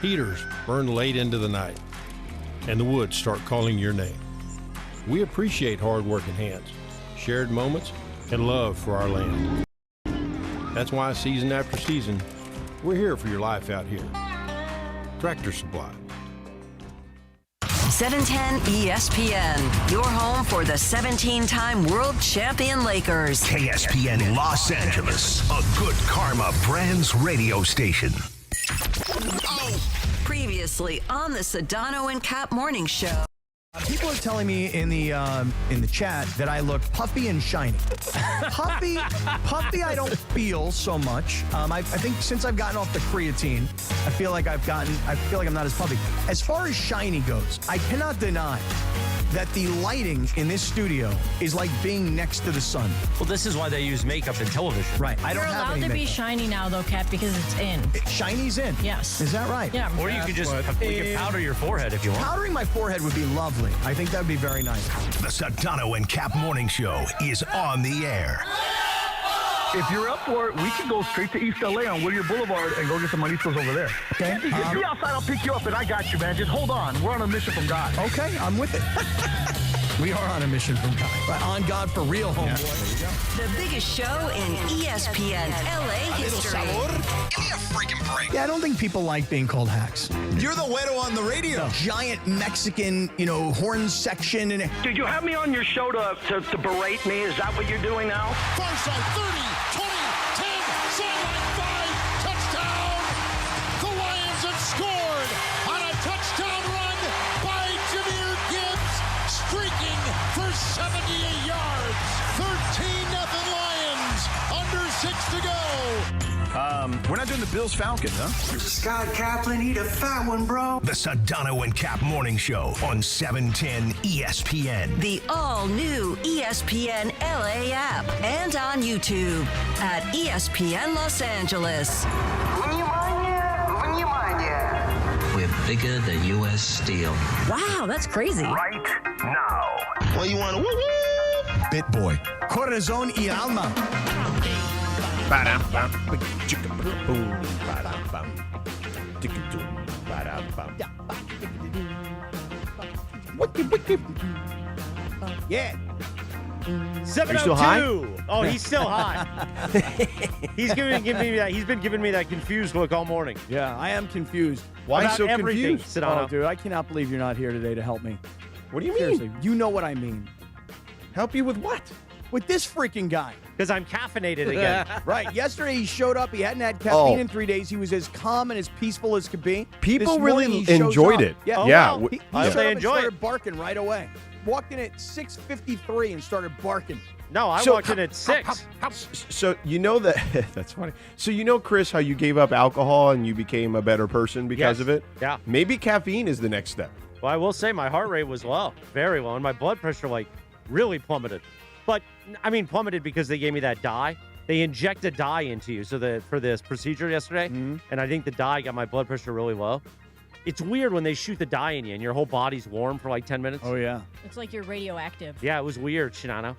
Heaters burn late into the night, and the woods start calling your name. We appreciate hard-working hands, shared moments, and love for our land. That's why season after season, we're here for your life out here. Tractor Supply. 710 ESPN, your home for the 17-time world champion Lakers. KSPN Los Angeles, a Good Karma Brands radio station. Previously on the Sedano and Cap Morning Show. People are telling me in the chat that I look puffy and shiny. Puffy, I don't feel so much. I think since I've gotten off the creatine, I feel like I'm not as puffy. As far as shiny goes, I cannot deny that the lighting in this studio is like being next to the sun. Well, this is why they use makeup and television. Right. I don't You're have allowed any to be makeup. shiny now, though, Cap, because it's in. Shiny's in. Yes. Is that right? Yeah. Or you could just we can powder your forehead if you want. Powdering my forehead would be lovely. I think that would be very nice. The Sedano and Cap Morning Show is on the air. If you're up for it, we can go straight to East LA on Whittier Boulevard and go get some mariscos over there. Okay? If you're outside, I'll pick you up, and I got you, man. Just hold on. We're on a mission from God. Okay, I'm with it. We are on a mission from God. But on God for real, homeboy. The biggest show in ESPN LA history. Give me a freaking break. Yeah, I don't think people like being called hacks. You're the widow on the radio. Giant Mexican, horn section. And Did you have me on your show to berate me? Is that what you're doing now? Far side, 30, 20, 10, sideline 5, touchdown. The Lions have scored on a touchdown run by Jahmyr Gibbs, streaking for 78 yards. 13-0 Lions, under 6 to go. We're not doing the Bills-Falcons, huh? Scott Kaplan, eat a fat one, bro. The Sedano and Cap Morning Show on 710 ESPN. The all-new ESPN LA app and on YouTube at ESPN Los Angeles. We're bigger than U.S. Steel. Wow, that's crazy. Right now. Well, you want to woo-woo? Bit Boy. Corazon y alma. Yeah. 702. Oh, he's still hot. He's giving me that. He's been giving me that confused look all morning. Yeah, I am confused. Why so everything, confused? Sedano? Oh, dude, I cannot believe you're not here today to help me. What do you mean? Seriously, you know what I mean. Help you with what? With this freaking guy. Because I'm caffeinated again. Right. Yesterday he showed up. He hadn't had caffeine in 3 days. He was as calm and as peaceful as could be. People This morning really he shows enjoyed up. it. Yeah. Yeah. He I hope showed they up and enjoy started it. barking right away. Walked in at 6:53 and started barking. No, I walked in at 6. So you know that that's funny. So you know, Chris, how you gave up alcohol and you became a better person because Yes. of it? Yeah. Maybe caffeine is the next step. Well, I will say my heart rate was low, very low, and my blood pressure really plummeted. But I mean plummeted because they gave me that dye. They inject a dye into you for this procedure yesterday, and I think the dye got my blood pressure really low. It's weird when they shoot the dye in you and your whole body's warm for like 10 minutes. Oh yeah. It's like you're radioactive. Yeah, it was weird, Sedano.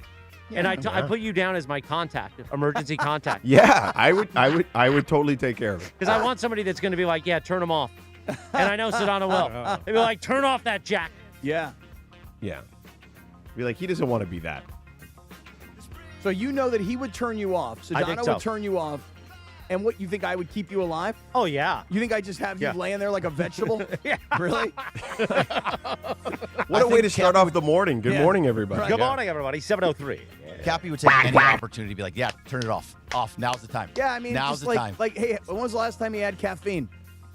And I put you down as my contact, emergency contact. Yeah, I would totally take care of it. Because I want somebody that's going to be like, yeah, turn them off. And I know Sedano will. They'll be like, turn off that jack. Yeah. Yeah. Be like, he doesn't want to be that. So you know that he would turn you off. I think Sedano so. would turn you off. And what, you think I would keep you alive? Oh, yeah. You think I just have you laying there like a vegetable? Yeah. Really? What a way to start off the morning. Good morning, everybody. Good morning, everybody. 7:03. Cappy would take any opportunity to be like, yeah, turn it off. Off. Now's the time. Yeah, I mean, now's just the time. like, hey, when was the last time he had caffeine?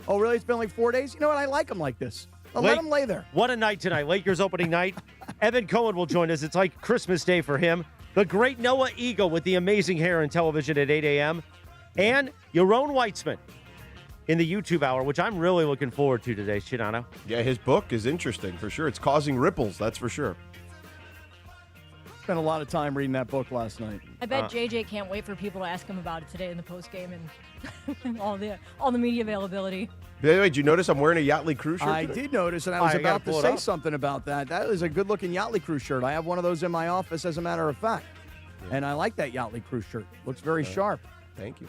Oh, really? It's been like 4 days? You know what? I like him like this. Let him lay there. What a night tonight. Lakers opening night. Evan Cohen will join us. It's like Christmas Day for him. The great Noah Eagle with the amazing hair and television at 8 a.m. And Yaron Whitesman in the YouTube hour, which I'm really looking forward to today, Sedano. Yeah, his book is interesting for sure. It's causing ripples, that's for sure. Spent a lot of time reading that book last night. I bet JJ can't wait for people to ask him about it today in the post game and all the media availability. By the way, did you notice I'm wearing a Yachtly Crew shirt I today? did notice, and I was about to pull it say up. something about that. That is a good-looking Yachtly Crew shirt. I have one of those in my office, as a matter of fact. And I like that Yachtly Crew shirt. Looks very sharp. Thank you.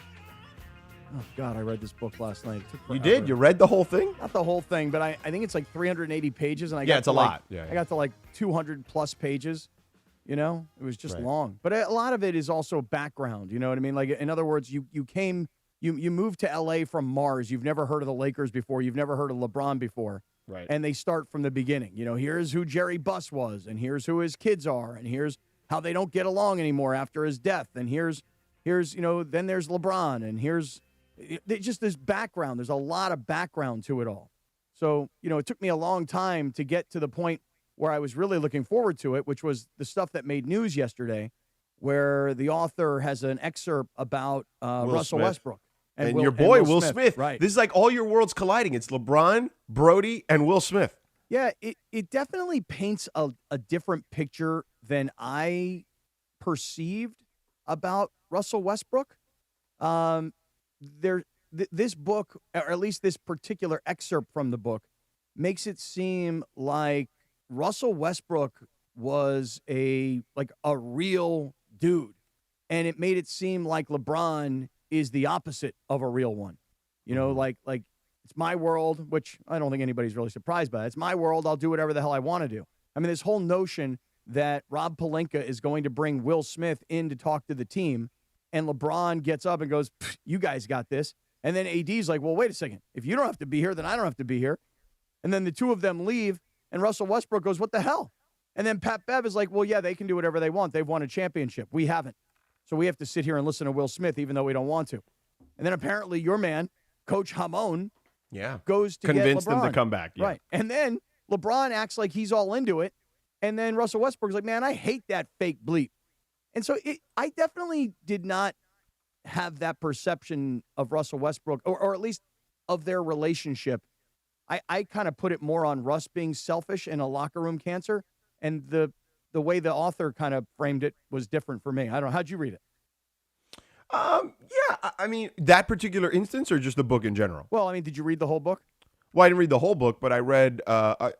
Oh, God, I read this book last night. It took You forever. did? You read the whole thing? Not the whole thing, but I think it's like 380 pages. And I Yeah, got it's to a like, lot. Yeah, I got to like 200-plus pages. You know? It was just long. But a lot of it is also background. You know what I mean? Like, in other words, you moved to L.A. from Mars. You've never heard of the Lakers before. You've never heard of LeBron before. Right. And they start from the beginning. You know, here's who Jerry Buss was, and here's who his kids are, and here's how they don't get along anymore after his death, and here's then there's LeBron, and here's just this background. There's a lot of background to it all. So, it took me a long time to get to the point where I was really looking forward to it, which was the stuff that made news yesterday, where the author has an excerpt about Russell Westbrook. And your boy, Will Smith. Smith. Right. This is like all your worlds colliding. It's LeBron, Brody, and Will Smith. Yeah, it definitely paints a different picture than I perceived about Russell Westbrook. This book, or at least this particular excerpt from the book, makes it seem like Russell Westbrook was a real dude, and it made it seem like LeBron is the opposite of a real one. Like it's my world, which I don't think anybody's really surprised by. It's my world. I'll do whatever the hell I want to do. I mean, this whole notion that Rob Pelinka is going to bring Will Smith in to talk to the team, and LeBron gets up and goes, "You guys got this." And then AD's like, "Well, wait a second. If you don't have to be here, then I don't have to be here." And then the two of them leave, and Russell Westbrook goes, "What the hell?" And then Pat Bev is like, "Well, yeah, they can do whatever they want. They've won a championship. We haven't. So we have to sit here and listen to Will Smith, even though we don't want to." And then apparently your man, Coach Hamon, goes to convince get LeBron. them to come back. Yeah. Right. And then LeBron acts like he's all into it. And then Russell Westbrook's like, "Man, I hate that fake bleep." And so I definitely did not have that perception of Russell Westbrook, or at least of their relationship. I kind of put it more on Russ being selfish and a locker room cancer. And the way the author kind of framed it was different for me. I don't know. How'd you read it? Yeah, I mean, that particular instance or just the book in general? Well, I mean, did you read the whole book? Well, I didn't read the whole book, but I read, I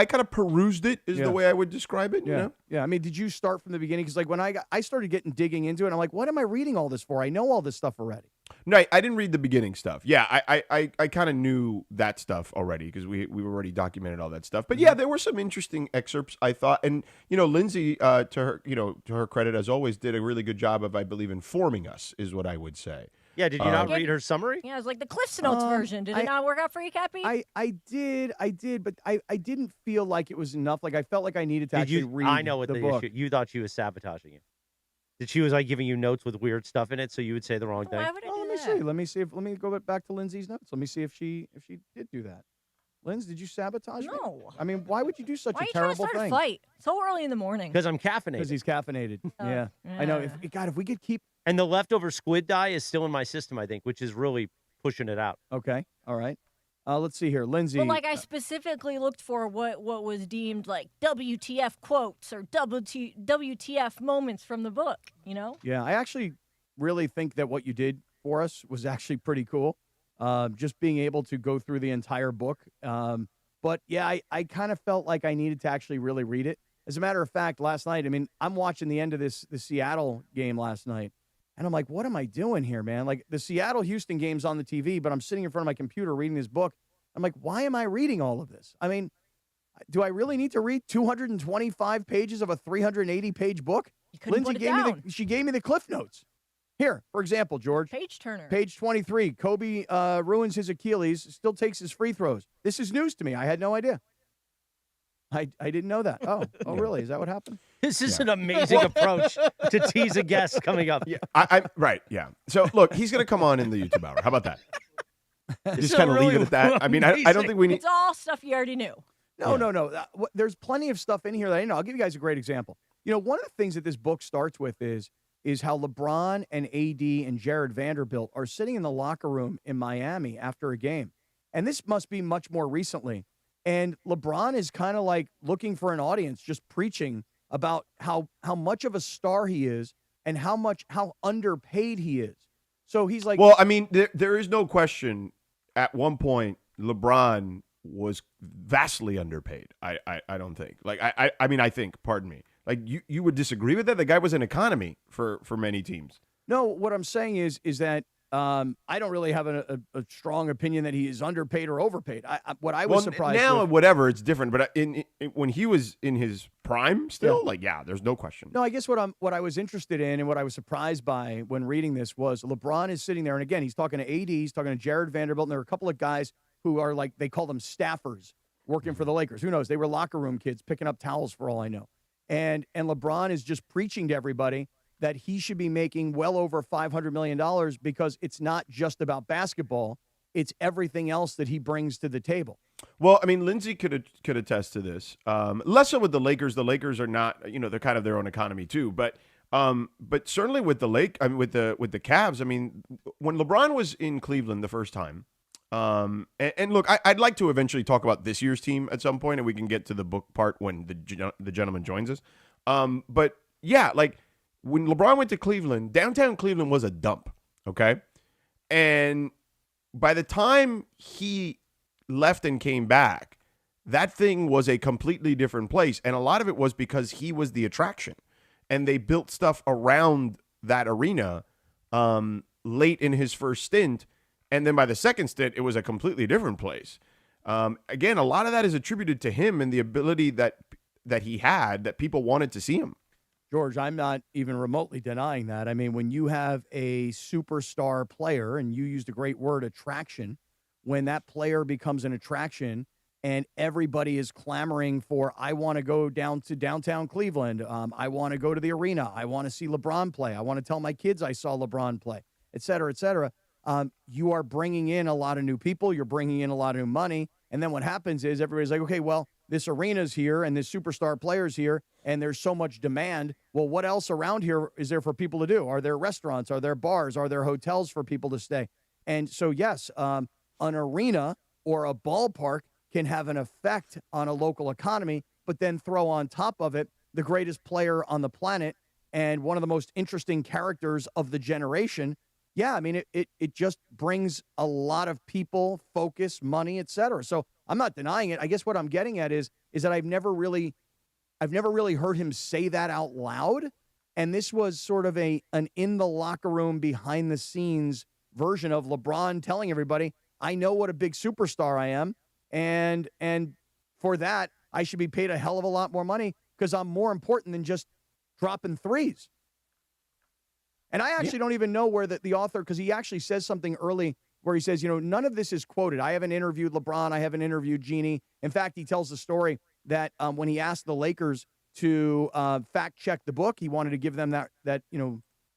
kind of perused it is the way I would describe it. Yeah. You know? Yeah. I mean, did you start from the beginning? Because like when I started digging into it, I'm like, what am I reading all this for? I know all this stuff already. No, I didn't read the beginning stuff. Yeah, I kind of knew that stuff already because we already documented all that stuff. But yeah, there were some interesting excerpts, I thought. And, Lindsay, to her credit, as always, did a really good job of, I believe, informing us, is what I would say. Yeah, did you not read her summary? Yeah, it was like the Cliff's Notes version. Did it not work out for you, Cappy? I did, but I didn't feel like it was enough. Like I felt like I needed to actually read I know what the book. issue. You thought she was sabotaging you. That she was like giving you notes with weird stuff in it, so you would say the wrong thing. Why would I do that? Let me go back to Lindsay's notes. Let me see if she did do that. Lindsay, did you sabotage me? No. I mean, why would you do such Why a terrible trying to start thing? A fight so early in the morning? Because I'm caffeinated. Because he's caffeinated. Yeah. I know. If we could keep. And the leftover squid dye is still in my system, I think, which is really pushing it out. Okay. All right. Let's see here, Lindsay. But like I specifically looked for what was deemed like WTF quotes or WTF moments from the book, Yeah, I actually really think that what you did for us was actually pretty cool. Just being able to go through the entire book. But yeah, I kind of felt like I needed to actually really read it. As a matter of fact, last night, I mean, I'm watching the end of the Seattle game last night. And I'm like, what am I doing here, man? Like, the Seattle-Houston game's on the TV, but I'm sitting in front of my computer reading this book. I'm like, why am I reading all of this? I mean, do I really need to read 225 pages of a 380-page book? You couldn't Lindsay put it down. she gave me the Cliff Notes. Here, for example, George. Page turner. Page 23. Kobe ruins his Achilles, still takes his free throws. This is news to me. I had no idea. I didn't know that. Oh, really? Is that what happened? This is an amazing approach to tease a guest coming up. Yeah, right. Yeah. So look, he's going to come on in the YouTube hour. How about that? Just kind of leave it at that. I mean, I don't think we need. It's all stuff you already knew. No. There's plenty of stuff in here that I know. I'll give you guys a great example. One of the things that this book starts with is how LeBron and AD and Jared Vanderbilt are sitting in the locker room in Miami after a game. And this must be much more recently. And LeBron is kind of like looking for an audience, just preaching about how much of a star he is and how underpaid he is. So he's like, well, I mean, there is no question. At one point, LeBron was vastly underpaid. I don't think. Like I think. Pardon me. Like you would disagree with that? The guy was an economy for many teams. No, what I'm saying is that I don't really have a strong opinion that he is underpaid or overpaid. What I was surprised now, with, whatever, it's different. But when he was in his prime, still, there's no question. No, I guess what I was interested in and what I was surprised by when reading this was LeBron is sitting there, and again, he's talking to AD, he's talking to Jared Vanderbilt, and there are a couple of guys who are like, they call them staffers working for the Lakers. Who knows? They were locker room kids picking up towels for all I know. And LeBron is just preaching to everybody that he should be making well over $500 million because it's not just about basketball. It's everything else that he brings to the table. Well, I mean, Lindsay could attest to this. Less so with the Lakers. The Lakers are not, they're kind of their own economy too. But certainly with the with the Cavs. I mean, when LeBron was in Cleveland the first time, and look, I'd like to eventually talk about this year's team at some point, and we can get to the book part when the gentleman joins us. But yeah, like when LeBron went to Cleveland, downtown Cleveland was a dump. Okay, and by the time he left and came back, that thing was a completely different place. And a lot of it was because he was the attraction. And they built stuff around that arena late in his first stint. And then by the second stint, it was a completely different place. Again, a lot of that is attributed to him and the ability that he had, that people wanted to see him. George, I'm not even remotely denying that. I mean, when you have a superstar player, and you used a great word, attraction, when that player becomes an attraction and everybody is clamoring for, I want to go down to downtown Cleveland. I want to go to the arena. I want to see LeBron play. I want to tell my kids I saw LeBron play, et cetera, et cetera. You are bringing in a lot of new people. You're bringing in a lot of new money. And then what happens is everybody's like, okay, well, this arena's here and this superstar player's here and there's so much demand. Well, what else around here is there for people to do? Are there restaurants? Are there bars? Are there hotels for people to stay? And so, yes, an arena or a ballpark can have an effect on a local economy, but then throw on top of it the greatest player on the planet and one of the most interesting characters of the generation. Yeah, I mean, it just brings a lot of people, focus, money, et cetera. So I'm not denying it. I guess what I'm getting at is that I've never really heard him say that out loud. And this was sort of an in the locker room, behind the scenes version of LeBron telling everybody, I know what a big superstar I am. And for that, I should be paid a hell of a lot more money because I'm more important than just dropping threes. And I actually don't even know where the author, because he actually says something early where he says, none of this is quoted. I haven't interviewed LeBron. I haven't interviewed Jeannie. In fact, he tells the story that when he asked the Lakers to fact check the book, he wanted to give them that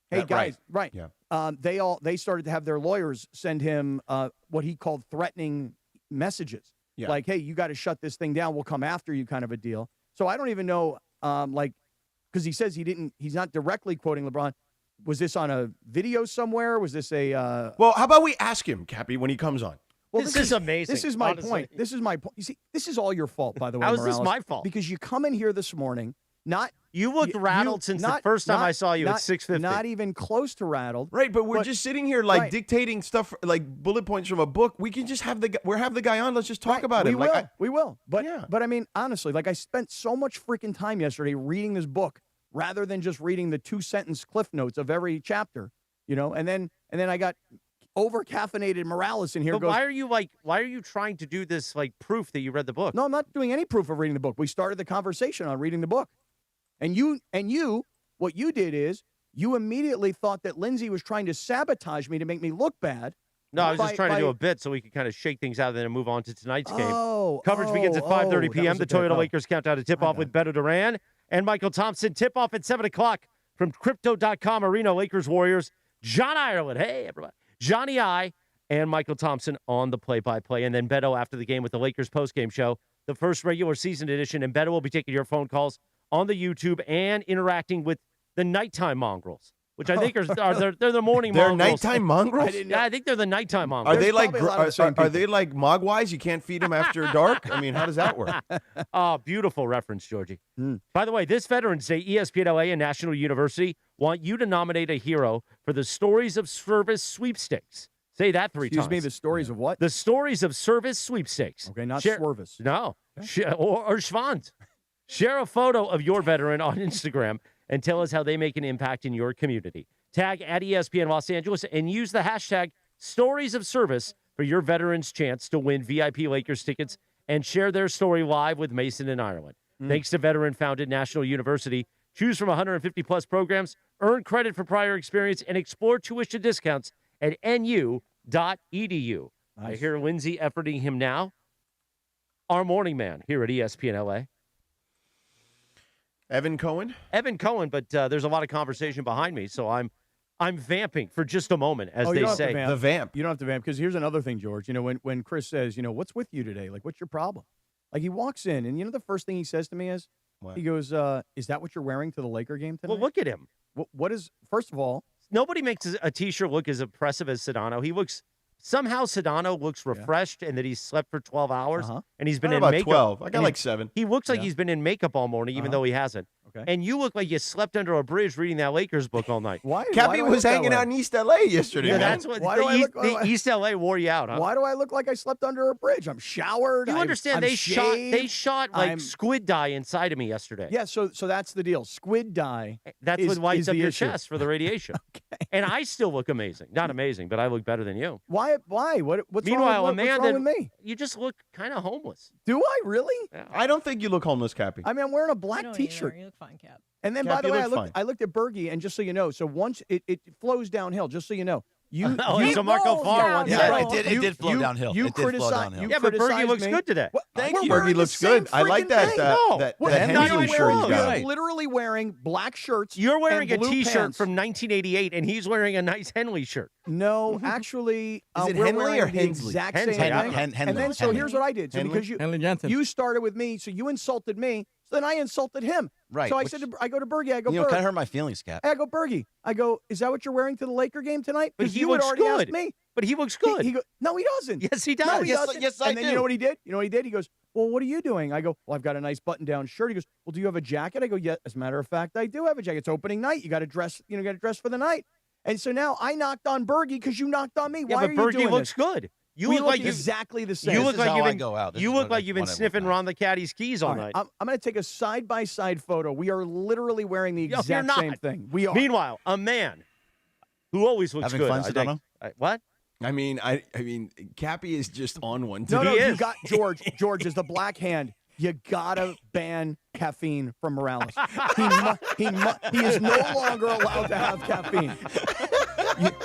hey, guys, right. Yeah. They started to have their lawyers send him what he called threatening messages. Yeah. Like, hey, you got to shut this thing down. We'll come after you, kind of a deal. So I don't even know, because he says he's not directly quoting LeBron. Was this on a video somewhere? Was this a... Well, how about we ask him, Cappy, when he comes on? Well, this is amazing. This is my point. This is my point. You see, this is all your fault, by the way, How is Morales, this my fault? Because you come in here this morning, You looked rattled since the first time I saw you at 6:50. Not even close to rattled. Right, but we're just sitting here dictating stuff, like bullet points from a book. We can just have the guy on. Let's just talk about it. We will. But I mean, honestly, I spent so much freaking time yesterday reading this book rather than just reading the 2-sentence cliff notes of every chapter, and then I got over-caffeinated Morales in here. But why are you trying to do this proof that you read the book? No, I'm not doing any proof of reading the book. We started the conversation on reading the book. And you, what you did is you immediately thought that Lindsay was trying to sabotage me to make me look bad. No, I was just trying to do a bit so we could kind of shake things out and then move on to tonight's game. Coverage begins at 5:30 p.m. The Toyota Lakers countdown to tip-off with Beto Duran and Michael Thompson. Tip-off at 7 o'clock from Crypto.com Arena. Lakers Warriors. John Ireland. Hey, everybody. Johnny I and Michael Thompson on the play-by-play. And then Beto after the game with the Lakers postgame show, the first regular season edition. And Beto will be taking your phone calls on the YouTube and interacting with the nighttime mongrels, which I think they're the morning mongrels. They're nighttime mongrels? Yeah, I think they're the nighttime mongrels. Are they like Mogwais? You can't feed them after dark? I mean, how does that work? Oh, beautiful reference, Georgie. By the way, this Veterans Day, ESPN LA and National University want you to nominate a hero for the Stories of Service sweepstakes. Say that 3 times. Excuse me, the stories of what? The Stories of Service sweepstakes. Okay, not Swervis. No, or Schwanz. Share a photo of your veteran on Instagram and tell us how they make an impact in your community. Tag at ESPN Los Angeles and use the hashtag Stories of Service for your veterans' chance to win VIP Lakers tickets and share their story live with Mason in Ireland. Thanks to veteran-founded National University. Choose from 150-plus programs, earn credit for prior experience, and explore tuition discounts at nu.edu. Nice. I hear Lindsay efforting him now. Our morning man here at ESPN LA. Evan Cohen? Evan Cohen, but there's a lot of conversation behind me, so I'm vamping for just a moment, as they say. The vamp. You don't have to vamp, because here's another thing, George. When Chris says, what's with you today? Like, what's your problem? Like, he walks in, and the first thing he says to me is, he goes, is that what you're wearing to the Laker game tonight? Well, look at him. What is, first of all. Nobody makes a T-shirt look as impressive as Sedano. Somehow Sedano looks refreshed and that he's slept for 12 hours and he's been in makeup. 12. I got like 7. He looks like he's been in makeup all morning, even though he hasn't. Okay. And you look like you slept under a bridge reading that Lakers book all night. Cappy was hanging out in East LA yesterday. Yeah, man. that's what the East LA wore you out, huh? Why do I look like I slept under a bridge? I'm showered. You understand? I'm They shaved. shot like squid dye inside of me yesterday. Yeah, so that's the deal. Squid dye. That's what lights up your issue. chest for the radiation. And I still look amazing. Not amazing, but I look better than you. Why? What's Meanwhile, wrong, what's wrong with me? You just look kind of homeless. Do I really? Yeah. I don't think you look homeless, Cappy. I mean, I'm wearing a black I don't T-shirt. either. You look fine, Cap. And then, Cap, by the you way, look fine. I looked at Bergie, and just so you know, so once it flows downhill, just so you know. So Marco Farr once Yeah, said. right. It did flow downhill. You It did flow criticize. downhill. Yeah, but Bergie looks good today. Thank you. Bergie looks good. I like that. That Hensley shirt he's got. You're literally wearing black shirts. You're wearing a and blue T-shirt pants. from 1988, and he's wearing a nice Henley shirt. No, actually, Is it we're Henley wearing or the Hensley? exact Hensley. same Henley. thing. Henley. And then, so Henley. here's what I did. So Henley? because Henley Jansen. you started with me, so you insulted me, so then I insulted him. Right, So I which- said, I go to Bergie, I go, You know, kind Berg, of hurt my feelings, Cap. I go, Bergie, I go, is that what you're wearing to the Laker game tonight? But Because he you had looks already good. asked me. But he looks good. He no, he doesn't. Yes, he does. No, he Yes, doesn't. yes, I and then do. you know what he did? He goes, well, what are you doing? I go, well, I've got a nice button-down shirt. He goes, well, do you have a jacket? I go, yeah, as a matter of fact, I do have a jacket. It's opening night. You got to dress, got to dress for the night. And so now I knocked on Bergie because you knocked on me. Yeah, Why but are you Bergie doing looks this? good. You We look like exactly the same. You This look is like how you've I been. go out. This You is look what like I you've been want sniffing everyone Ron the Caddy's keys all All right, night. I'm going to take a side-by-side photo. We are literally wearing the No, exact you're not. same thing. We are. Meanwhile, a man who always looks Having good. fun, I Sedano? think. What? I mean, Cappy is just on one No, today. no, He you is. got George is the black hand. You gotta ban caffeine from Morales. He is no longer allowed to have caffeine.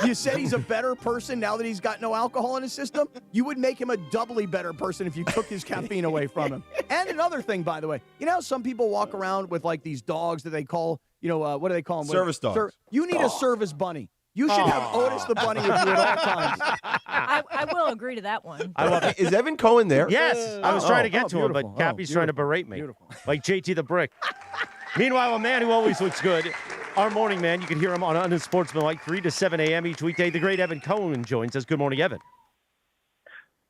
You said he's a better person now that he's got no alcohol in his system. You would make him a doubly better person if you took his caffeine away from him. And another thing, by the way, how some people walk around with like these dogs that they call, what do they call them? Service dogs. You need a service bunny. You should have Otis the bunny with you at all times. I will agree to that one. I love it. Is Evan Cohen there? Yes, I was trying to get to him, beautiful. but Cappy's trying to berate me, Beautiful. like JT the Brick. Meanwhile, a man who always looks good, our morning man. You can hear him on Unsportsmanlike 3 to 7 a.m. each weekday. The great Evan Cohen joins us. Good morning, Evan.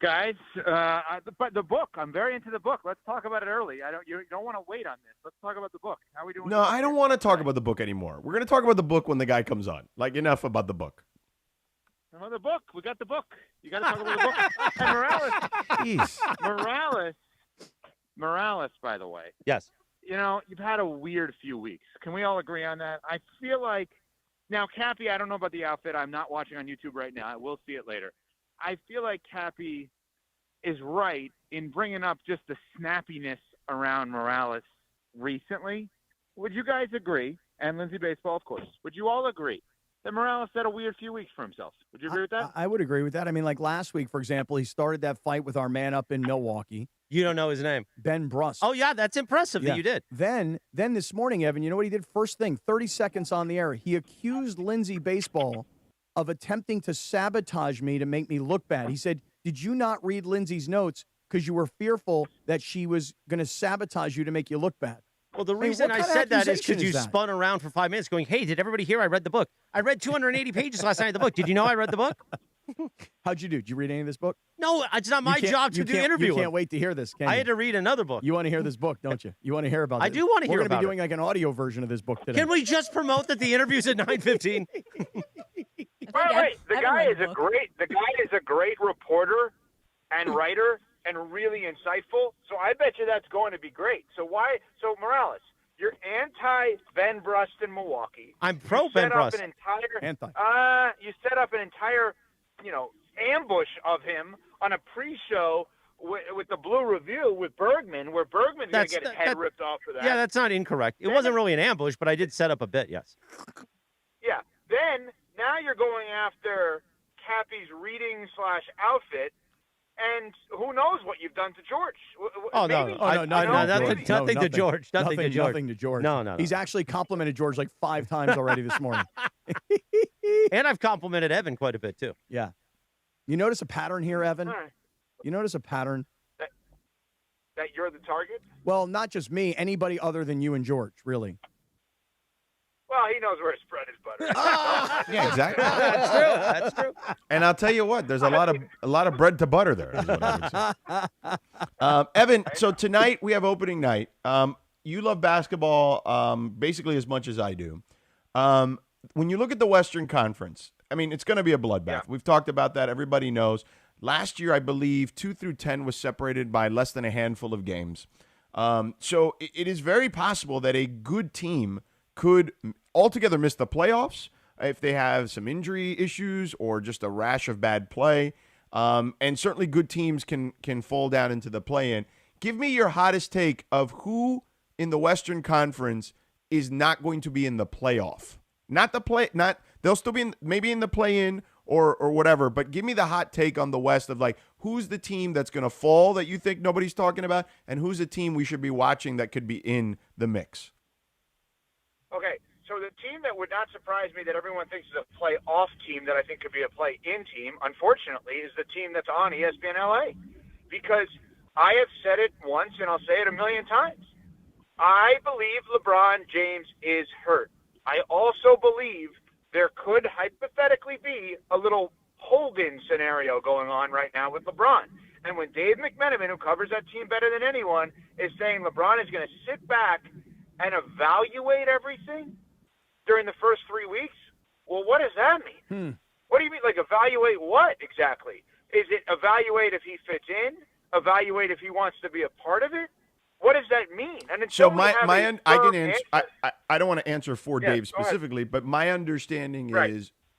Guys, the book. I'm very into the book. Let's talk about it early. You don't want to wait on this. Let's talk about the book. How are we doing? No, I don't want to talk about the book anymore. We're going to talk about the book when the guy comes on. Like, enough about the book. The book. We got the book. You got to talk about the book. And Morales, by the way. Yes. You've had a weird few weeks. Can we all agree on that? I feel like now, Cappy, I don't know about the outfit. I'm not watching on YouTube right now. I will see it later. I feel like Cappy is right in bringing up just the snappiness around Morales recently. Would you guys agree? And Lindsay Baseball, of course. Would you all agree that Morales had a weird few weeks for himself? Would you agree with that? I would agree with that. I mean, like last week, for example, he started that fight with our man up in Milwaukee, You don't know his name. Ben Bruss. Oh, yeah, that's impressive that you did. Then this morning, Evan, you know what he did? First thing, 30 seconds on the air, he accused Lindsay Baseball of attempting to sabotage me to make me look bad. He said, did you not read Lindsay's notes because you were fearful that she was going to sabotage you to make you look bad? Well, the reason I said that is because you spun around for 5 minutes going, hey, did everybody hear I read the book? I read 280 pages last night of the book. Did you know I read the book? How'd you do? Did you read any of this book? No, it's not my job to do interview. You can't wait to hear this, can you? I had to read another book. You want to hear this book, don't you? You want to hear about it? I do want to hear We're about be it. doing like an audio version of this book today. Can we just promote that the interview's at 9:15? Wait. The guy is a great reporter and writer and really insightful. So I bet you that's going to be great. So Morales, You're anti-Ben Brust in Milwaukee. I'm pro-Ben Brust. You set up an entire, ambush of him on a pre-show with the Blue Review with Bergman, where Bergman's going to get his head ripped off for that. Yeah, that's not incorrect. It wasn't really an ambush, but I did set up a bit, yes. Yeah. Then, now you're going after Cappy's reading/outfit, and who knows what you've done to George? Oh, Maybe, no, nothing to George. Nothing to George. Nothing to George. No. He's actually complimented George like 5 times already this morning. And I've complimented Evan quite a bit, too. Yeah. You notice a pattern here, Evan? All right. You notice a pattern? That you're the target? Well, not just me, anybody other than you and George, really. Well, he knows where to spread his butter. Yeah, exactly. That's true. And I'll tell you what, there's a lot of bread to butter there. Is what I would say. Evan, so tonight we have opening night. You love basketball basically as much as I do. When you look at the Western Conference, I mean, it's going to be a bloodbath. Yeah. We've talked about that. Everybody knows. Last year, I believe 2 through 10 was separated by less than a handful of games. So it is very possible that a good team could altogether miss the playoffs if they have some injury issues or just a rash of bad play. And certainly good teams can fall down into the play-in. Give me your hottest take of who in the Western Conference is not going to be in the playoff. They'll still be maybe in the play-in or whatever, but give me the hot take on the West of like who's the team that's going to fall that you think nobody's talking about, and who's a team we should be watching that could be in the mix. Okay, so the team that would not surprise me that everyone thinks is a play-off team that I think could be a play-in team, unfortunately, is the team that's on ESPN LA. Because I have said it once and I'll say it a million times. I believe LeBron James is hurt. I also believe there could hypothetically be a little Hogan scenario going on right now with LeBron. And when Dave McMenamin, who covers that team better than anyone, is saying LeBron is going to sit back and evaluate everything during the first 3 weeks, well, what does that mean? What do you mean, like evaluate what exactly? Is it evaluate if he fits in? Evaluate if he wants to be a part of it? What does that mean? And so I can answer. I don't want to answer for Dave specifically, but my understanding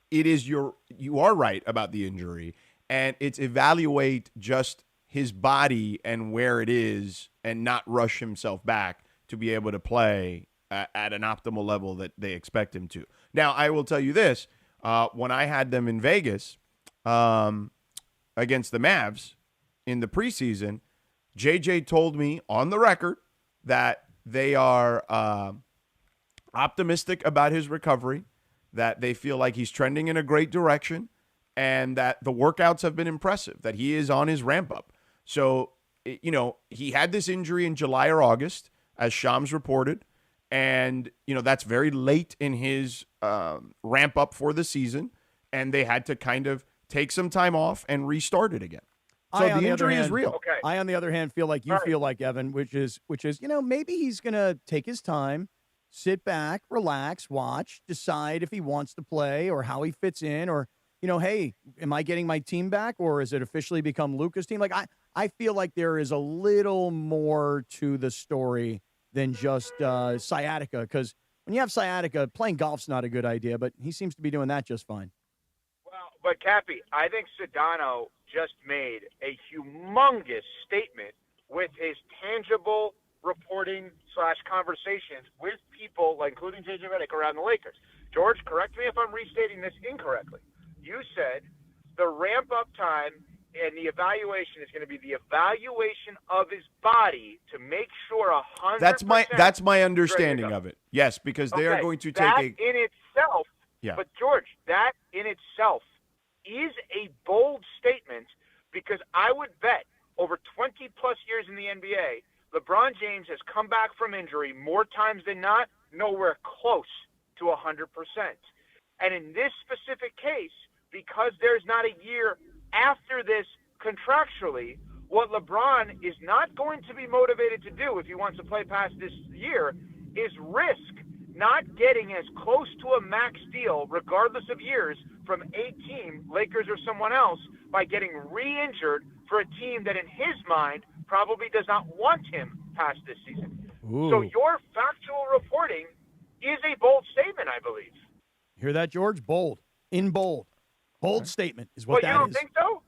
is you are right about the injury, and it's evaluate just his body and where it is, and not rush himself back to be able to play at an optimal level that they expect him to. Now, I will tell you this: when I had them in Vegas against the Mavs in the preseason, JJ told me on the record that they are optimistic about his recovery, that they feel like he's trending in a great direction, and that the workouts have been impressive, that he is on his ramp up. So, he had this injury in July or August, as Shams reported, and, that's very late in his ramp up for the season, and they had to kind of take some time off and restart it again. So the injury is real. Okay. I, on the other hand, feel like you feel like, Evan, which is, maybe he's going to take his time, sit back, relax, watch, decide if he wants to play or how he fits in, or, hey, am I getting my team back, or is it officially become Luka's team? Like, I feel like there is a little more to the story than just sciatica, because when you have sciatica, playing golf's not a good idea, but he seems to be doing that just fine. Well, but Cappy, I think Sedano just made a humongous statement with his tangible reporting/conversations with people, like including JJ Redick, around the Lakers. George, correct me if I'm restating this incorrectly. You said the ramp-up time and the evaluation is going to be the evaluation of his body to make sure 100%. That's my understanding of it. Yes, because they are going to take in itself. Yeah. But George, that in itself is a bold statement, because I would bet over 20-plus years in the NBA, LeBron James has come back from injury more times than not, nowhere close to 100%. And in this specific case, because there's not a year after this contractually, what LeBron is not going to be motivated to do if he wants to play past this year is risk not getting as close to a max deal, regardless of years, from a team, Lakers or someone else, by getting re-injured for a team that in his mind probably does not want him past this season. Ooh. So your factual reporting is a bold statement, I believe. Hear that, George? Bold. In bold. Bold statement is what But that you don't is. think so?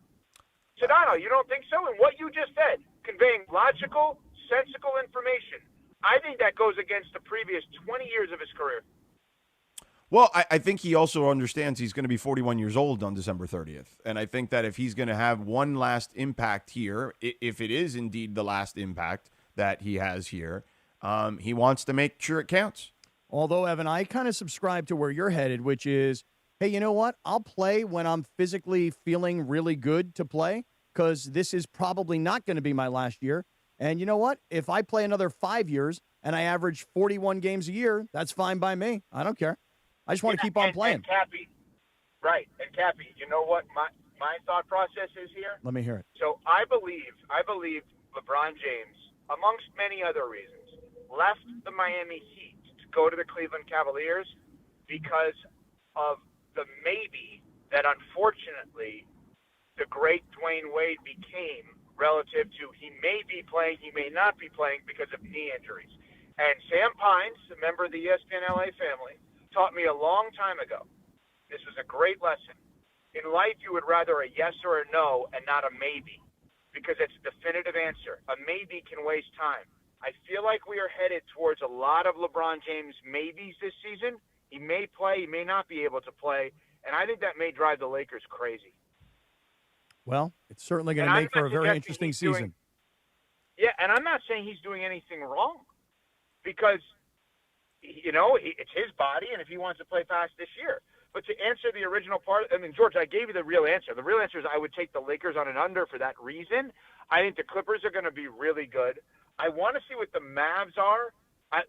Sedano, you don't think so? And what you just said, conveying logical, sensical information, I think that goes against the previous 20 years of his career. Well, I think he also understands he's going to be 41 years old on December 30th. And I think that if he's going to have one last impact here, if it is indeed the last impact that he has here, he wants to make sure it counts. Although, Evan, I kind of subscribe to where you're headed, which is, hey, you know what? I'll play when I'm physically feeling really good to play because this is probably not going to be my last year. And you know what? If I play another 5 years and I average 41 games a year, that's fine by me. I don't care. I just want to keep on playing. And Cappy, right. And Cappy, you know what my thought process is here? Let me hear it. So I believe LeBron James, amongst many other reasons, left the Miami Heat to go to the Cleveland Cavaliers because of the maybe that unfortunately the great Dwayne Wade became relative to he may be playing, he may not be playing because of knee injuries. And Sam Pines, a member of the ESPN LA family, taught me a long time ago. This was a great lesson. In life, you would rather a yes or a no and not a maybe because it's a definitive answer. A maybe can waste time. I feel like we are headed towards a lot of LeBron James maybes this season. He may play, he may not be able to play, and I think that may drive the Lakers crazy. Well, it's certainly going to make for a very interesting season. Yeah, and I'm not saying he's doing anything wrong because, you know, it's his body, and if he wants to play fast this year. But to answer the original part, I mean, George, I gave you the real answer. The real answer is I would take the Lakers on an under for that reason. I think the Clippers are going to be really good. I want to see what the Mavs are.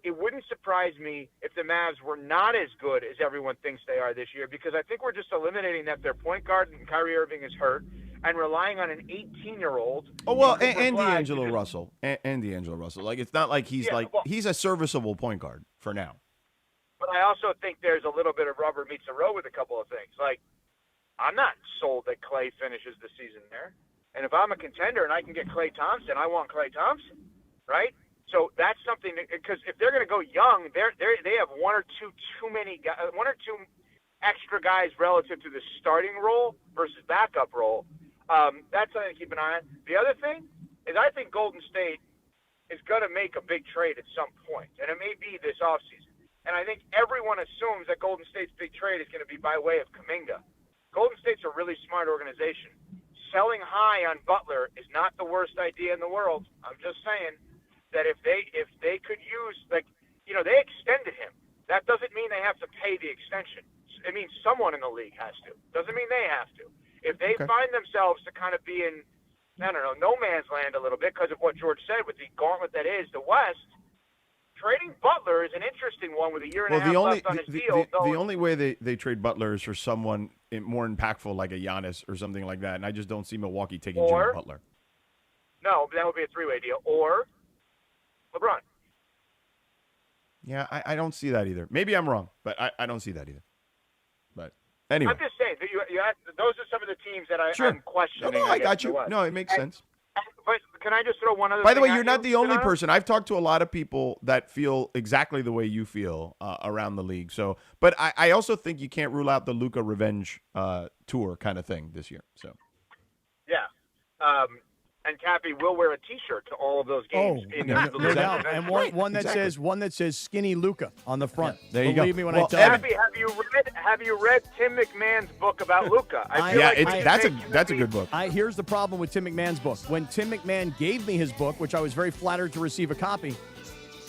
It wouldn't surprise me if the Mavs were not as good as everyone thinks they are this year because I think we're just eliminating that their point guard and Kyrie Irving is hurt and relying on an 18-year-old. Oh, well, and D'Angelo Russell. And D'Angelo Russell. Like, it's not like he's he's a serviceable point guard for now. But I also think there's a little bit of rubber meets the road with a couple of things. Like, I'm not sold that Klay finishes the season there. And if I'm a contender and I can get Klay Thompson, I want Klay Thompson, right? So that's something because if they're going to go young, they have one or two extra guys relative to the starting role versus backup role. That's something to keep an eye on. The other thing is I think Golden State is going to make a big trade at some point, and it may be this offseason. And I think everyone assumes that Golden State's big trade is going to be by way of Kuminga. Golden State's a really smart organization. Selling high on Butler is not the worst idea in the world. I'm just saying that if they could use, like, you know, they extended him. That doesn't mean they have to pay the extension. It means someone in the league has to. Doesn't mean they have to. If they find themselves to kind of be in, I don't know, no man's land a little bit because of what George said with the gauntlet that is the West, trading Butler is an interesting one with a year and a half left on his deal. The only way they trade Butler is for someone more impactful like a Giannis or something like that, and I just don't see Milwaukee taking Jimmy Butler. No, that would be a three-way deal. Or LeBron. Yeah, I don't see that either. Maybe I'm wrong, but I don't see that either. But anyway. I'm just saying, that those are some of the teams that I'm questioning. No, I got you. No, it makes sense. But can I just throw one other By the way, thing you're not the only Sedano? person. I've talked to a lot of people that feel exactly the way you feel around the league. So, but I also think you can't rule out the Luka revenge tour kind of thing this year. So, yeah. And Cappy will wear a T-shirt to all of those games. No doubt. And one that says Skinny Luka on the front. There you Believe go. me when I tell you. Cappy, have you read Tim McMahon's book about Luka? That's a good book. Here's the problem with Tim McMahon's book. When Tim McMahon gave me his book, which I was very flattered to receive a copy,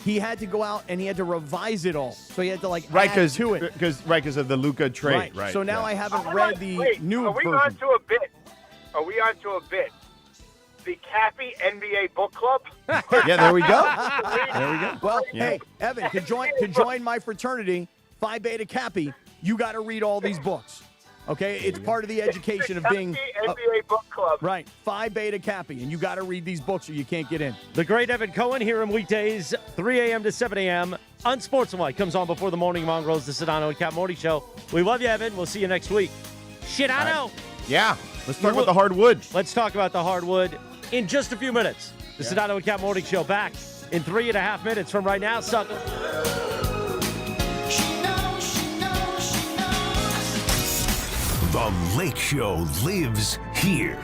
he had to go out and he had to revise it all. So he had to add to it. Because of the Luka trade. Right. So now I haven't read the new version. Are we on to a bit? The Cappy NBA Book Club. Yeah, there we go. Well, hey, Evan, to join my fraternity, Phi Beta Cappy, you got to read all these books. Okay, it's part of the education of being NBA Book Club. Right, Phi Beta Cappy, and you got to read these books or you can't get in. The great Evan Cohen here on weekdays, 3 a.m. to 7 a.m. Unsportsmanlike comes on before the morning mongrels, the Sedano and Cap Morty Show. We love you, Evan. We'll see you next week. Sedano. Yeah, let's talk about the hardwood. Let's talk about the hardwood in just a few minutes. The Sedano and Cap Morning Show back in 3.5 minutes from right now. So The Lake Show lives here.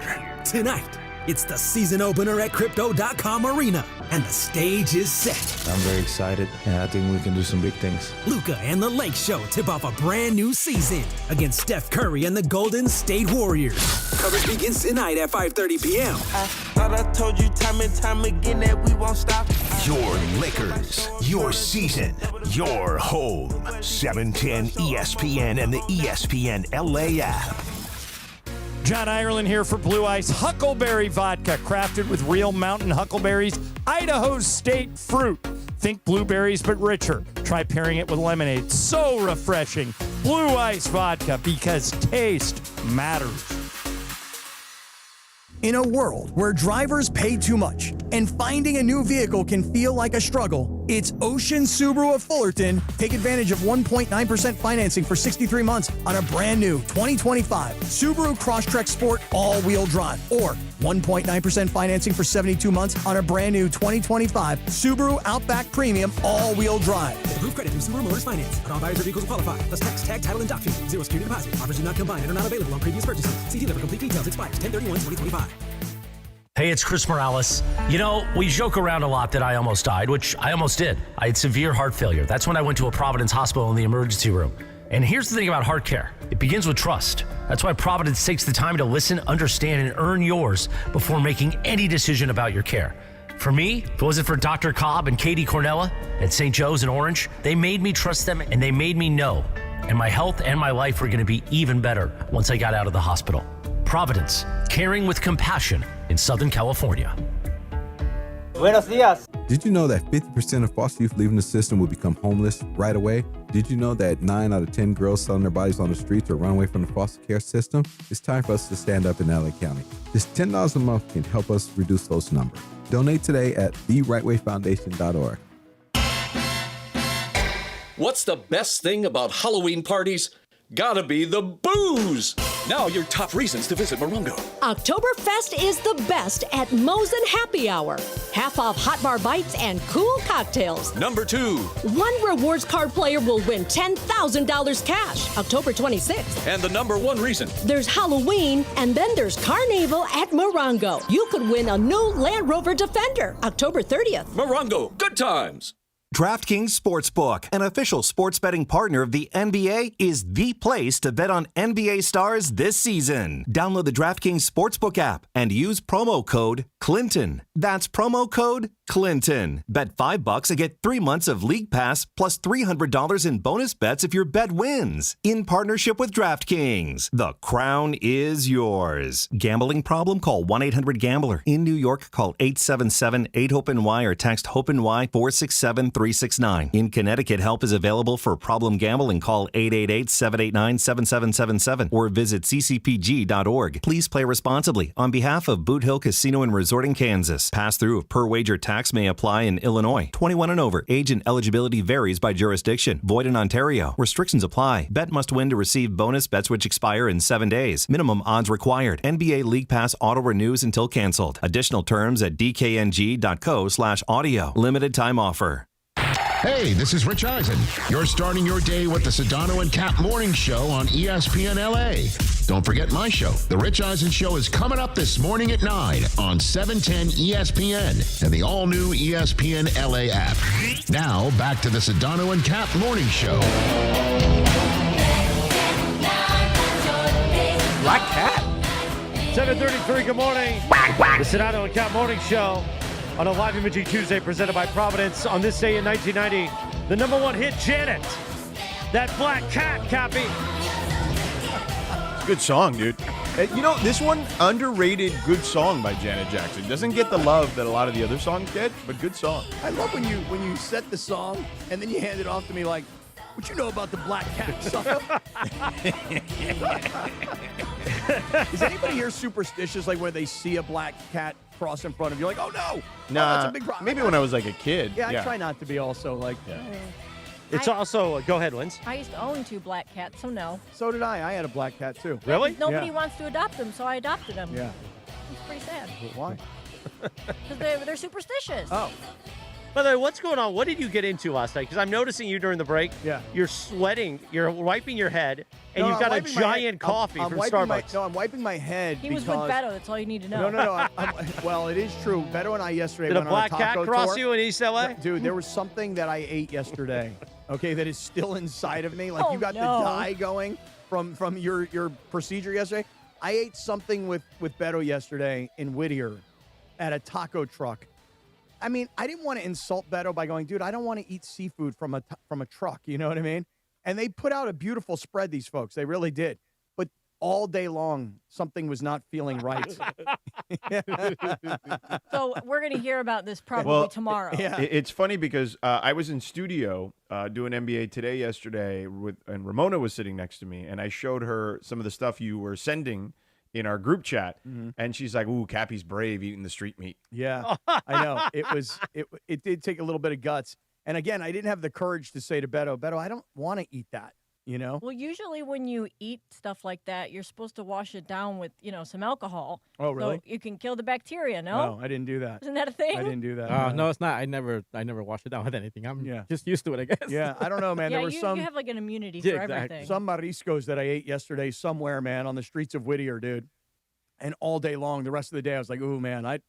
Tonight, it's the season opener at Crypto.com Arena, and the stage is set. I'm very excited, and I think we can do some big things. Luka and the Lake Show tip off a brand new season against Steph Curry and the Golden State Warriors. Coverage begins tonight at 5:30 p.m. I thought I told you time and time again that we won't stop. Your Lakers, your season, your home. 710 ESPN and the ESPN LA app. John Ireland here for Blue Ice Huckleberry Vodka, crafted with real mountain huckleberries, Idaho State fruit. Think blueberries, but richer. Try pairing it with lemonade. So refreshing. Blue Ice Vodka, because taste matters. In a world where drivers pay too much and finding a new vehicle can feel like a struggle, it's Ocean Subaru of Fullerton. Take advantage of 1.9% financing for 63 months on a brand new 2025 Subaru Crosstrek Sport all-wheel drive, or 1.9% financing for 72 months on a brand new 2025 Subaru Outback Premium all-wheel drive. Approved credit through Subaru Motors Finance. Not all buyers or vehicles will qualify. Plus tax, tag, title, and doc fee. Zero security deposit. Offers do not combine and are not available on previous purchases. See dealer for complete details. Expires 10/31/2025. Hey, it's Chris Morales. You know, we joke around a lot that I almost died, which I almost did. I had severe heart failure. That's when I went to a Providence hospital in the emergency room. And here's the thing about heart care. It begins with trust. That's why Providence takes the time to listen, understand, and earn yours before making any decision about your care. For me, if it wasn't for Dr. Cobb and Katie Cornella at St. Joe's in Orange, they made me trust them and they made me know. And my health and my life were going to be even better once I got out of the hospital. Providence, caring with compassion in Southern California. Buenos dias. Did you know that 50% of foster youth leaving the system will become homeless right away? Did you know that 9 out of 10 girls selling their bodies on the streets or run away from the foster care system? It's time for us to stand up in LA County. Just $10 a month can help us reduce those numbers. Donate today at therightwayfoundation.org. What's the best thing about Halloween parties? Gotta be the booze! Now your top reasons to visit Morongo. Oktoberfest is the best at Mosen Happy Hour. Half off hot bar bites and cool cocktails. Number 2. One rewards card player will win $10,000 cash, October 26th. And the number 1 reason. There's Halloween, and then there's Carnival at Morongo. You could win a new Land Rover Defender, October 30th. Morongo, good times. DraftKings Sportsbook, an official sports betting partner of the NBA, is the place to bet on NBA stars this season. Download the DraftKings Sportsbook app and use promo code Clinton. That's promo code Clinton. Bet $5 and get 3 months of League Pass plus $300 in bonus bets if your bet wins. In partnership with DraftKings, the crown is yours. Gambling problem? Call 1-800-GAMBLER. In New York, call 877-8-HOPE-NY or text HOPE-NY 467-369. In Connecticut, help is available for problem gambling. Call 888-789-7777 or visit ccpg.org. Please play responsibly. On behalf of Boot Hill Casino and Resort in Kansas, pass-through of per-wager tax may apply in Illinois. 21 and over. Age and eligibility varies by jurisdiction. Void in Ontario. Restrictions apply. Bet must win to receive bonus bets which expire in 7 days. Minimum odds required. NBA League Pass auto renews until canceled. Additional terms at dkng.co/audio. Limited time offer. Hey, this is Rich Eisen. You're starting your day with the Sedano and Cap Morning Show on ESPN LA. Don't forget my show. The Rich Eisen Show is coming up this morning at 9 on 710 ESPN and the all-new ESPN LA app. Now, back to the Sedano and Cap Morning Show. Black Cat. 7:33, good morning. The Sedano and Cap Morning Show on a live imaging Tuesday presented by Providence. On this day in 1990, the number 1 hit, Janet. That Black Cat, Cappy. Good song, dude. You know, this one, underrated good song by Janet Jackson. Doesn't get the love that a lot of the other songs get, but good song. I love when you set the song and then you hand it off to me like, what you know about the Black Cat, sucker? Is anybody here superstitious, like where they see a black cat cross in front of you, like, oh no, Nah, that's a big problem. maybe when I was like a kid. Yeah, I try not to be also like. It's also, go ahead, Linz. I used to own 2 black cats, so no. So did I. I had a black cat too. Really? Nobody wants to adopt them, so I adopted them. Yeah. It's pretty sad. Why? Because they're superstitious. Oh. By the way, what's going on? What did you get into last night? Because I'm noticing you during the break. Yeah. You're sweating. You're wiping your head, and you've got a giant coffee from Starbucks. I'm wiping my head. He was with Beto. That's all you need to know. No. Well, it is true. Beto and I yesterday Did went a black on a taco cat cross tour. you in East LA? Dude, there was something that I ate yesterday, okay, that is still inside of me. Like, you got the dye going from your procedure yesterday. I ate something with Beto yesterday in Whittier at a taco truck. I mean, I didn't want to insult Beto by going, dude, I don't want to eat seafood from a truck. You know what I mean? And they put out a beautiful spread, these folks. They really did. But all day long, something was not feeling right. So we're going to hear about this probably tomorrow. Yeah. It's funny because I was in studio doing NBA Today yesterday, and Ramona was sitting next to me, and I showed her some of the stuff you were sending in our group chat, and she's like, "Ooh, Cappy's brave eating the street meat." Yeah, I know. It did take a little bit of guts. And again, I didn't have the courage to say to Beto, I don't want to eat that, you know? Well, usually when you eat stuff like that, you're supposed to wash it down with, some alcohol. Oh, really? So you can kill the bacteria, no? No, I didn't do that. Isn't that a thing? I didn't do that. No, it's not. I never wash it down with anything. I'm just used to it, I guess. Yeah, I don't know, man. Yeah, there were some. you have like an immunity for everything. Some mariscos that I ate yesterday somewhere, man, on the streets of Whittier, dude. And all day long, the rest of the day, I was like, ooh, man, am I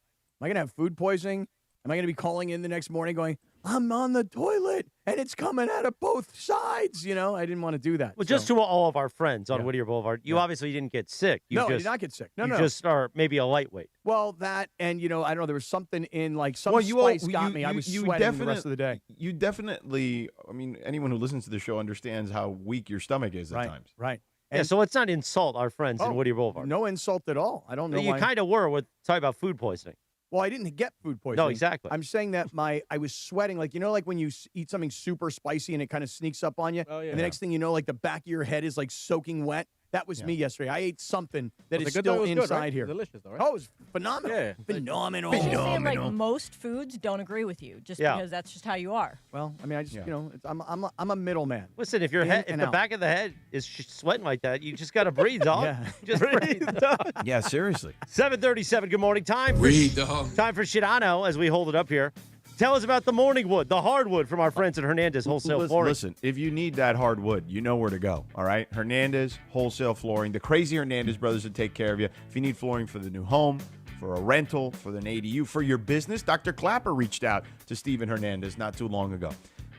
going to have food poisoning? Am I going to be calling in the next morning going, I'm on the toilet, and it's coming out of both sides? I didn't want to do that. Well, just to all of our friends on Whittier Boulevard, you obviously didn't get sick. I did not get sick. No. You just are maybe a lightweight. Well, that, and, I don't know, there was something in, like, some spice got me. I was sweating the rest of the day. You definitely, I mean, anyone who listens to the show understands how weak your stomach is at times. Right. Yeah, so let's not insult our friends in Whittier Boulevard. No insult at all. I don't know You why. kind of were with talking about food poisoning. Well, I didn't get food poisoning. No, exactly. I'm saying that I was sweating, like, like when you eat something super spicy and it kind of sneaks up on you, and the next thing you know, like the back of your head is like soaking wet. That was me yesterday. I ate something that is still inside here. Delicious, though, right? Oh, it was phenomenal. Yeah. Phenomenal. I just say, like, most foods don't agree with you just because that's just how you are. Well, I mean, I just, I'm a middleman. Listen, if your head, if the back of the head is sweating like that, you just got to breathe, dog. Yeah. Just breathe, dog. Yeah, seriously. 7:37. Good morning. Time for Sedano as we hold it up here. Tell us about the morning wood, the hardwood from our friends at Hernandez Wholesale Flooring. Listen, if you need that hardwood, you know where to go, all right? Hernandez Wholesale Flooring, the crazy Hernandez brothers will take care of you. If you need flooring for the new home, for a rental, for an ADU, for your business, Dr. Clapper reached out to Steven Hernandez not too long ago.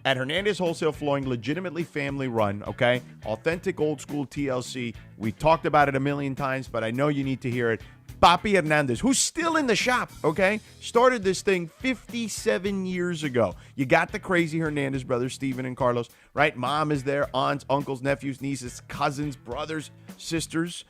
At Hernandez Wholesale Flooring, legitimately family run, okay? Authentic old school TLC. We talked about it a million times, but I know you need to hear it. Papi Hernandez, who's still in the shop, okay? Started this thing 57 years ago. You got the crazy Hernandez brothers, Steven and Carlos, right? Mom is there, aunts, uncles, nephews, nieces, cousins, brothers, sisters,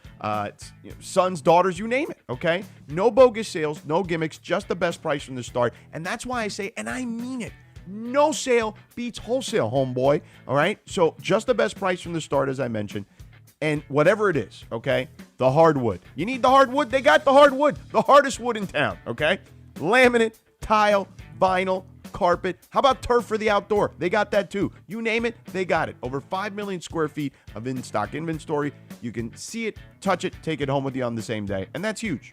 sons, daughters, you name it, okay? No bogus sales, no gimmicks, just the best price from the start. And that's why I say, and I mean it, no sale beats wholesale, homeboy, all right? So just the best price from the start, as I mentioned. And whatever it is, okay, the hardwood. You need the hardwood? They got the hardwood, the hardest wood in town, okay? Laminate, tile, vinyl, carpet. How about turf for the outdoor? They got that too. You name it, they got it. Over 5 million square feet of in-stock inventory. You can see it, touch it, take it home with you on the same day. And that's huge,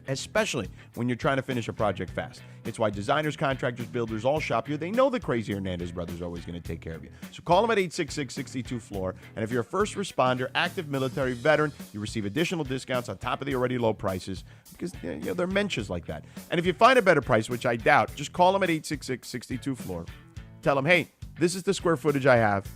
especially when you're trying to finish a project fast. It's why designers, contractors, builders all shop here. They know the crazy Hernandez brothers are always going to take care of you. So call them at 866-62-FLOOR. And if you're a first responder, active military veteran, you receive additional discounts on top of the already low prices because they're mentions like that. And if you find a better price, which I doubt, just call them at 866-62-FLOOR. Tell them, hey, this is the square footage I have.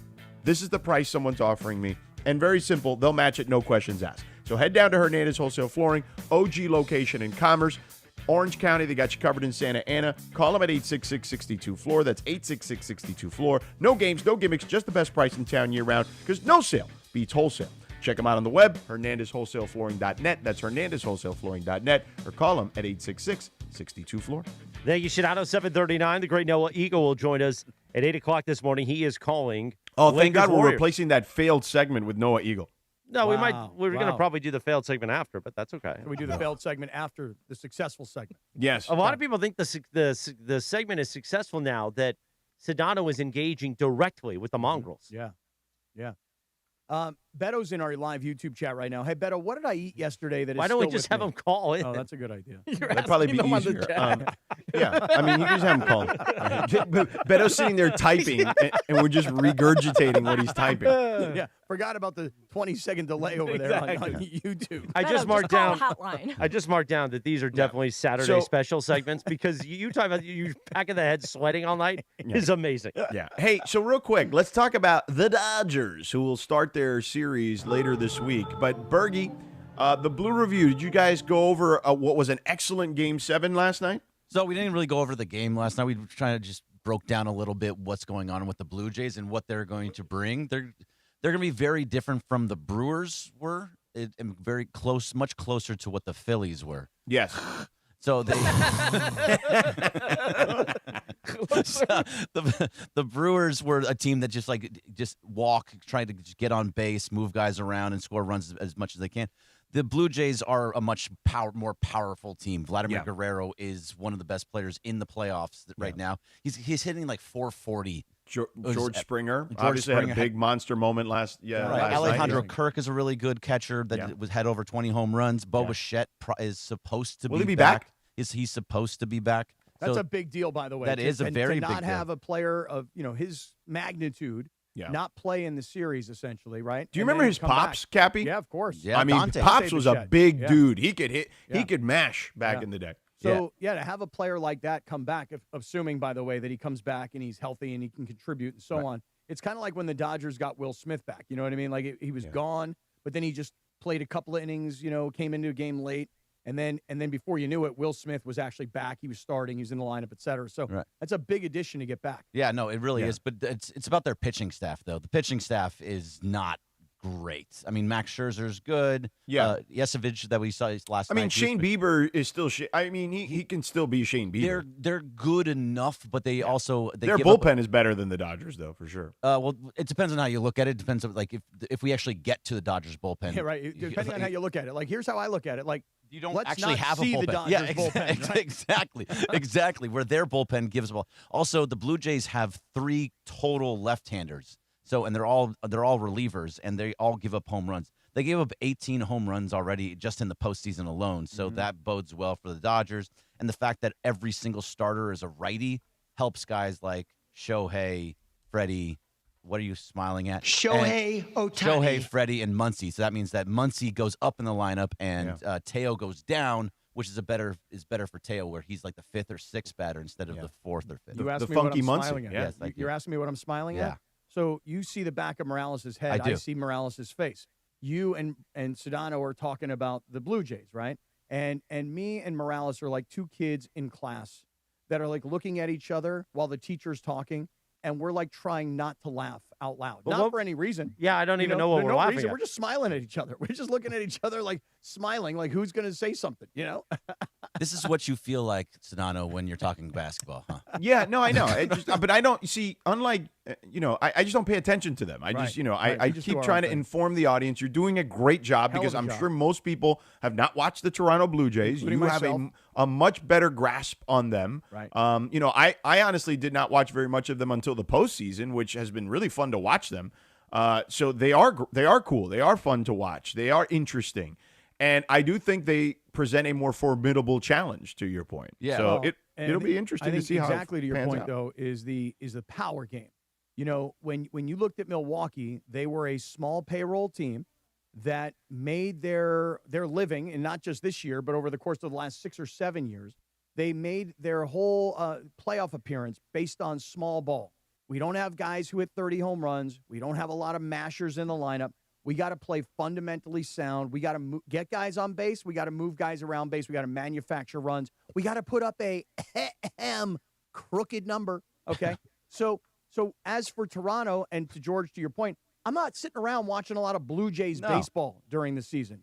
This is the price someone's offering me. And very simple, they'll match it, no questions asked. So head down to Hernandez Wholesale Flooring, OG location in Commerce. Orange County, they got you covered in Santa Ana. Call them at 866-62-FLOOR. That's 866-62-FLOOR. No games, no gimmicks, just the best price in town year-round because no sale beats wholesale. Check them out on the web, HernandezWholesaleFlooring.net. That's HernandezWholesaleFlooring.net. Or call them at 866-62-FLOOR. Thank you, Sedano. 7:39. The great Noah Eagle will join us at 8 o'clock this morning. He is calling. Oh, thank God Warriors. we're replacing that failed segment with Noah Eagle. No, we might. We're going to probably do the failed segment after, but that's okay. So we do the failed segment after the successful segment. Yes. A lot of people think the segment is successful now that Sedano is engaging directly with the mongrels. Yeah. Beto's in our live YouTube chat right now. Hey, Beto, what did I eat yesterday that is Why don't we still just with have me? him call in? Oh, that's a good idea. That'd probably be easier. Yeah, I mean, you just have him call. Beto's sitting there typing, and we're just regurgitating what he's typing. Yeah, forgot about the 20-second delay over there on YouTube. I just marked down. I just marked down that these are definitely Saturday So- special segments because you talk about you back of the head sweating all night is amazing. Yeah. Hey, so real quick, let's talk about the Dodgers, who will start their series later this week. But Bergie, the Blue Review, did you guys go over what was an excellent Game 7 last night? So we didn't really go over the game last night. We were trying to just broke down a little bit what's going on with the Blue Jays and what they're going to bring. They're going to be very different from the Brewers were, and very close, much closer to what the Phillies were. Yes. So they, the Brewers were a team that just walk, try to just get on base, move guys around, and score runs as much as they can. The Blue Jays are a much more powerful team. Vladimir Guerrero is one of the best players in the playoffs right now. He's hitting like 440. George Springer obviously had a big monster moment last night. Alejandro Kirk is a really good catcher that had over 20 home runs. Bo Bichette is supposed to Will he be back? Is he supposed to be back? That's So a big deal, by the way. that is a very to big not deal. have a player of his magnitude not play in the series, essentially, right? Do you And remember then his come pops, back. Cappy? Yeah, of course. I mean, Dante. Pops was a Bichette. big Yeah. dude. He could hit. Yeah. He could mash back in the day. So, to have a player like that come back, assuming, by the way, that he comes back and he's healthy and he can contribute and so on, it's kind of like when the Dodgers got Will Smith back. You know what I mean? Like, he was gone, but then he just played a couple of innings, came into a game late. And then before you knew it, Will Smith was actually back. He was starting. He was in the lineup, et cetera. So that's a big addition to get back. Yeah, no, it really is. But it's about their pitching staff, though. The pitching staff is not great. I mean, Max Scherzer's good. Yeah. Yesevich that we saw last I night. mean, Shane Bieber is still. I mean, he can still be Shane Bieber. They're good enough, but they also Their bullpen is better than the Dodgers, though, for sure. Well, it depends on how you look at it. It depends on if we actually get to the Dodgers bullpen. Yeah, right. Depending on how you look at it. Like, here's how I look at it. Like, you don't let's actually not have a see bullpen. the Dodgers bullpen, right? Exactly. Where their bullpen gives the ball. Also, the Blue Jays have 3 total left-handers. So, and they're all relievers, and they all give up home runs. They gave up 18 home runs already just in the postseason alone. So that bodes well for the Dodgers. And the fact that every single starter is a righty helps guys like Shohei, Freddie. What are you smiling at? Shohei Ohtani. Shohei, Freddie, and Muncy. So that means that Muncy goes up in the lineup and Teo goes down, which is better for Teo, where he's like the 5th or 6th batter instead of the 4th or 5th. You asked the me what funky I'm Muncy. smiling at. Yeah. Yes, you're asking me what I'm smiling Yeah. at? So you see the back of Morales' head. I do. see Morales' face. You and Sedano are talking about the Blue Jays, right? And me and Morales are like 2 kids in class that are like looking at each other while the teacher's talking, and we're like trying not to laugh out loud. Well, Not for any reason. Yeah, I don't even know what There's we're no laughing reason. at. We're just smiling at each other. We're just looking at each other like smiling, like who's going to say something, This is what you feel like, Sedano, when you're talking basketball, huh? Yeah, no, I know. But I don't see. Unlike, I just don't pay attention to them. I just, I just do keep our trying own to thing. inform the audience. You're doing a great job Hell because of a I'm job. sure most people have not watched the Toronto Blue Jays. Including You have myself. a much better grasp on them. Right. I honestly did not watch very much of them until the postseason, which has been really fun to watch them. So they are cool. They are fun to watch. They are interesting. And I do think they present a more formidable challenge, to your point. Yeah. So Well, it'll be interesting to see how exactly it to your pans point out. though is the power game. When you looked at Milwaukee, they were a small payroll team that made their living, and not just this year, but over the course of the last 6 or 7 years, they made their whole playoff appearance based on small ball. We don't have guys who hit 30 home runs. We don't have a lot of mashers in the lineup. We got to play fundamentally sound. We got to get guys on base. We got to move guys around base. We got to manufacture runs. We got to put up a crooked number. Okay. So as for Toronto, and to George, to your point, I'm not sitting around watching a lot of Blue Jays baseball during the season,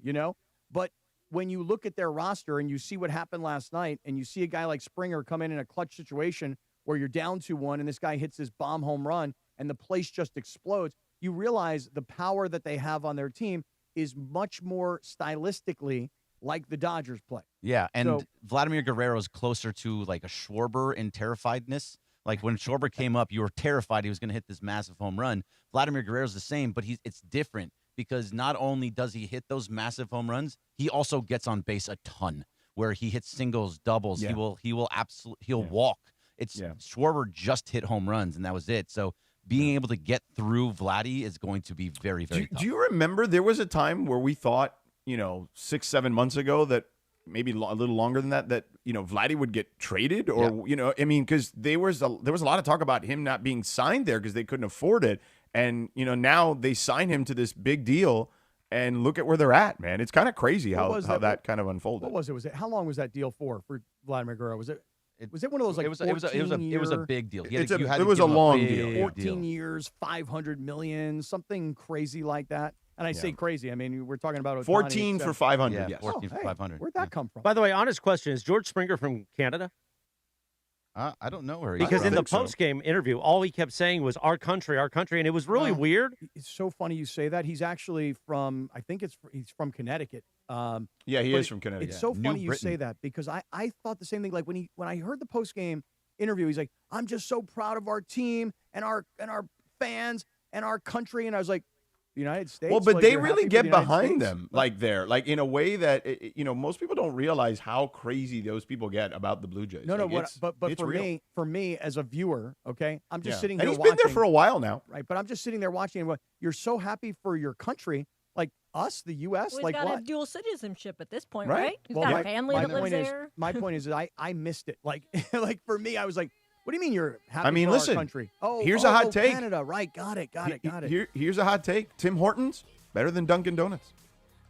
but when you look at their roster and you see what happened last night and you see a guy like Springer come in a clutch situation where you're down 2-1 and this guy hits his bomb home run and the place just explodes, you realize the power that they have on their team is much more stylistically like the Dodgers play. Yeah, and Vladimir Guerrero is closer to like a Schwarber in terrifiedness. Like when Schwarber came up, you were terrified he was going to hit this massive home run. Vladimir Guerrero's the same, but it's different. because not only does he hit those massive home runs, he also gets on base a ton. Where he hits singles, doubles, he'll walk. Schwarber just hit home runs, and that was it. So being able to get through Vladdy is going to be very, very tough. Do you remember there was a time where we thought, 6-7 months ago that maybe a little longer than that Vladdy would get traded, or because there was a lot of talk about him not being signed there because they couldn't afford it, and now they sign him to this big deal. And look at where they're at, man. It's kind of crazy how that kind of unfolded. What was it? How long was that deal for Vladimir Guerrero? Was it one of those like it was a big deal. It was a long deal. 14 years, $500 million, something crazy like that. And I say crazy. I mean, we're talking about 14 for 500. Yeah, 14 for 500. Where'd that come from? By the way, honest question: is George Springer from Canada? I don't know where he is. Because in the post-game interview, all he kept saying was our country, and it was really weird. It's so funny you say that. He's actually from, he's from Connecticut. He is from Connecticut. It's so funny you say that because I thought the same thing. Like when I heard the post-game interview, he's like, I'm just so proud of our team and our fans and our country. And I was like, the United States. Well, but like, they really get behind States? them, like in a way that most people don't realize how crazy those people get about the Blue Jays. No, but for real. me as a viewer, okay, I'm just sitting there. And he's watching, been there for a while now, right? But I'm just sitting there watching. And you're so happy for your country, like us, the U.S. Well, like he's got what? to have dual citizenship at this point, Right? right? He's got a family that lives there. My point is that I missed it. Like for me, I was like, what do you mean you're happy for listen, our country? Here's a hot take. Canada, right? Got it. Here's a hot take. Tim Hortons better than Dunkin' Donuts.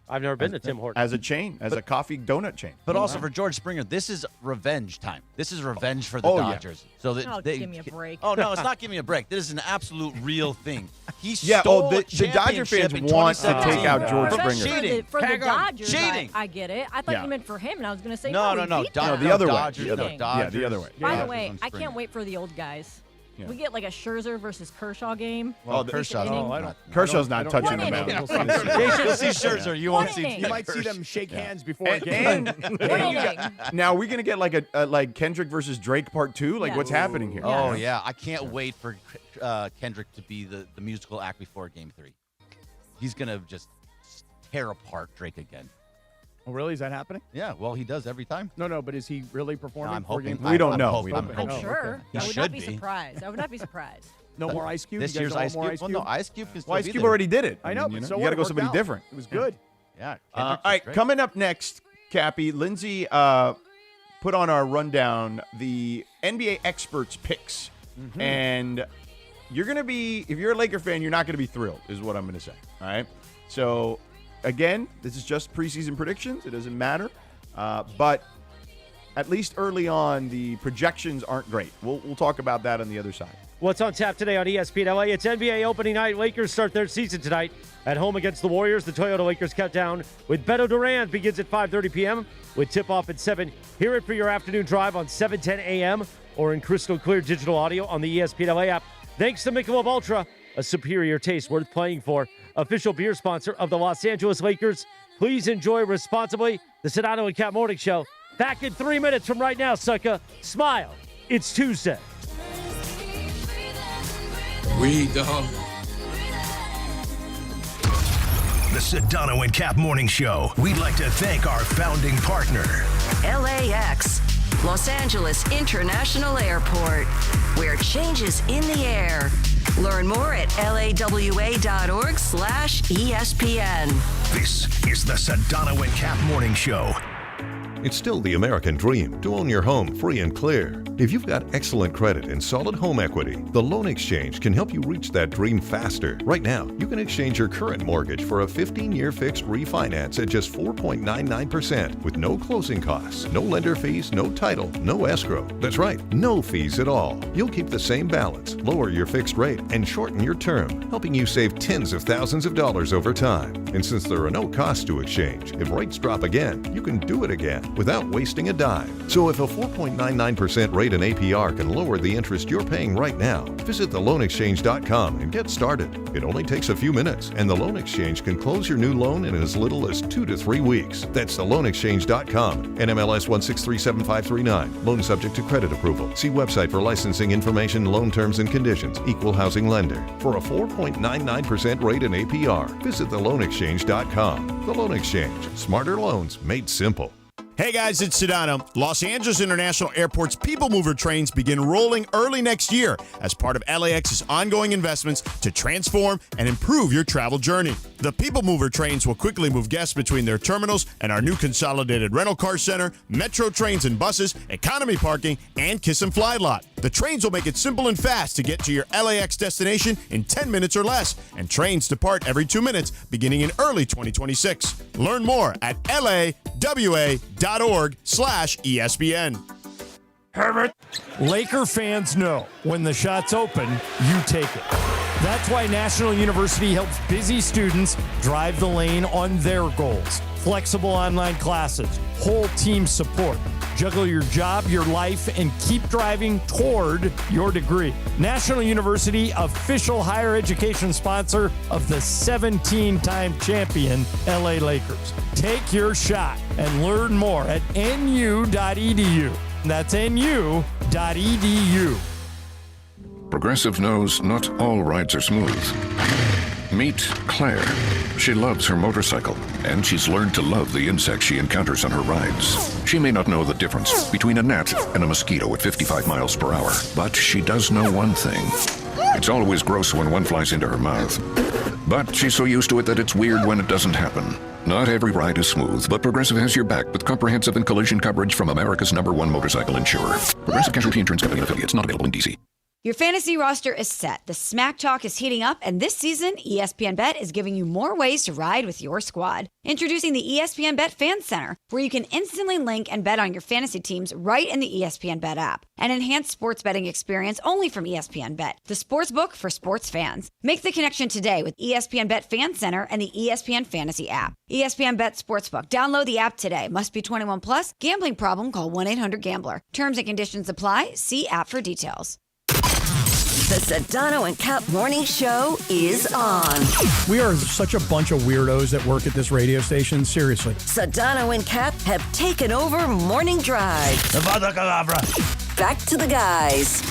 I've never been to Tim Hortons. As a chain, as a coffee donut chain. But also for George Springer, this is revenge time. This is revenge for the Dodgers. Yeah. So that give me a break. Oh, no, it's not giving me a break. This is an absolute real thing. He stole the Dodger fans want to take out George Springer. Cheating. For the Dodgers, cheating. I get it. I thought you meant for him, and I was going to say no. The other way. The other way. By the way, I can't wait for the old guys. Yeah. We get like a Scherzer versus Kershaw game. Well, Kershaw's not touching the mound. You'll see Scherzer. You won't see. You might see them shake hands before a game. Now we're gonna get like Kendrick versus Drake Part 2. Like what's happening here? Oh yeah, I can't wait for Kendrick to be the musical act before Game 3. He's gonna just tear apart Drake again. Oh, really? Is that happening? Yeah. Well, he does every time. No, but is he really performing? No, I'm hoping. We don't know. I'm sure. He I would should not be surprised. I would not be surprised. No more Ice Cube? This year's Ice Cube? Well, no, Ice Cube can still Ice be Cube there. already did it. I know. You So got to go it somebody worked out. different. It was good. Yeah. All right, coming up next, Cappy, Lindsay put on our rundown the NBA experts picks. Mm-hmm. And you're going to be, if you're a Laker fan, you're not going to be thrilled, is what I'm going to say. All right. So, again, this is just preseason predictions. It doesn't matter. But at least early on, the projections aren't great. We'll talk about that on the other side. What's on tap today on ESPN LA? It's NBA opening night. Lakers start their season tonight at home against the Warriors. The Toyota Lakers countdown with Beto Duran begins at 5:30 p.m. with tip-off at 7. Hear it for your afternoon drive on 7:10 a.m. or in crystal clear digital audio on the ESPN LA app. Thanks to Michelob Ultra, a superior taste worth playing for. Official beer sponsor of the Los Angeles Lakers. Please enjoy responsibly. The Sedano and Cat Morning Show. Back in 3 minutes from right now, sucker. Smile. It's Tuesday. We dog. The Sedano and Cap Morning Show. We'd like to thank our founding partner, LAX, Los Angeles International Airport, where change is in the air. Learn more at lawa.org/ESPN. This is the Sedano and Cap Morning Show. It's still the American dream to own your home free and clear. If you've got excellent credit and solid home equity, the Loan Exchange can help you reach that dream faster. Right now, you can exchange your current mortgage for a 15-year fixed refinance at just 4.99% with no closing costs, no lender fees, no title, no escrow. That's right, no fees at all. You'll keep the same balance, lower your fixed rate, and shorten your term, helping you save tens of thousands of dollars over time. And since there are no costs to exchange, if rates drop again, you can do it again without wasting a dime. So if a 4.99% rate rate and APR can lower the interest you're paying right now. Visit theloanexchange.com and get started. It only takes a few minutes, and the Loan Exchange can close your new loan in as little as 2 to 3 weeks. That's theloanexchange.com. NMLS 1637539. Loan subject to credit approval. See website for licensing information, loan terms and conditions. Equal housing lender. For a 4.99% rate and APR, visit theloanexchange.com. The Loan Exchange. Smarter loans made simple. Hey guys, it's Sedano. Los Angeles International Airport's People Mover trains begin rolling early next year as part of LAX's ongoing investments to transform and improve your travel journey. The People Mover trains will quickly move guests between their terminals and our new consolidated rental car center, metro trains and buses, economy parking, and Kiss and Fly lot. The trains will make it simple and fast to get to your LAX destination in 10 minutes or less, and trains depart every 2 minutes beginning in early 2026. Learn more at lawa.org/ESPN. Herbert. Laker fans know when the shot's open, you take it. That's why National University helps busy students drive the lane on their goals. Flexible online classes, whole team support. Juggle your job, your life, and keep driving toward your degree. National University, official higher education sponsor of the 17-time champion LA Lakers. Take your shot and learn more at nu.edu. That's nu.edu. Progressive knows not all rides are smooth. Meet Claire. She loves her motorcycle, and she's learned to love the insects she encounters on her rides. She may not know the difference between a gnat and a mosquito at 55 miles per hour, but she does know one thing. It's always gross when one flies into her mouth. But she's so used to it that it's weird when it doesn't happen. Not every ride is smooth, but Progressive has your back with comprehensive and collision coverage from America's #1 motorcycle insurer. Progressive Casualty Insurance Company and affiliates, not available in D.C. Your fantasy roster is set. The smack talk is heating up, and this season, ESPN Bet is giving you more ways to ride with your squad. Introducing the ESPN Bet Fan Center, where you can instantly link and bet on your fantasy teams right in the ESPN Bet app. An enhanced sports betting experience only from ESPN Bet, the sports book for sports fans. Make the connection today with ESPN Bet Fan Center and the ESPN Fantasy app. ESPN Bet Sportsbook. Download the app today. Must be 21 plus. Gambling problem? Call 1-800-GAMBLER. Terms and conditions apply. See app for details. The Sedano and Cap Morning Show is on. We are such a bunch of weirdos that work at this radio station. Seriously. Sedano and Cap have taken over Morning Drive. Back to the guys.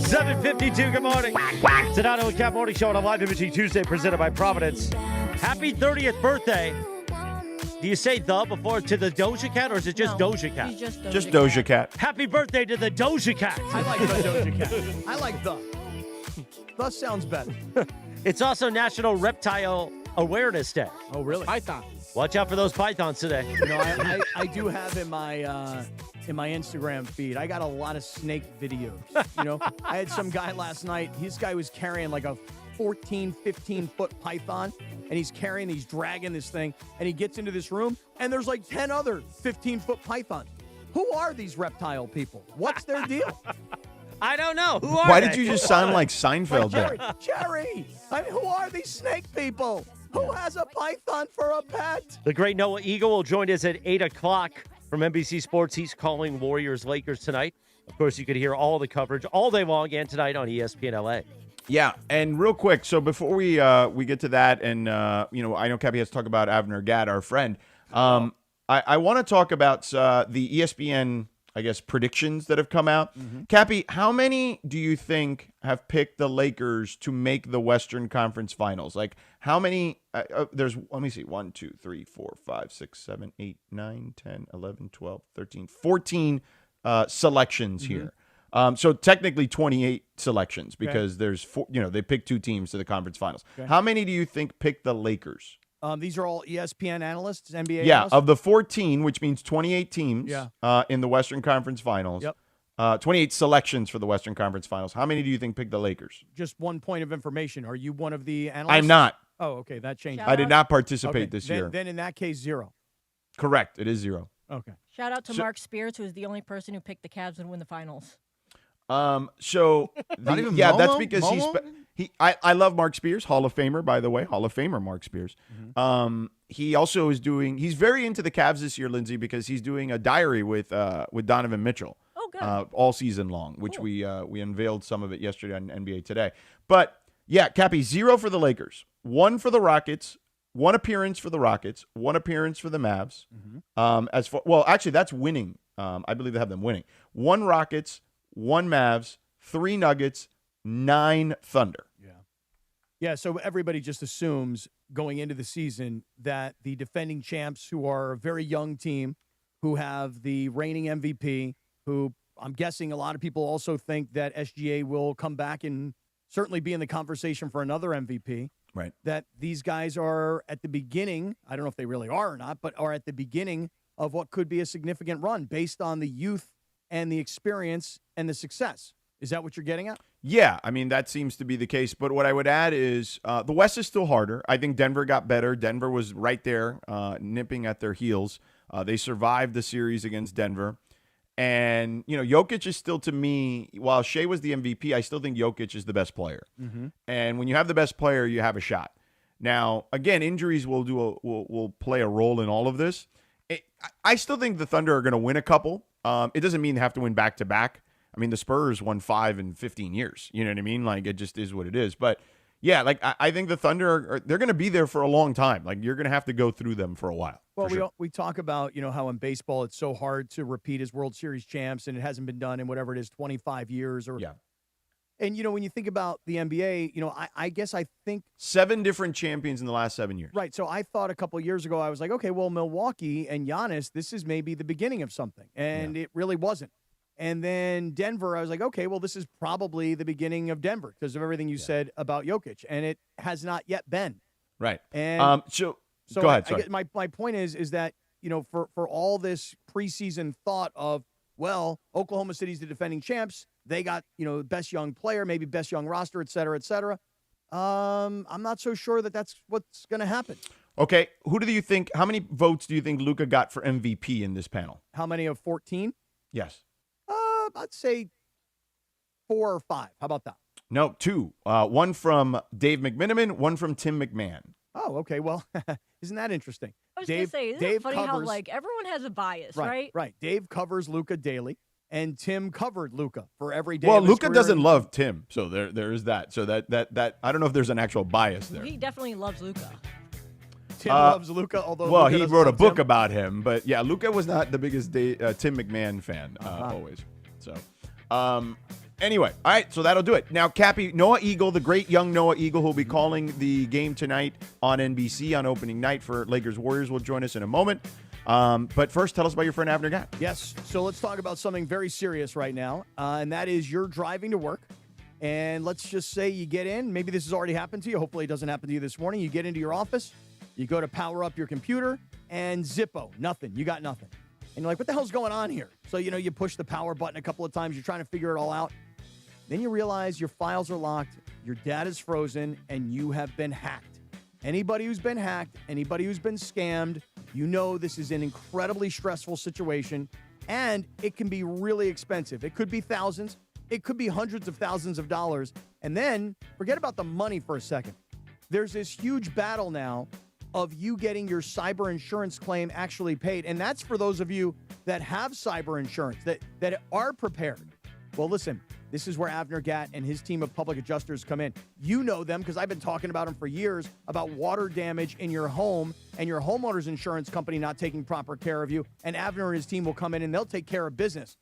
7:52, good morning. Sedano and Cap Morning Show on a live imaging Tuesday presented by Providence. Happy 30th birthday. Do you say the before to the Doja Cat, or is it just Doja Cat? Just Doja Cat. Happy birthday to the Doja Cat. I like the Doja Cat. I like the. The sounds better. It's also National Reptile Awareness Day. Oh, really? Python. Watch out for those pythons today. You know, I do have in my Instagram feed, I got a lot of snake videos. You know, I had some guy last night. This guy was carrying like a 14, 15-foot python, and he's dragging this thing, and he gets into this room, and there's like 10 other 15-foot pythons. Who are these reptile people? What's their deal? I don't know. Who are Why they? did you just sound like Seinfeld there? Jerry, I mean, who are these snake people? Who has a python for a pet? The great Noah Eagle will join us at 8 o'clock from NBC Sports. He's calling Warriors-Lakers tonight. Of course, you could hear all the coverage all day long and tonight on ESPN LA. Yeah, and real quick, so before we get to that, and I know Cappy has to talk about Avner Gadd, our friend. I want to talk about the ESPN, I guess, predictions that have come out. Mm-hmm. Cappy, how many do you think have picked the Lakers to make the Western Conference Finals? Like, how many? There's, let me see, 1, 2, 3, 4, 5, 6, 7, 8, 9, 10, 11, 12, 13, 14 selections here. So technically 28 selections because there's four, they picked 2 teams to the conference finals. Okay. How many do you think picked the Lakers? These are all ESPN analysts, NBA Yeah, analysts? of the 14, which means 28 teams in the Western Conference Finals. Yep. 28 selections for the Western Conference Finals. How many do you think picked the Lakers? Just one point of information. Are you one of the analysts? I'm not. Oh, okay. That changes. I did not participate this year. Then in that case, 0. Correct. It is 0. Okay. Shout out to Mark Spears, who is the only person who picked the Cavs and win the finals. So Not even yeah, Momo? that's because Momo? I love Mark Spears, Hall of Famer, by the way, Hall of Famer Mark Spears. He also is he's very into the Cavs this year, Lindsay, because he's doing a diary with Donovan Mitchell. Oh, good. All season long, which we unveiled some of it yesterday on NBA Today. But yeah, Cappy, 0 for the Lakers, 1 for the Rockets, 1 appearance for the Rockets, 1 appearance for the Mavs. Actually, that's winning. I believe they have them winning. 1 Rockets, 1 Mavs, 3 Nuggets, 9 Thunder. Yeah, so everybody just assumes going into the season that the defending champs, who are a very young team, who have the reigning MVP, who I'm guessing a lot of people also think that SGA will come back and certainly be in the conversation for another MVP. Right. That these guys are at the beginning, I don't know if they really are or not, but are at the beginning of what could be a significant run based on the youth and the experience and the success. Is that what you're getting at? Yeah, I mean, that seems to be the case. But what I would add is the West is still harder. I think Denver got better. Denver was right there, nipping at their heels. They survived the series against Denver. And, Jokic is still, to me, while Shea was the MVP, I still think Jokic is the best player. And when you have the best player, you have a shot. Now, again, injuries will play a role in all of this. I still think the Thunder are going to win a couple. It doesn't mean they have to win back-to-back. I mean, the Spurs won 5 in 15 years. You know what I mean? Like, it just is what it is. But, yeah, like, I think the Thunder, they're going to be there for a long time. Like, you're going to have to go through them for a while. Well, we talk about, how in baseball it's so hard to repeat as World Series champs, and it hasn't been done in whatever it is, 25 years. And, when you think about the NBA, I guess I think 7 different champions in the last 7 years. Right. So I thought a couple of years ago, I was like, okay, well, Milwaukee and Giannis, this is maybe the beginning of something. And it really wasn't. And then Denver, I was like, okay, well, this is probably the beginning of Denver because of everything you said about Jokic. And it has not yet been. Right. And so go ahead. Sorry. My point is that, for all this preseason thought of, well, Oklahoma City's the defending champs. They got, best young player, maybe best young roster, et cetera, et cetera. I'm not so sure that that's what's going to happen. Okay. How many votes do you think Luka got for MVP in this panel? How many of 14? Yes. I'd say 4 or 5. How about that? No, 2. 1 from Dave McMiniman, 1 from Tim McMahon. Oh, okay. Well, isn't that interesting? I was going to say, isn't it funny how, everyone has a bias, right? Right. Dave covers Luka daily, and Tim covered Luka for every day. Well, Luka doesn't love Tim, so there is that. So that I don't know if there's an actual bias there. He definitely loves Luka. Tim loves Luka, although Luka he wrote a book about him, but yeah, Luka was not the biggest Tim McMahon fan always. So, anyway, all right, so that'll do it. Now, Cappy, Noah Eagle, the great young Noah Eagle, who will be calling the game tonight on NBC on opening night for Lakers-Warriors, will join us in a moment. But first, tell us about your friend Avner Gatt. Yes, so let's talk about something very serious right now, and that is you're driving to work, and let's just say you get in. Maybe this has already happened to you. Hopefully it doesn't happen to you this morning. You get into your office, you go to power up your computer, and Zippo, nothing. You got nothing. And you're like, what the hell's going on here? So, you push the power button a couple of times. You're trying to figure it all out. Then you realize your files are locked, your data is frozen, and you have been hacked. Anybody who's been hacked, anybody who's been scammed, this is an incredibly stressful situation, and it can be really expensive. It could be thousands. It could be hundreds of thousands of dollars. And then forget about the money for a second. There's this huge battle now of you getting your cyber insurance claim actually paid. And that's for those of you that have cyber insurance, that are prepared. Well, listen, this is where Avner Gatt and his team of public adjusters come in. You know them because I've been talking about them for years, about water damage in your home and your homeowner's insurance company not taking proper care of you. And Avner and his team will come in and they'll take care of business.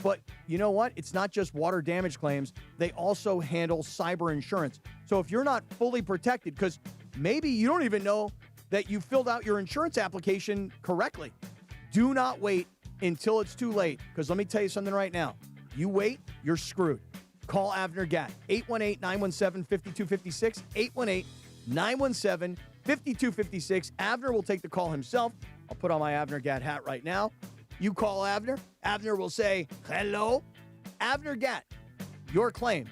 But you know what? It's not just water damage claims. They also handle cyber insurance. So if you're not fully protected, because maybe you don't even know that you filled out your insurance application correctly, do not wait until it's too late. Because let me tell you something right now. You wait, you're screwed. Call Avner Gatt, 818-917-5256, 818-917-5256. Avner will take the call himself. I'll put on my Avner Gatt hat right now. You call Avner. Avner will say, hello. Avner Gatt, your claim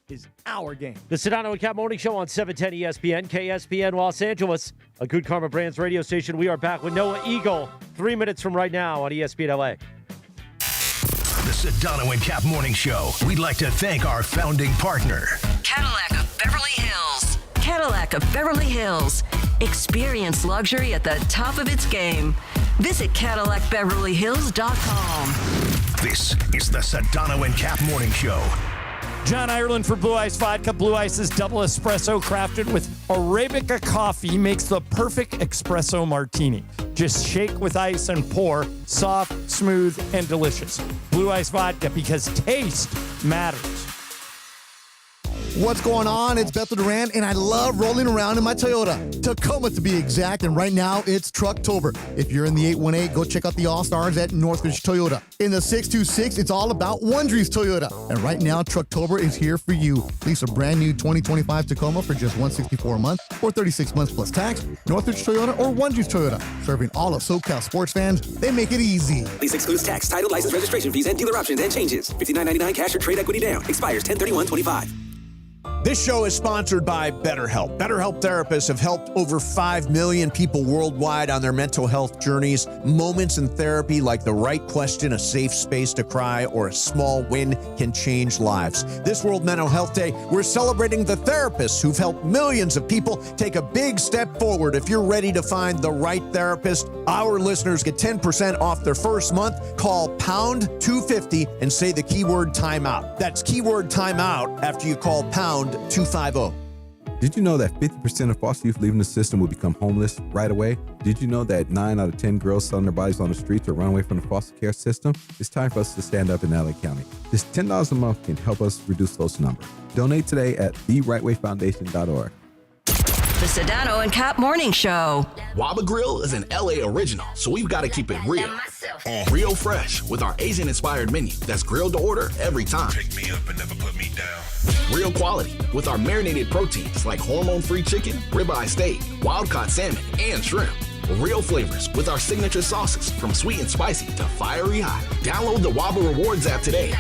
is our game. The Sedano and Cap Morning Show on 710 ESPN, KSPN Los Angeles, a Good Karma Brands radio station. We are back with Noah Eagle 3 minutes from right now on ESPN LA. The Sedano and Cap Morning Show. We'd like to thank our founding partner, Cadillac of Beverly Hills. Cadillac of Beverly Hills. Experience luxury at the top of its game. Visit CadillacBeverlyHills.com. This is the Sedano and Cap Morning Show. John Ireland for Blue Ice Vodka. Blue Ice's double espresso crafted with Arabica coffee makes the perfect espresso martini. Just shake with ice and pour. Soft, smooth, and delicious. Blue Ice Vodka, because taste matters. What's going on? It's Bethel Duran, and I love rolling around in my Toyota. Tacoma, to be exact, and right now, it's Trucktober. If you're in the 818, go check out the All-Stars at Northridge Toyota. In the 626, it's all about Wondries Toyota. And right now, Trucktober is here for you. Lease a brand new 2025 Tacoma for just $164 a month or 36 months plus tax. Northridge Toyota or Wondries Toyota. Serving all of SoCal sports fans, they make it easy. Lease excludes tax, title, license, registration fees, and dealer options and changes. $59.99 cash or trade equity down. Expires 10/31/25. This show is sponsored by BetterHelp. BetterHelp therapists have helped over 5 million people worldwide on their mental health journeys. Moments in therapy like the right question, a safe space to cry, or a small win can change lives. This World Mental Health Day, we're celebrating the therapists who've helped millions of people take a big step forward. If you're ready to find the right therapist, our listeners get 10% off their first month. Call pound 250 and say the keyword timeout. That's keyword timeout after you call pound 250. Did you know that 50% of foster youth leaving the system will become homeless right away? Did you know that 9 out of 10 girls selling their bodies on the streets or run away from the foster care system? It's time for us to stand up in LA County. Just $10 a month can help us reduce those numbers. Donate today at therightwayfoundation.org. The Sedano and Cap Morning Show. Waba Grill is an LA original, so we've got to keep it real. Real fresh with our Asian-inspired menu that's grilled to order every time. Pick me up and never put me down. Real quality with our marinated proteins like hormone-free chicken, ribeye steak, wild-caught salmon, and shrimp. Real flavors with our signature sauces from sweet and spicy to fiery hot. Download the Waba Rewards app today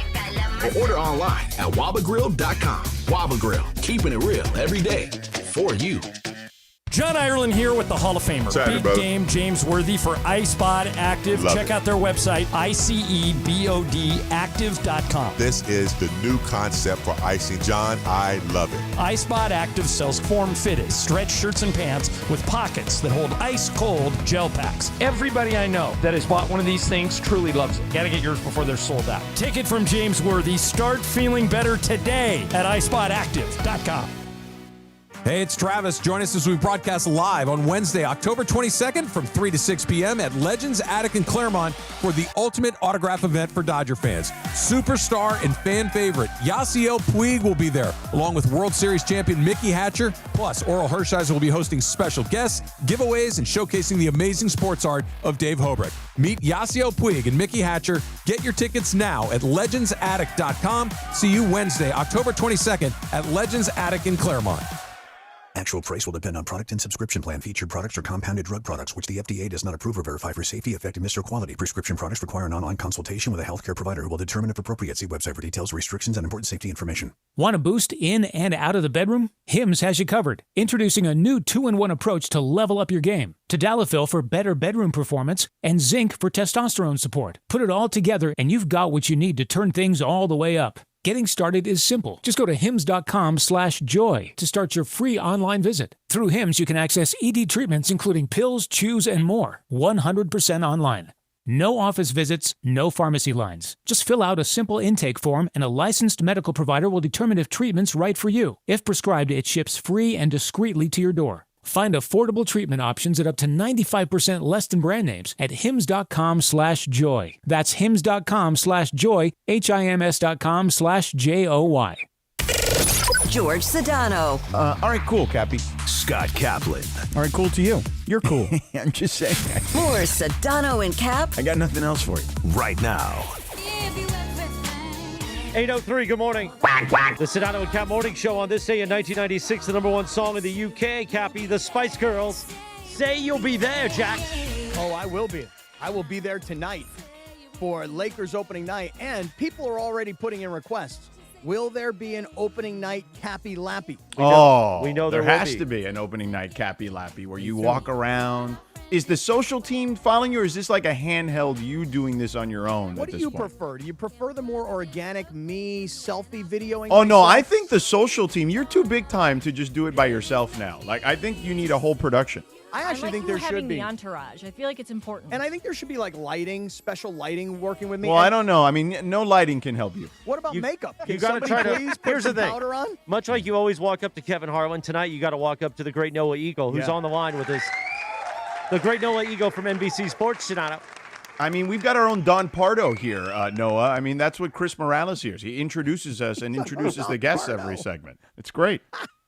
or order online at wabagrill.com. Waba Grill, keeping it real every day for you. John Ireland here with the Hall of Famer, Saturday, Big brother. Game James Worthy for iSpot Active. Love Check it. out their website, ICEBODactive.com. This is the new concept for icing. John, I love it. iSpot Active sells form-fitted stretch shirts and pants with pockets that hold ice-cold gel packs. Everybody I know that has bought one of these things truly loves it. Gotta get yours before they're sold out. Take it from James Worthy. Start feeling better today at iSpotActive.com. Hey, it's Travis. Join us as we broadcast live on Wednesday, October 22nd from 3 to 6 p.m. at Legends Attic in Claremont for the ultimate autograph event for Dodger fans. Superstar and fan favorite Yasiel Puig will be there, along with World Series champion Mickey Hatcher. Plus, Oral Hershiser will be hosting special guests, giveaways, and showcasing the amazing sports art of Dave Hobrecht. Meet Yasiel Puig and Mickey Hatcher. Get your tickets now at legendsattic.com. See you Wednesday, October 22nd at Legends Attic in Claremont. Actual price will depend on product and subscription plan. Featured products are compounded drug products, which the FDA does not approve or verify for safety, effectiveness, or quality. Prescription products require an online consultation with a healthcare provider who will determine if appropriate. See website for details, restrictions, and important safety information. Want a boost in and out of the bedroom? Hims has you covered. Introducing a new 2-in-1 approach to level up your game. Tadalafil for better bedroom performance and zinc for testosterone support. Put it all together and you've got what you need to turn things all the way up. Getting started is simple. Just go to hims.com/joy to start your free online visit. Through Hims, you can access ED treatments including pills, chews, and more. 100% online. No office visits, no pharmacy lines. Just fill out a simple intake form and a licensed medical provider will determine if treatment's right for you. If prescribed, it ships free and discreetly to your door. Find affordable treatment options at up to 95% less than brand names at hims.com/joy. That's hims.com/joy, hims.com/joy. George Sedano. All right, cool, Cappy. Scott Kaplan. All right, cool to you. You're cool. I'm just saying. More Sedano and Cap. I got nothing else for you. Right now. 8:03, good morning. The Sedano and Cap Morning Show on this day in 1996, the number one song in the UK, Cappy, the Spice Girls. Say you'll be there, Jack. Oh, I will be. I will be there tonight for Lakers opening night, and people are already putting in requests. Will there be an opening night Cappy Lappy? We know there has will be. to be an opening night Cappy Lappy where you walk around Is the social team following you, or is this like a handheld you doing this on your own? What do you prefer? Do you prefer the more organic me selfie videoing? Oh, no, myself? I think the social team, you're too big time to just do it by yourself now. Like, I think you need a whole production. I actually think there should having be the entourage. I feel like it's important. And I think there should be like lighting, special lighting working with me. Well, And I don't know. I mean, no lighting can help you. What about makeup? You Can got to somebody try to. please put Here's the some thing. powder on? Much like you always walk up to Kevin Harlan, tonight you got to walk up to the great Noah Eagle, who's Yeah. on the line with us. The great Noah Eagle from NBC Sports, Sedano. I mean, we've got our own Don Pardo here, Noah. I mean, that's what Chris Morales hears. He introduces us and introduces the guests every segment. It's great.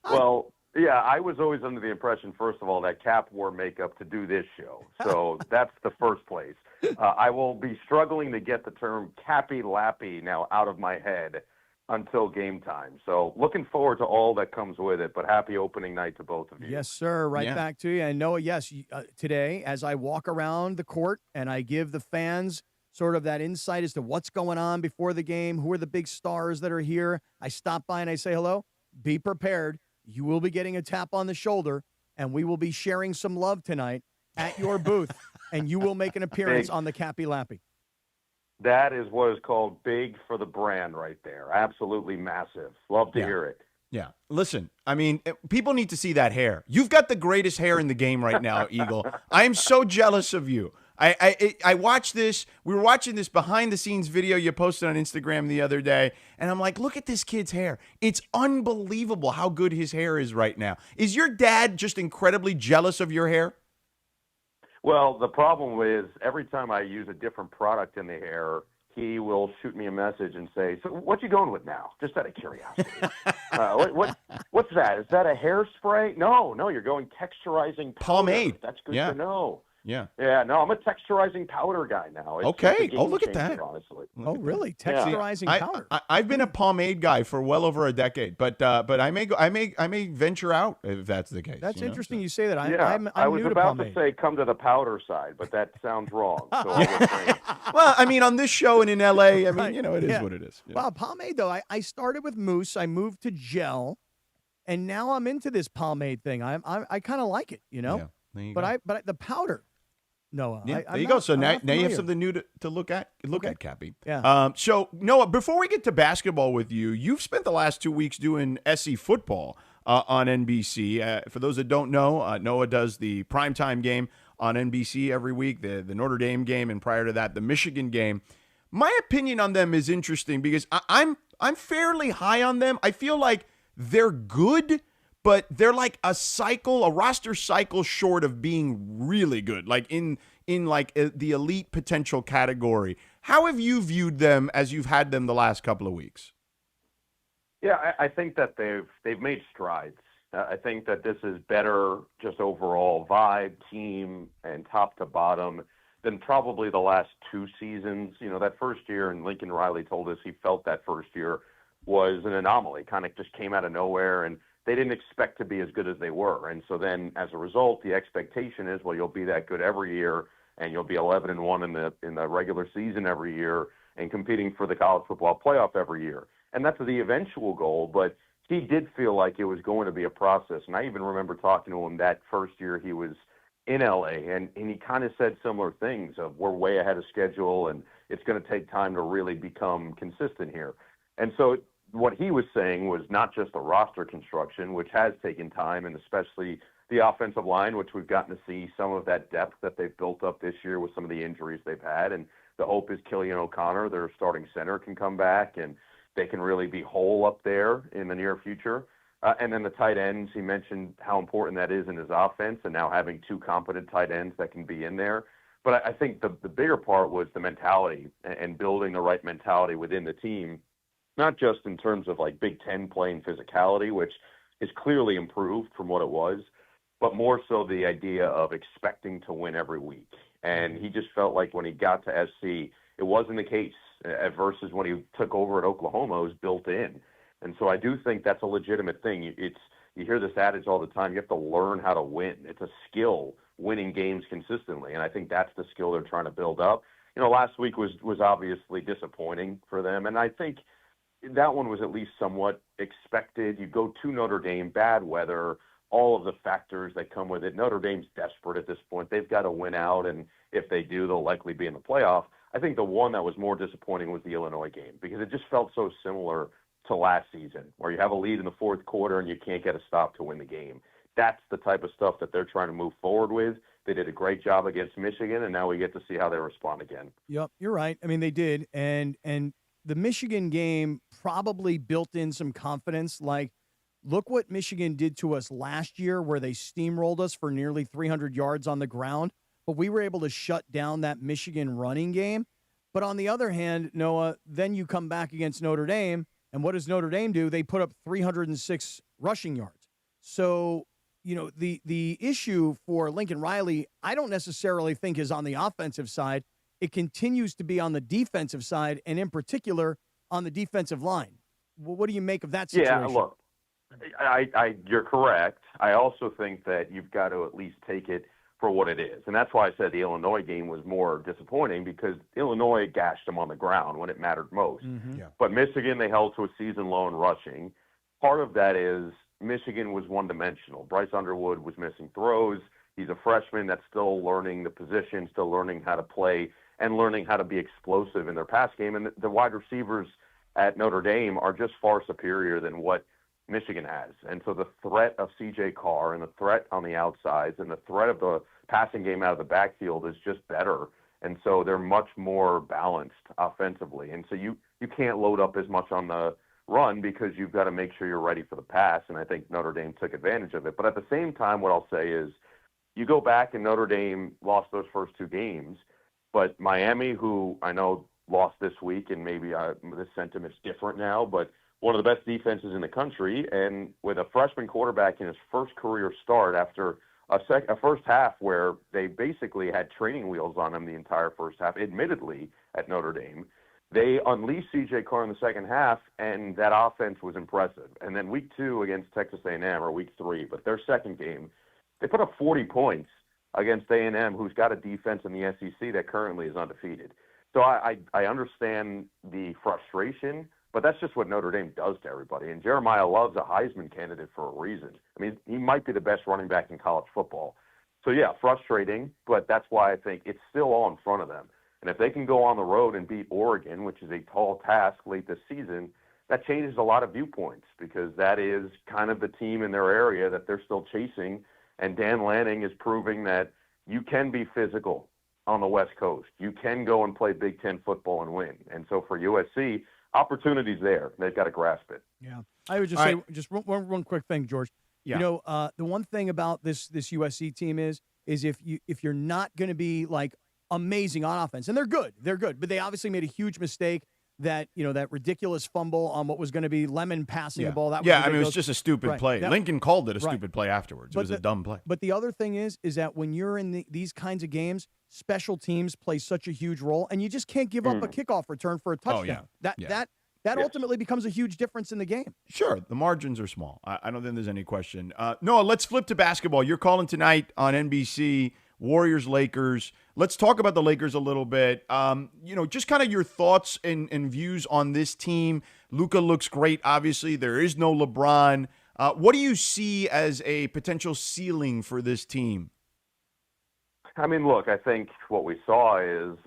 Well, yeah, I was always under the impression, first of all, that Cap wore makeup to do this show. So that's the first place. I will be struggling to get the term Cappy Lappy now out of my head until game time. So looking forward to all that comes with it, but happy opening night to both of you. Yes, sir. Right Yeah. back to you. And Noah, yes, today, as I walk around the court and I give the fans sort of that insight as to what's going on before the game, who are the big stars that are here, I stop by and I say hello. Be prepared. You will be getting a tap on the shoulder, and we will be sharing some love tonight at your booth, and you will make an appearance Big. on the Cappy Lappy. That is what is called big for the brand right there. Absolutely massive. Love to hear it. Yeah. Listen, I mean, people need to see that hair. You've got the greatest hair in the game right now, Eagle. I am so jealous of you. I watched this. We were watching this behind-the-scenes video you posted on Instagram the other day, and I'm like, look at this kid's hair. It's unbelievable how good his hair is right now. Is your dad just incredibly jealous of your hair? Well, the problem is every time I use a different product in the hair, he will shoot me a message and say, "So what you going with now?" Just out of curiosity. What's that? Is that a hairspray? No, you're going texturizing powder. Pomade. That's good Yeah. to know. Yeah. Yeah, no, I'm a texturizing powder guy now. It's Okay. just a game Oh, look at changer, that. Honestly. Oh, really? Yeah. Texturizing powder. I've been a pomade guy for well over a decade, but I may venture out if that's the case. That's you know? interesting you say that. I'm I was new to about pomade. to say come to the powder side, but that sounds wrong. So I refrain. Well, I mean, on this show and in L.A., I mean, Right. you know, it is Yeah. what it is. Well, pomade, though, I started with mousse. I moved to gel, and now I'm into this pomade thing. I kind of like it, you know? Yeah, there you but go. the powder, Noah. Yeah, I'm there you not- go. So I'm now not you have familiar. something new to look at, Cappy. Yeah. So, Noah, before we get to basketball with you, you've spent the last 2 weeks doing SE football on NBC. For those that don't know, Noah does the primetime game on NBC every week, the Notre Dame game, and prior to that, the Michigan game. My opinion on them is interesting because I'm fairly high on them. I feel like they're good, but they're like a roster cycle short of being really good, like in like the elite potential category. How have you viewed them as you've had them the last couple of weeks? Yeah, I think that they've made strides. I think that this is better just overall vibe, team, and top to bottom than probably the last 2 seasons. You know, that first year, and Lincoln Riley told us he felt that first year was an anomaly, kind of just came out of nowhere, and they didn't expect to be as good as they were. And so then as a result, the expectation is, well, you'll be that good every year, and you'll be 11-1 in the regular season every year and competing for the college football playoff every year. And that's the eventual goal, but he did feel like it was going to be a process. And I even remember talking to him that first year he was in LA, and he kind of said similar things of we're way ahead of schedule and it's going to take time to really become consistent here. And so what he was saying was not just the roster construction, which has taken time, and especially the offensive line, which we've gotten to see some of that depth that they've built up this year with some of the injuries they've had. And the hope is Killian O'Connor, their starting center, can come back and they can really be whole up there in the near future. And then the tight ends, he mentioned how important that is in his offense, and now having 2 competent tight ends that can be in there. But I think the bigger part was the mentality and building the right mentality within the team, not just in terms of like Big Ten playing physicality, which is clearly improved from what it was, but more so the idea of expecting to win every week. And he just felt like when he got to SC, it wasn't the case versus when he took over at Oklahoma, it was built in. And so I do think that's a legitimate thing. You hear this adage all the time, you have to learn how to win. It's a skill, winning games consistently, and I think that's the skill they're trying to build up. You know, last week was obviously disappointing for them, and I think that one was at least somewhat expected. You go to Notre Dame, bad weather, all of the factors that come with it. Notre Dame's desperate at this point. They've got to win out, and if they do, they'll likely be in the playoff. I think the one that was more disappointing was the Illinois game because it just felt so similar to last season where you have a lead in the fourth quarter and you can't get a stop to win the game. That's the type of stuff that they're trying to move forward with. They did a great job against Michigan, and now we get to see how they respond again. Yep, you're right. I mean, they did, and the Michigan game probably built in some confidence. Like, look what Michigan did to us last year where they steamrolled us for nearly 300 yards on the ground, but we were able to shut down that Michigan running game. But on the other hand, Noah, then you come back against Notre Dame, and what does Notre Dame do? They put up 306 rushing yards. So, you know, the issue for Lincoln Riley, I don't necessarily think is on the offensive side. It continues to be on the defensive side, and in particular on the defensive line. Well, what do you make of that situation? Yeah, look, you're correct. I also think that you've got to at least take it for what it is. And that's why I said the Illinois game was more disappointing because Illinois gashed them on the ground when it mattered most. Mm-hmm. Yeah. But Michigan, they held to a season low in rushing. Part of that is Michigan was one-dimensional. Bryce Underwood was missing throws. He's a freshman that's still learning the position, still learning how to play, and learning how to be explosive in their pass game. And the wide receivers at Notre Dame are just far superior than what Michigan has. And so the threat of C.J. Carr and the threat on the outsides and the threat of the passing game out of the backfield is just better. And so they're much more balanced offensively. And so you can't load up as much on the run because you've got to make sure you're ready for the pass. And I think Notre Dame took advantage of it. But at the same time, what I'll say is you go back and Notre Dame lost those first two games, but Miami, who I know lost this week, and maybe the sentiment's different now, but one of the best defenses in the country, and with a freshman quarterback in his first career start after a first half where they basically had training wheels on him the entire first half, admittedly, at Notre Dame. They unleashed C.J. Carr in the second half, and that offense was impressive. And then week 2 against Texas A&M, or week 3, but their second game, they put up 40 points against A&M, who's got a defense in the SEC that currently is undefeated. So I understand the frustration, but that's just what Notre Dame does to everybody. And Jeremiah Love's a Heisman candidate for a reason. I mean, he might be the best running back in college football. So, yeah, frustrating, but that's why I think it's still all in front of them. And if they can go on the road and beat Oregon, which is a tall task late this season, that changes a lot of viewpoints because that is kind of the team in their area that they're still chasing. And Dan Lanning is proving that you can be physical on the West Coast. You can go and play Big Ten football and win. And so for USC, opportunity's there. They've got to grasp it. Yeah. I would just say just one quick thing, George. Yeah. You know, the one thing about this USC team is if you're not going to be like amazing on offense, and they're good, but they obviously made a huge mistake that ridiculous fumble on what was going to be Lemon passing the ball. That was I mean, it was just a stupid play. Yep. Lincoln called it a stupid play afterwards. It was a dumb play. But the other thing is that when you're in these kinds of games, special teams play such a huge role, and you just can't give up a kickoff return for a touchdown. That ultimately becomes a huge difference in the game. Sure, the margins are small. I don't think there's any question. Noah, let's flip to basketball. You're calling tonight on NBC, Warriors-Lakers. Let's talk about the Lakers a little bit. Just kind of your thoughts and views on this team. Luka looks great, obviously. There is no LeBron. What do you see as a potential ceiling for this team? I mean, look, I think what we saw is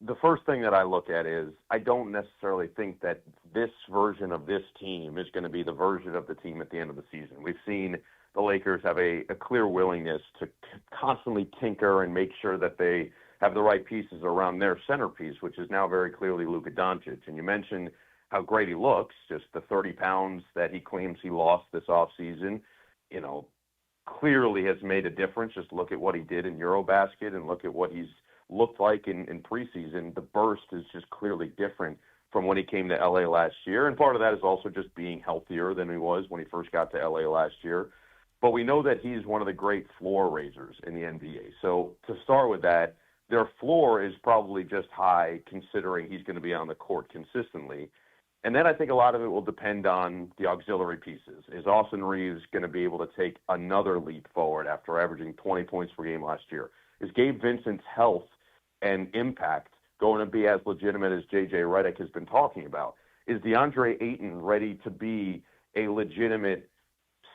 the first thing that I look at is I don't necessarily think that this version of this team is going to be the version of the team at the end of the season. We've seen the Lakers have a clear willingness to constantly tinker and make sure that they have the right pieces around their centerpiece, which is now very clearly Luka Doncic. And you mentioned how great he looks, just the 30 pounds that he claims he lost this offseason, clearly has made a difference. Just look at what he did in Eurobasket and look at what he's looked like in preseason. The burst is just clearly different from when he came to LA last year. And part of that is also just being healthier than he was when he first got to LA last year. But we know that he's one of the great floor raisers in the NBA. So to start with that, their floor is probably just high considering he's going to be on the court consistently. And then I think a lot of it will depend on the auxiliary pieces. Is Austin Reeves going to be able to take another leap forward after averaging 20 points per game last year? Is Gabe Vincent's health and impact going to be as legitimate as J.J. Redick has been talking about? Is DeAndre Ayton ready to be a legitimate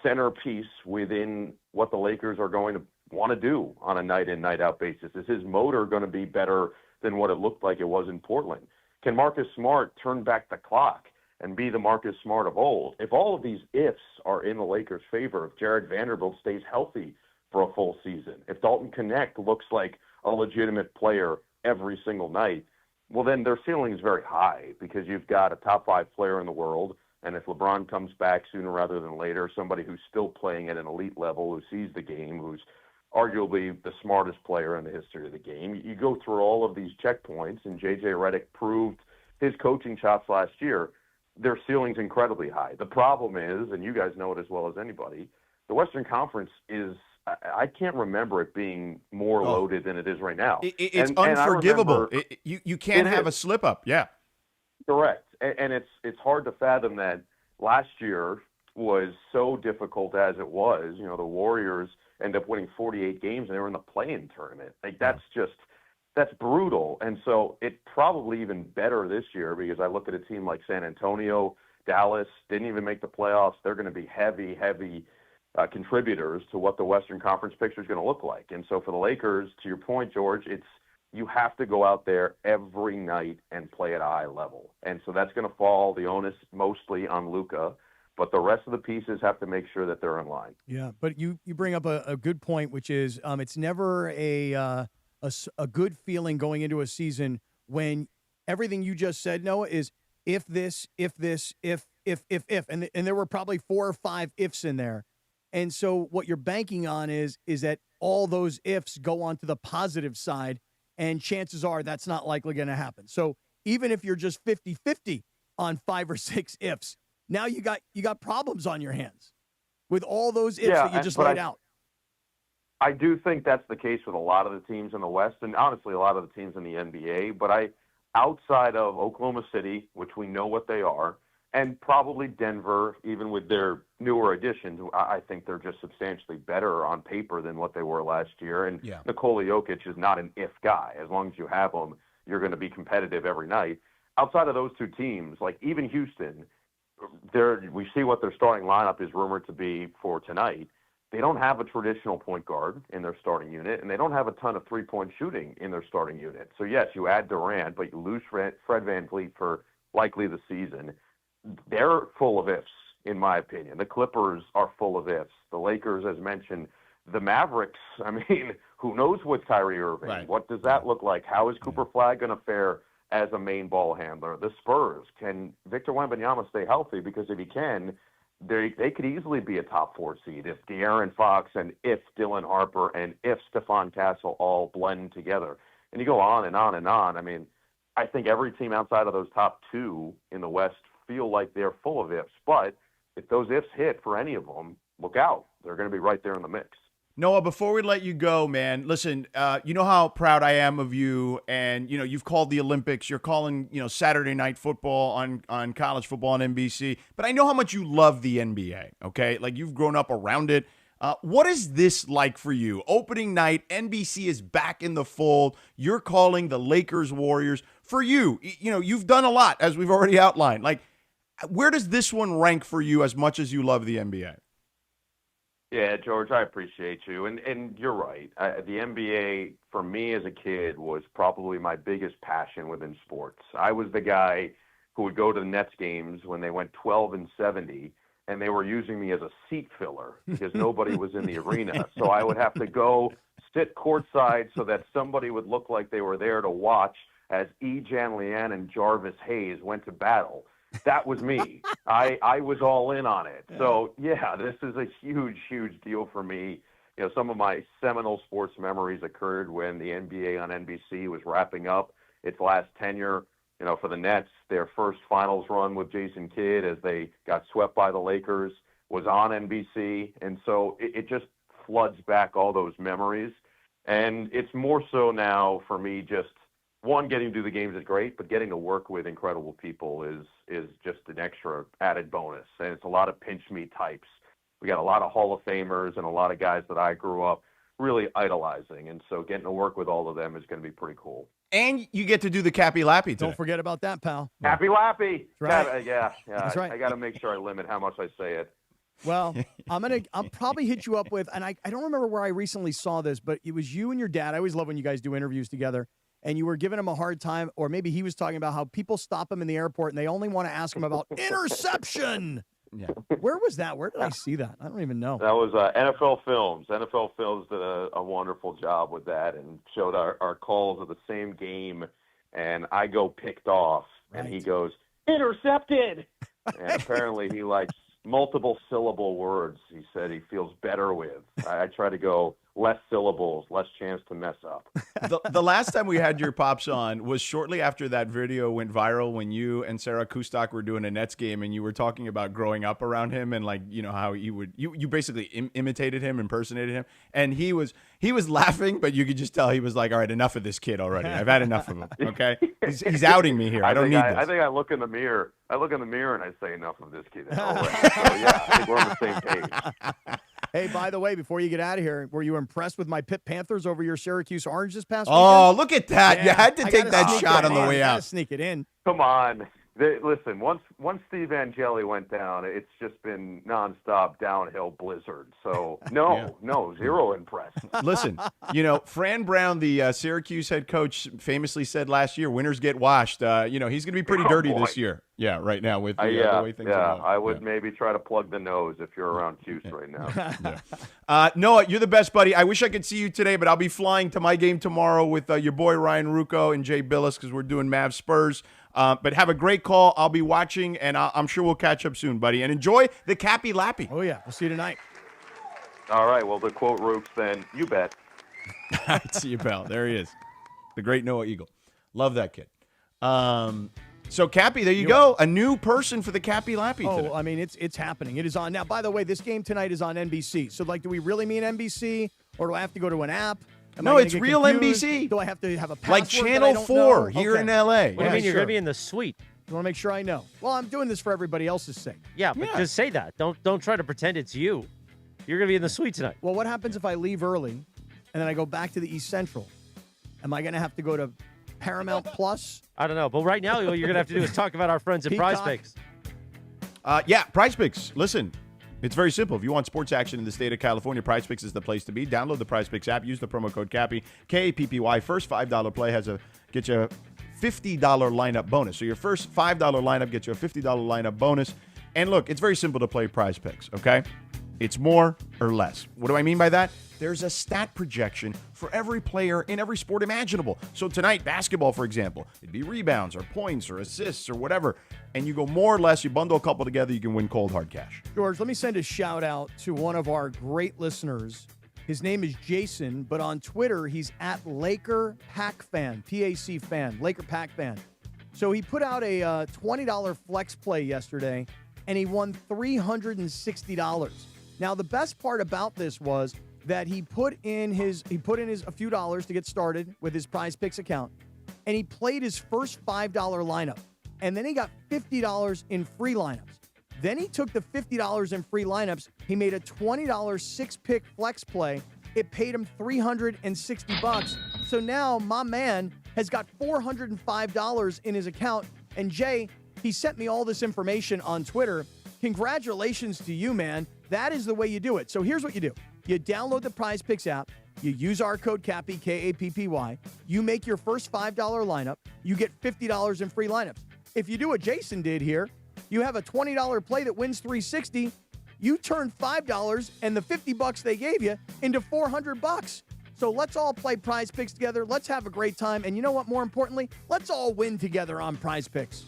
centerpiece within what the Lakers are going to want to do on a night in, night out basis? Is his motor going to be better than what it looked like it was in Portland? Can Marcus Smart turn back the clock and be the Marcus Smart of old? If all of these ifs are in the Lakers' favor, if Jared Vanderbilt stays healthy for a full season, if Dalton Knecht looks like a legitimate player every single night, well, then their ceiling is very high because you've got a top 5 player in the world. And if LeBron comes back sooner rather than later, somebody who's still playing at an elite level, who sees the game, who's arguably the smartest player in the history of the game, you go through all of these checkpoints, and J.J. Redick proved his coaching chops last year. Their ceiling's incredibly high. The problem is, and you guys know it as well as anybody, the Western Conference is, I can't remember it being more loaded than it is right now. It's unforgivable. You can't have a slip-up, yeah. Correct. And it's hard to fathom that last year was so difficult as it was. You know, the Warriors end up winning 48 games and they were in the play-in tournament. Like, that's brutal. And so it's probably even better this year because I look at a team like San Antonio, Dallas, didn't even make the playoffs. They're going to be heavy contributors to what the Western Conference picture is going to look like. And so for the Lakers, to your point, George, you have to go out there every night and play at a high level. And so that's going to fall the onus mostly on Luka, but the rest of the pieces have to make sure that they're in line. Yeah, but you bring up a good point, which is it's never a good feeling going into a season when everything you just said, Noah, is if this, if, and there were probably 4 or 5 ifs in there. And so what you're banking on is that all those ifs go on to the positive side, and chances are that's not likely going to happen. So even if you're just 50-50 on 5 or 6 ifs, now you got problems on your hands with all those ifs that you just laid out. I do think that's the case with a lot of the teams in the West, and honestly a lot of the teams in the NBA. But outside of Oklahoma City, which we know what they are, and probably Denver, even with their newer additions, I think they're just substantially better on paper than what they were last year. And Nikola Jokic is not an if guy. As long as you have him, you're going to be competitive every night. Outside of those two teams, like even Houston, we see what their starting lineup is rumored to be for tonight. They don't have a traditional point guard in their starting unit, and they don't have a ton of three-point shooting in their starting unit. So, yes, you add Durant, but you lose Fred VanVleet for likely the season. They're full of ifs, in my opinion. The Clippers are full of ifs. The Lakers, as mentioned. The Mavericks, I mean, who knows with Kyrie Irving? Right. What does that look like? How is Cooper Flagg going to fare as a main ball handler? The Spurs, can Victor Wembanyama stay healthy? Because if he can, they could easily be a top 4 seed if De'Aaron Fox and if Dylan Harper and if Stephon Castle all blend together. And you go on and on and on. I mean, I think every team outside of those top 2 in the West feel like they're full of ifs. But if those ifs hit for any of them, look out. They're going to be right there in the mix. Noah, before we let you go, man, listen, you know how proud I am of you, and, you know, you've called the Olympics, you're calling, you know, Saturday Night Football on college football on NBC, but I know how much you love the NBA, okay? Like, you've grown up around it. What is this like for you? Opening night, NBC is back in the fold. You're calling the Lakers Warriors. For you, you know, you've done a lot, as we've already outlined. Like, where does this one rank for you as much as you love the NBA? Yeah, George, I appreciate you. And you're right. The NBA, for me as a kid, was probably my biggest passion within sports. I was the guy who would go to the Nets games when they went 12-70, and they were using me as a seat filler because nobody was in the arena. So I would have to go sit courtside so that somebody would look like they were there to watch as E. Jan Leanne and Jarvis Hayes went to battle. That was me. I was all in on it. So, yeah, this is a huge, huge deal for me. You know, some of my seminal sports memories occurred when the NBA on NBC was wrapping up its last tenure. You know, for the Nets, their first finals run with Jason Kidd as they got swept by the Lakers was on NBC. And so it just floods back all those memories. And it's more so now for me just, one, getting to do the games is great, but getting to work with incredible people is just an extra added bonus. And it's a lot of pinch me types. We got a lot of Hall of Famers and a lot of guys that I grew up really idolizing. And so getting to work with all of them is going to be pretty cool. And you get to do the Cappy Lappy today. Don't forget about that, pal. Happy Lappy. Right. Yeah. That's right. I got to make sure I limit how much I say it. Well, I'll probably hit you up with, and I don't remember where I recently saw this, but it was you and your dad. I always love when you guys do interviews together, and you were giving him a hard time, or maybe he was talking about how people stop him in the airport and they only want to ask him about interception. Yeah. Where was that? Where did I see that? I don't even know. That was NFL Films. NFL Films did a wonderful job with that and showed our calls of the same game, and I go picked off, and he goes, intercepted! And apparently he likes multiple syllable words. He said he feels better with. I try to go less syllables, less chance to mess up. The last time we had your pops on was shortly after that video went viral when you and Sarah Kustok were doing a Nets game, and you were talking about growing up around him and how you basically imitated him, impersonated him, and he was laughing, but you could just tell he was like, all right, enough of this kid already. I've had enough of him. Okay, he's outing me here. I don't need this. I think I look in the mirror. And I say, enough of this kid. So yeah, I think we're on the same page. Hey, by the way, before you get out of here, were you impressed with my Pitt Panthers over your Syracuse Orange this past weekend? Oh, look at that. Yeah, you had to take that shot on the way out. Sneak it in. Come on. Listen, once Steve Angeli went down, it's just been nonstop downhill blizzard. So, zero impressed. Listen, Fran Brown, the Syracuse head coach, famously said last year, winners get washed. He's going to be pretty dirty this year. Yeah, right now with the way things are going. I would maybe try to plug the nose if you're around Cuse right now. Noah, you're the best, buddy. I wish I could see you today, but I'll be flying to my game tomorrow with your boy Ryan Rucco and Jay Billis because we're doing Mavs Spurs. But have a great call. I'll be watching, and I'm sure we'll catch up soon, buddy. And enjoy the Cappy Lappy. Oh, yeah. We'll see you tonight. All right. Well, to quote Rooks, then, you bet. I see you, pal. There he is. The great Noah Eagle. Love that kid. So, Cappy, there you go. A new person for the Cappy Lappy today. Oh, I mean, it's happening. It is on. Now, by the way, this game tonight is on NBC. So, do we really mean NBC, or do I have to go to an app? No, it's real confused? NBC. Do I have to have a password? Like Channel 4 here in L.A. What do you mean? You're going to be in the suite. You want to make sure I know. Well, I'm doing this for everybody else's sake. Yeah, but just say that. Don't try to pretend it's you. You're going to be in the suite tonight. Well, what happens if I leave early and then I go back to the East Central? Am I going to have to go to Paramount Plus? I don't know. But right now, what you're going to have to do is talk about our friends at Prize Picks. Prize Picks. Listen. It's very simple. If you want sports action in the state of California, Prize Picks is the place to be. Download the Prize Picks app. Use the promo code CAPPY, K-A-P-P-Y. First $5 play get you a $50 lineup bonus. So your first $5 lineup gets you a $50 lineup bonus. And look, it's very simple to play Prize Picks, okay? It's more or less. What do I mean by that? There's a stat projection for every player in every sport imaginable. So tonight, basketball, for example, it'd be rebounds or points or assists or whatever. And you go more or less, you bundle a couple together, you can win cold hard cash. George, let me send a shout out to one of our great listeners. His name is Jason, but on Twitter, he's at Laker Pack Fan, P-A-C fan, Laker Pack Fan. So he put out a $20 flex play yesterday, and he won $360. Now, the best part about this was that he put in his a few dollars to get started with his Prize Picks account, and he played his first $5 lineup, and then he got $50 in free lineups. Then he took the $50 in free lineups. He made a $20 6-pick flex play. It paid him $360. So now my man has got $405 in his account. And Jay, he sent me all this information on Twitter. Congratulations to you, man. That is the way you do it. So here's what you do. You download the Prize Picks app. You use our code CAPPY, K-A-P-P-Y. You make your first $5 lineup. You get $50 in free lineups. If you do what Jason did here, you have a $20 play that wins $360. You turn $5 and the $50 they gave you into $400. So let's all play Prize Picks together. Let's have a great time. And you know what? More importantly, let's all win together on Prize Picks.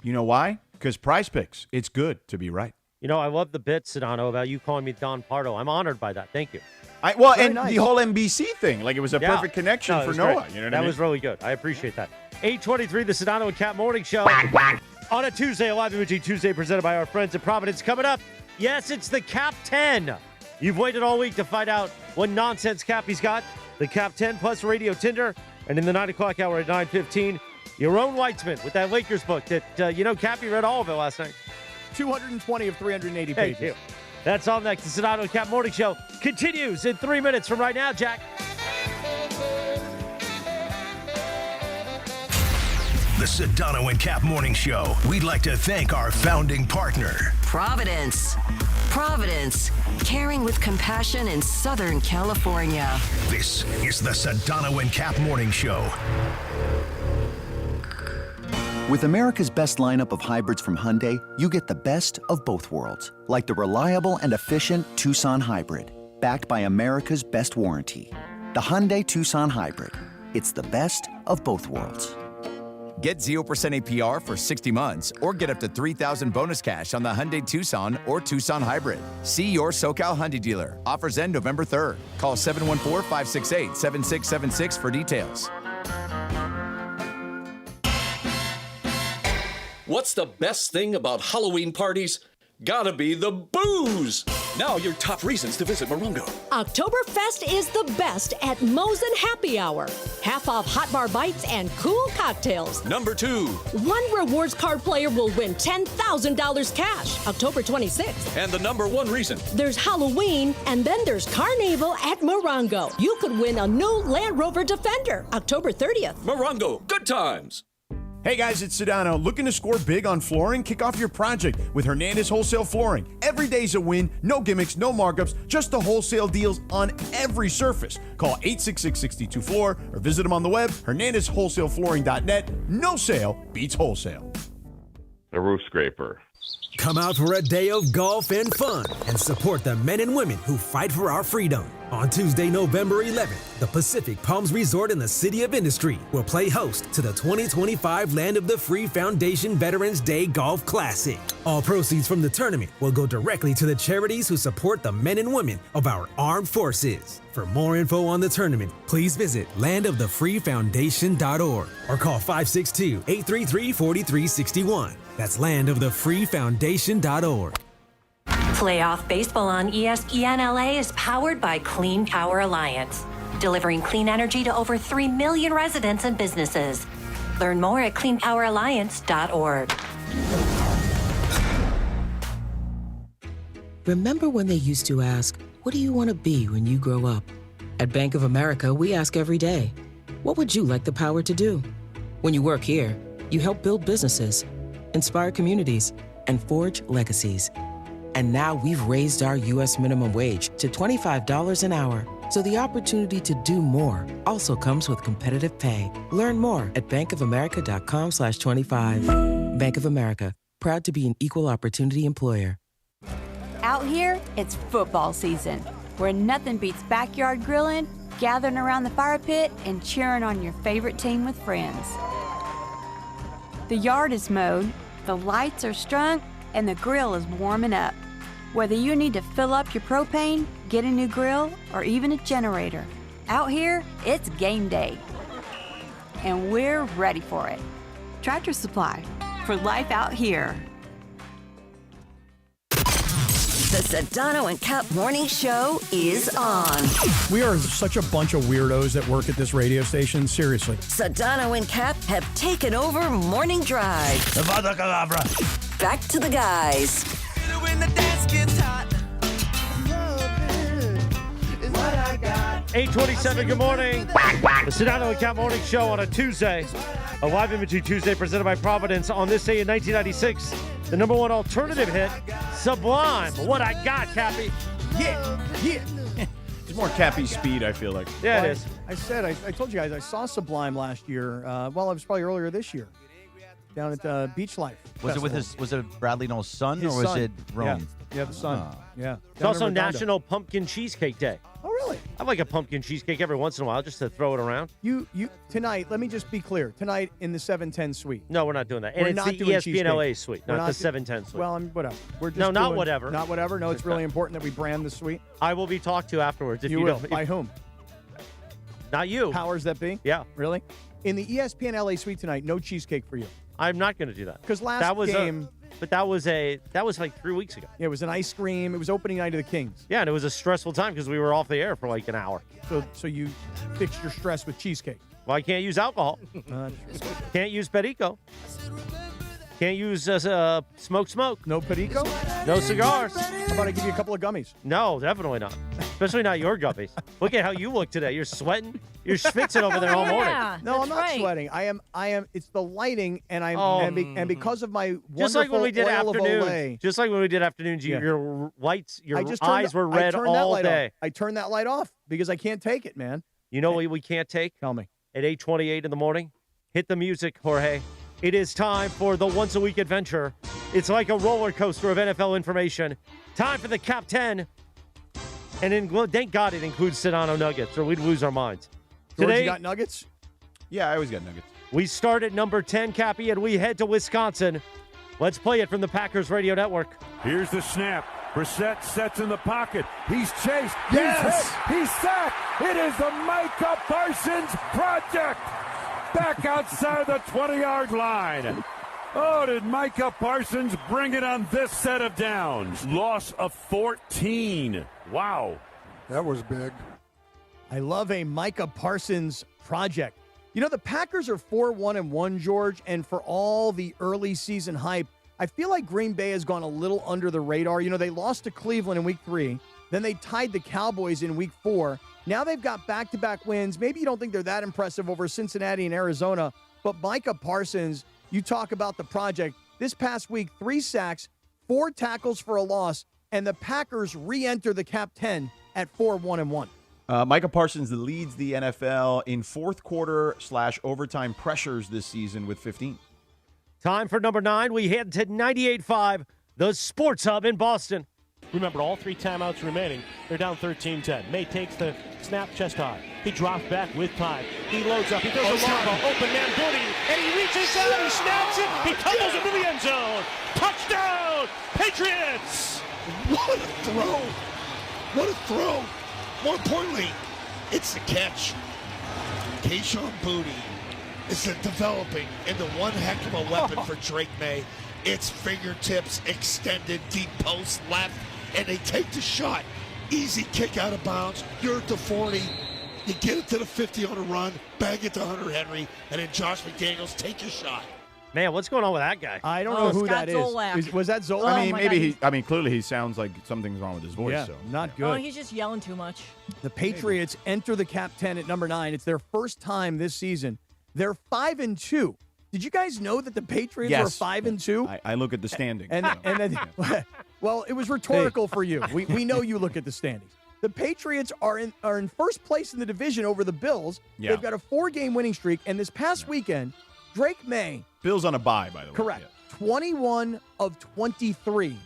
You know why? Because Prize Picks, it's good to be right. You know, I love the bit, Sedano, about you calling me Don Pardo. I'm honored by that. Thank you. Very nice. The whole NBC thing, like it was a perfect connection for Noah. Great. You know what that I mean? was really good. I appreciate that. 8:23, the Sedano and Cap Morning Show. On a Tuesday, a live imaging Tuesday presented by our friends at Providence. Coming up, yes, it's the Cap 10. You've waited all week to find out what nonsense Cappy's got. The Cap 10 plus radio Tinder. And in the 9 o'clock hour at 9:15, your own Whitesman with that Lakers book that, Cappy read all of it last night. 220 of 380 pages. Thank you. That's all next. The Sedano and Cap Morning Show continues in 3 minutes from right now, Jack. The Sedano and Cap Morning Show. We'd like to thank our founding partner, Providence. Providence, caring with compassion in Southern California. This is the Sedano and Cap Morning Show. With America's best lineup of hybrids from Hyundai, you get the best of both worlds. Like the reliable and efficient Tucson Hybrid, backed by America's best warranty. The Hyundai Tucson Hybrid. It's the best of both worlds. Get 0% APR for 60 months or get up to $3,000 bonus cash on the Hyundai Tucson or Tucson Hybrid. See your SoCal Hyundai dealer. Offers end November 3rd. Call 714-568-7676 for details. What's the best thing about Halloween parties? Gotta be the booze. Now your top reasons to visit Morongo. Oktoberfest is the best at Mosin Happy Hour. Half off hot bar bites and cool cocktails. Number 2. One rewards card player will win $10,000 cash October 26th. And the number 1 reason. There's Halloween, and then there's Carnival at Morongo. You could win a new Land Rover Defender October 30th. Morongo, good times. Hey guys, it's Sedano. Looking to score big on flooring? Kick off your project with Hernandez Wholesale Flooring. Every day's a win, no gimmicks, no markups, just the wholesale deals on every surface. Call 866-62-FLOOR or visit them on the web, hernandezwholesaleflooring.net. No sale beats wholesale. A roof scraper. Come out for a day of golf and fun and support the men and women who fight for our freedom. On Tuesday, November 11th, the Pacific Palms Resort in the City of Industry will play host to the 2025 Land of the Free Foundation Veterans Day Golf Classic. All proceeds from the tournament will go directly to the charities who support the men and women of our armed forces. For more info on the tournament, please visit landofthefreefoundation.org or call 562-833-4361. That's landofthefreefoundation.org. Playoff baseball on ESPN LA is powered by Clean Power Alliance, delivering clean energy to over 3 million residents and businesses. Learn more at cleanpoweralliance.org. Remember when they used to ask, what do you want to be when you grow up? At Bank of America, we ask every day, what would you like the power to do? When you work here, you help build businesses, inspire communities, and forge legacies. And now we've raised our U.S. minimum wage to $25 an hour. So the opportunity to do more also comes with competitive pay. Learn more at bankofamerica.com/25. Bank of America, proud to be an equal opportunity employer. Out here, it's football season, where nothing beats backyard grilling, gathering around the fire pit, and cheering on your favorite team with friends. The yard is mowed, the lights are strung, and the grill is warming up. Whether you need to fill up your propane, get a new grill, or even a generator, out here, it's game day. And we're ready for it. Tractor Supply, for life out here. The Sedano and Cap Morning Show is on. We are such a bunch of weirdos that work at this radio station. Seriously. Sedano and Cap have taken over Morning Drive. Back to the guys. When the dance gets hot. 8:27, good morning. The Sedano and Cap Morning Show on a Tuesday. A live imagery Tuesday presented by Providence. On this day in 1996, the number 1 alternative hit, Sublime. What I Got, Cappy. Yeah. It's more Cappy speed, I feel like. Yeah, it is. I told you guys, I saw Sublime last year. It was probably earlier this year. Down at Beach Life. Was it Bradley Noel's son, or was it Rome? Yeah, the son. Yeah. It's also National Pumpkin Cheesecake Day. Oh, really? I like a pumpkin cheesecake every once in a while just to throw it around. You tonight, let me just be clear. Tonight in the 710 suite. No, we're not doing that. And it's the ESPN LA suite, not the 710 suite. Well, whatever. We're just not whatever. Not whatever. No, it's really important that we brand the suite. I will be talked to afterwards if you will. don't. By whom? Not you. Powers that be? Yeah. Really? In the ESPN LA suite tonight, no cheesecake for you. I'm not going to do that. Because that was like 3 weeks ago. Yeah, it was an ice cream. It was opening night of the Kings. Yeah, and it was a stressful time because we were off the air for like an hour. So you fixed your stress with cheesecake. Well, I can't use alcohol. Can't use perico. Can't use smoke. No perico? No cigars. How about I give you a couple of gummies? No, definitely not. Especially not your guppies. Look at how you look today. You're sweating. You're schwitzing over there all morning. No, I'm not right. sweating. I am. It's the lighting, and and because of my wonderful just like when we did oil of afternoons. Olay. Just like when we did afternoons, Yeah. your I eyes were red turned that all light day. Off. I turned that light off because I can't take it, man. You know what we can't take? Tell me. At 8:28 in the morning, hit the music, Jorge. It is time for the once-a-week adventure. It's like a roller coaster of NFL information. Time for the Cap 10. And thank God it includes Sedano Nuggets, or we'd lose our minds. George, Today, you got Nuggets? Yeah, I always got Nuggets. we start at number 10, Cappy, and we head to Wisconsin. Let's play it from the Packers Radio Network. Here's the snap. Brissett sets in the pocket. He's chased. Yes! He's hit. He's sacked. It is the Micah Parsons project. Back outside the 20-yard line. Oh, did Micah Parsons bring it on this set of downs? Loss of 14. Wow. That was big. I love a Micah Parsons project. You know, the Packers are 4-1-1, George, and for all the early season hype, I feel like Green Bay has gone a little under the radar. You know, they lost to Cleveland in week 3. Then they tied the Cowboys in week 4. Now they've got back-to-back wins. Maybe you don't think they're that impressive over Cincinnati and Arizona, but Micah Parsons, you talk about the project. This past week, 3 sacks, 4 tackles for a loss, and the Packers re-enter the Cap 10 at 4-1-1. Micah Parsons leads the NFL in fourth quarter / overtime pressures this season with 15. Time for number 9. We head to 98.5, the Sports Hub in Boston. Remember, all 3 timeouts remaining. They're down 13-10. May takes the snap chest high. He drops back with time. He loads up. He throws a long ball. Open man Booty. And he reaches out. He snaps it. He tumbles into the end zone. Touchdown, Patriots! What a throw. What a throw. More importantly, it's the catch. Kayshon Boutte is developing into one heck of a weapon for Drake May. It's fingertips extended, deep post left, and they take the shot. Easy kick out of bounds. You're at the 40. You get it to the 50 on a run, bang it to Hunter Henry, and then Josh McDaniels take your shot. Man, what's going on with that guy? I don't know who Scott that Zolak. is. Was that Zolak? I mean, maybe clearly he sounds like something's wrong with his voice. Yeah, So not good. Oh, he's just yelling too much. The Patriots enter the Cap 10 at number 9. It's their first time this season. They're 5-2. Did you guys know that the Patriots Yes. were 5-2? I look at the standings. And then, well, it was rhetorical for you. We know you look at the standings. The Patriots are in first place in the division over the Bills. Yeah. They've got a 4-game winning streak, and this past weekend, Drake May. Bill's on a bye, by the way. Correct. Yeah. 21 of 23,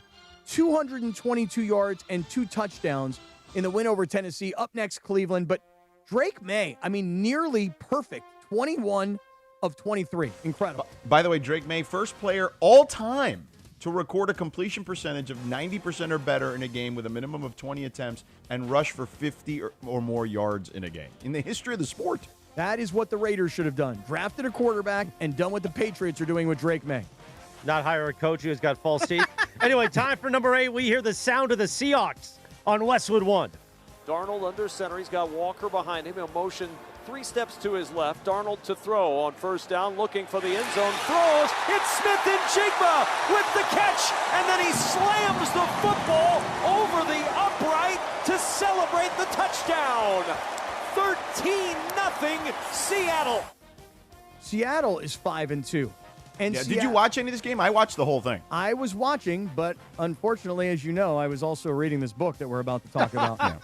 222 yards and 2 touchdowns in the win over Tennessee. Up next, Cleveland. But Drake May, I mean, nearly perfect. 21 of 23. Incredible. By the way, Drake May, first player all time to record a completion percentage of 90% or better in a game with a minimum of 20 attempts and rush for 50 or more yards in a game in the history of the sport. That is what the Raiders should have done. Drafted a quarterback and done what the Patriots are doing with Drake May. Not hire a coach who's got false teeth. Anyway, time for number 8. We hear the sound of the Seahawks on Westwood 1. Darnold under center. He's got Walker behind him. He'll motion 3 steps to his left. Darnold to throw on first down, looking for the end zone. Throws. It's Smith and Jigba with the catch. And then he slams the football over the upright to celebrate the touchdown. 13-0 Seattle. Seattle is 5-2. And Yeah, did you watch any of this game? I watched the whole thing. I was watching, but unfortunately, as you know, I was also reading this book that we're about to talk about.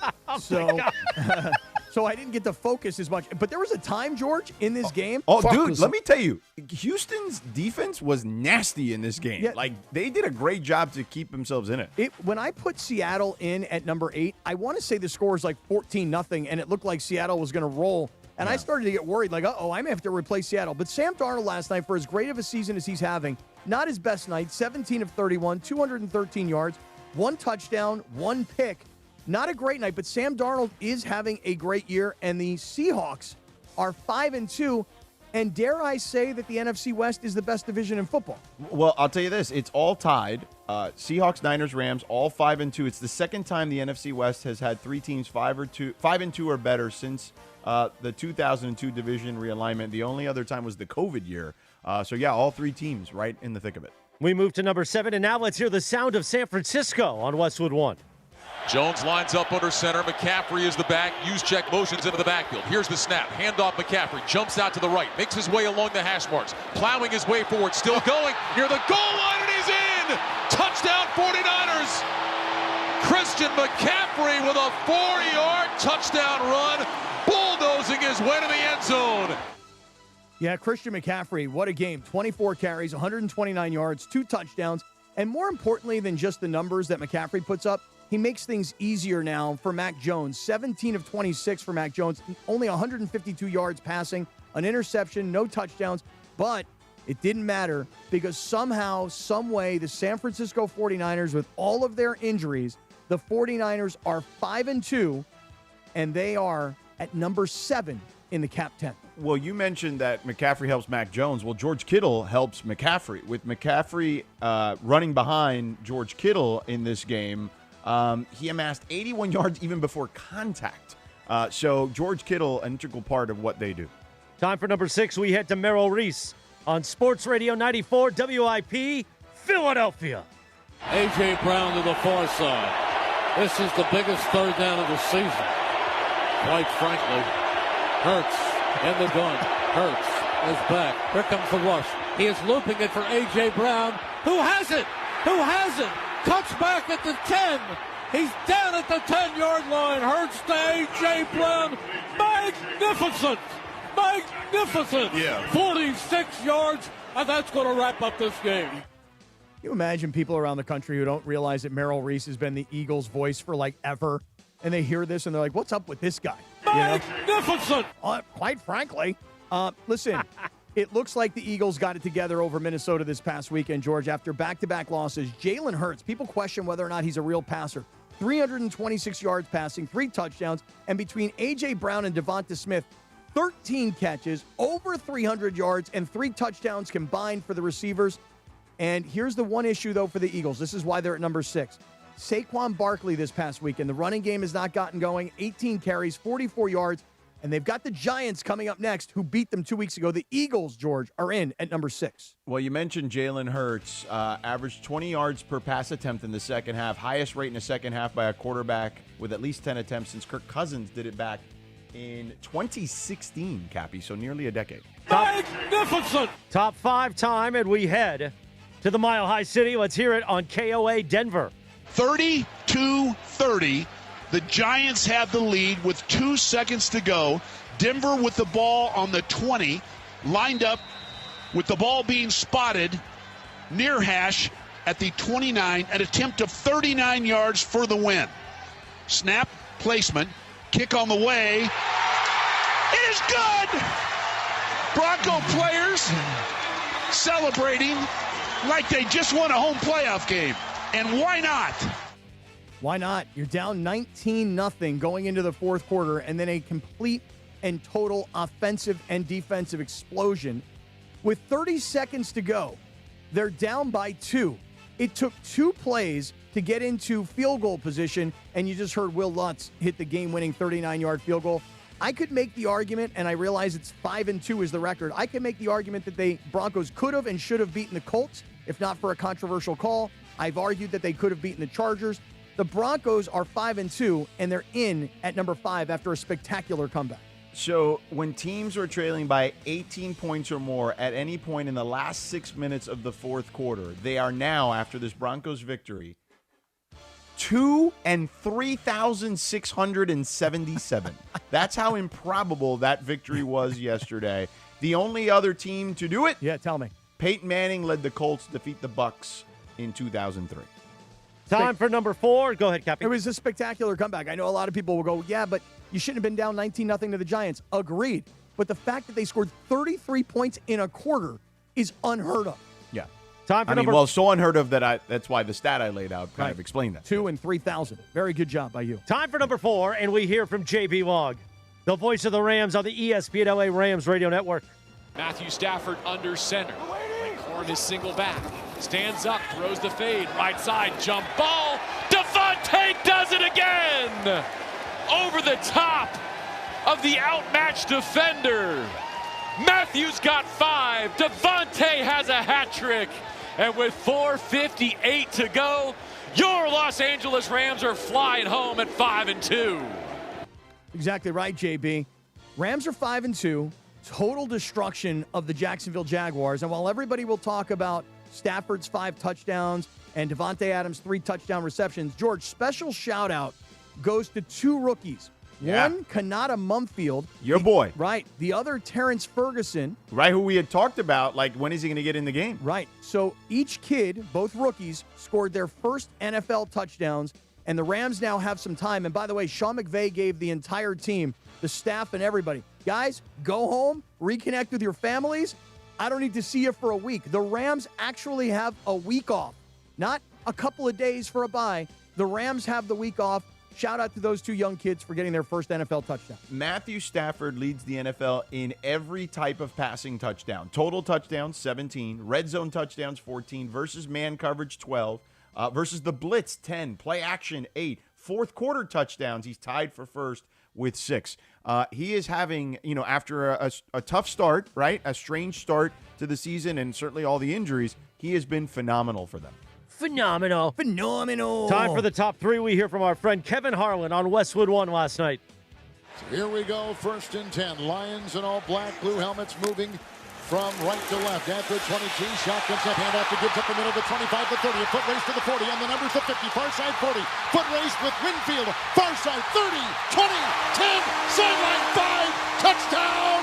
So I didn't get to focus as much. But there was a time, George, in this game. Oh, dude, let me tell you, Houston's defense was nasty in this game. Yeah. Like, they did a great job to keep themselves in it. When I put Seattle in at number 8, I want to say the score is like 14-0, and it looked like Seattle was going to roll. And I started to get worried, like, I may have to replace Seattle. But Sam Darnold last night, for as great of a season as he's having, not his best night, 17 of 31, 213 yards, 1 touchdown, 1 pick. Not a great night, but Sam Darnold is having a great year, and the Seahawks are 5-2. And dare I say that the NFC West is the best division in football? Well, I'll tell you this. It's all tied. Seahawks, Niners, Rams, all 5-2. It's the second time the NFC West has had 3 teams 5-2 or better since the 2002 division realignment. The only other time was the COVID year. So, yeah, all 3 teams right in the thick of it. We move to number 7, and now let's hear the sound of San Francisco on Westwood 1. Jones lines up under center. McCaffrey is the back. Juszczyk motions into the backfield. Here's the snap. Handoff McCaffrey. Jumps out to the right. Makes his way along the hash marks. Plowing his way forward. Still going. Near the goal line, and he's in! Touchdown 49ers! Christian McCaffrey with a 4-yard touchdown run. Bulldozing his way to the end zone. Yeah, Christian McCaffrey, what a game. 24 carries, 129 yards, 2 touchdowns. And more importantly than just the numbers that McCaffrey puts up, he makes things easier now for Mac Jones. 17 of 26 for Mac Jones, only 152 yards passing, an interception, no touchdowns. But it didn't matter because somehow, some way, the San Francisco 49ers, with all of their injuries, the 49ers are 5-2, and they are at number 7 in the Cap 10. Well, you mentioned that McCaffrey helps Mac Jones. Well, George Kittle helps McCaffrey. With McCaffrey running behind George Kittle in this game, he amassed 81 yards even before contact. So George Kittle, an integral part of what they do. Time for number 6. We head to Merrill Reese on Sports Radio 94 WIP, Philadelphia. A.J. Brown to the far side. This is the biggest third down of the season. Quite frankly, Hurts in the gun. Hurts is back. Here comes the rush. He is looping it for A.J. Brown. Who has it? Who has it? Cuts back at the 10. He's down at the 10-yard line. Hurts to A.J. Brown. Magnificent. Magnificent. Yeah. 46 yards, and that's going to wrap up this game. You imagine people around the country who don't realize that Merrill Reese has been the Eagles' voice for like ever, and they hear this and they're like, what's up with this guy? Magnificent! Quite frankly. Listen, it looks like the Eagles got it together over Minnesota this past weekend, George, after back-to-back losses. Jalen Hurts, people question whether or not he's a real passer. 326 yards passing, 3 touchdowns, and between A.J. Brown and Devonta Smith, 13 catches, over 300 yards, and 3 touchdowns combined for the receivers. And here's the one issue, though, for the Eagles. This is why they're at number 6. Saquon Barkley this past weekend. The running game has not gotten going. 18 carries, 44 yards. And they've got the Giants coming up next, who beat them 2 weeks ago. The Eagles, George, are in at number 6. Well, you mentioned Jalen Hurts. Averaged 20 yards per pass attempt in the second half. Highest rate in the second half by a quarterback with at least 10 attempts since Kirk Cousins did it back in 2016, Cappy. So nearly a decade. Magnificent! Top 5 time, and we head to the Mile High City. Let's hear it on KOA Denver. 32-30. The Giants have the lead with 2 seconds to go. Denver with the ball on the 20, lined up with the ball being spotted near hash at the 29, an attempt of 39 yards for the win. Snap, placement, kick on the way. It is good! Bronco players celebrating like they just won a home playoff game. And why not? Why not? You're down 19-0 going into the fourth quarter, and then a complete and total offensive and defensive explosion. With 30 seconds to go, they're down by 2. It took 2 plays to get into field goal position, and you just heard Will Lutz hit the game-winning 39-yard field goal. I could make the argument, and I realize it's 5-2 is the record. I can make the argument that the Broncos could have and should have beaten the Colts, if not for a controversial call. I've argued that they could have beaten the Chargers. The Broncos are 5-2, and they're in at number 5 after a spectacular comeback. So when teams are trailing by 18 points or more at any point in the last 6 minutes of the fourth quarter, they are now, after this Broncos victory, 2 and 3,677. That's how improbable that victory was yesterday. The only other team to do it? Yeah, tell me. Peyton Manning led the Colts to defeat the Bucs in 2003. Time for number 4. Go ahead, Cappy. It was a spectacular comeback. I know a lot of people will go, yeah, but you shouldn't have been down 19-0 to the Giants. Agreed. But the fact that they scored 33 points in a quarter is unheard of. Yeah. Time for so unheard of that's why the stat I laid out kind of explained that. 2 and 3,000. Very good job by you. Time for number 4, and we hear from JB Log, the voice of the Rams on the ESPN LA Rams radio network. Matthew Stafford under center. Horn is single back. Stands up, throws the fade, right side, jump ball. Devontae does it again! Over the top of the outmatched defender. Matthews got 5. Devontae has a hat trick. And with 4:58 to go, your Los Angeles Rams are flying home at 5-2. Exactly right, JB. Rams are 5-2. Total destruction of the Jacksonville Jaguars. And while everybody will talk about Stafford's 5 touchdowns and Devontae Adams' 3 touchdown receptions, George, special shout out goes to 2 rookies. Yeah. One, Kanata Mumfield. Your boy. Right. The other, Terrence Ferguson. Right, who we had talked about, like, when is he going to get in the game? Right. So each kid, both rookies, scored their first NFL touchdowns, and the Rams now have some time. And by the way, Sean McVay gave the entire team, the staff and everybody, guys, go home, reconnect with your families. I don't need to see you for a week. The Rams actually have a week off, not a couple of days for a bye. The Rams have the week off. Shout out to those 2 young kids for getting their first NFL touchdown. Matthew Stafford leads the NFL in every type of passing touchdown. Total touchdowns, 17. Red zone touchdowns, 14. Versus man coverage, 12. Versus the blitz, 10. Play action, 8. Fourth quarter touchdowns, he's tied for first with 6. He is having, after a tough start, right? A strange start to the season and certainly all the injuries, he has been phenomenal for them. Phenomenal. Time for the top 3. We hear from our friend Kevin Harlan on Westwood One last night. So here we go, 1st and 10. Lions in all black, blue helmets moving from right to left. At the 22, shotgun step, handoff to Gibbs up the middle, the 25, the 30, a foot race to the 40, and the numbers the 50, far side 40, foot race with Winfield, far side 30, 20, 10, sideline 5, touchdown!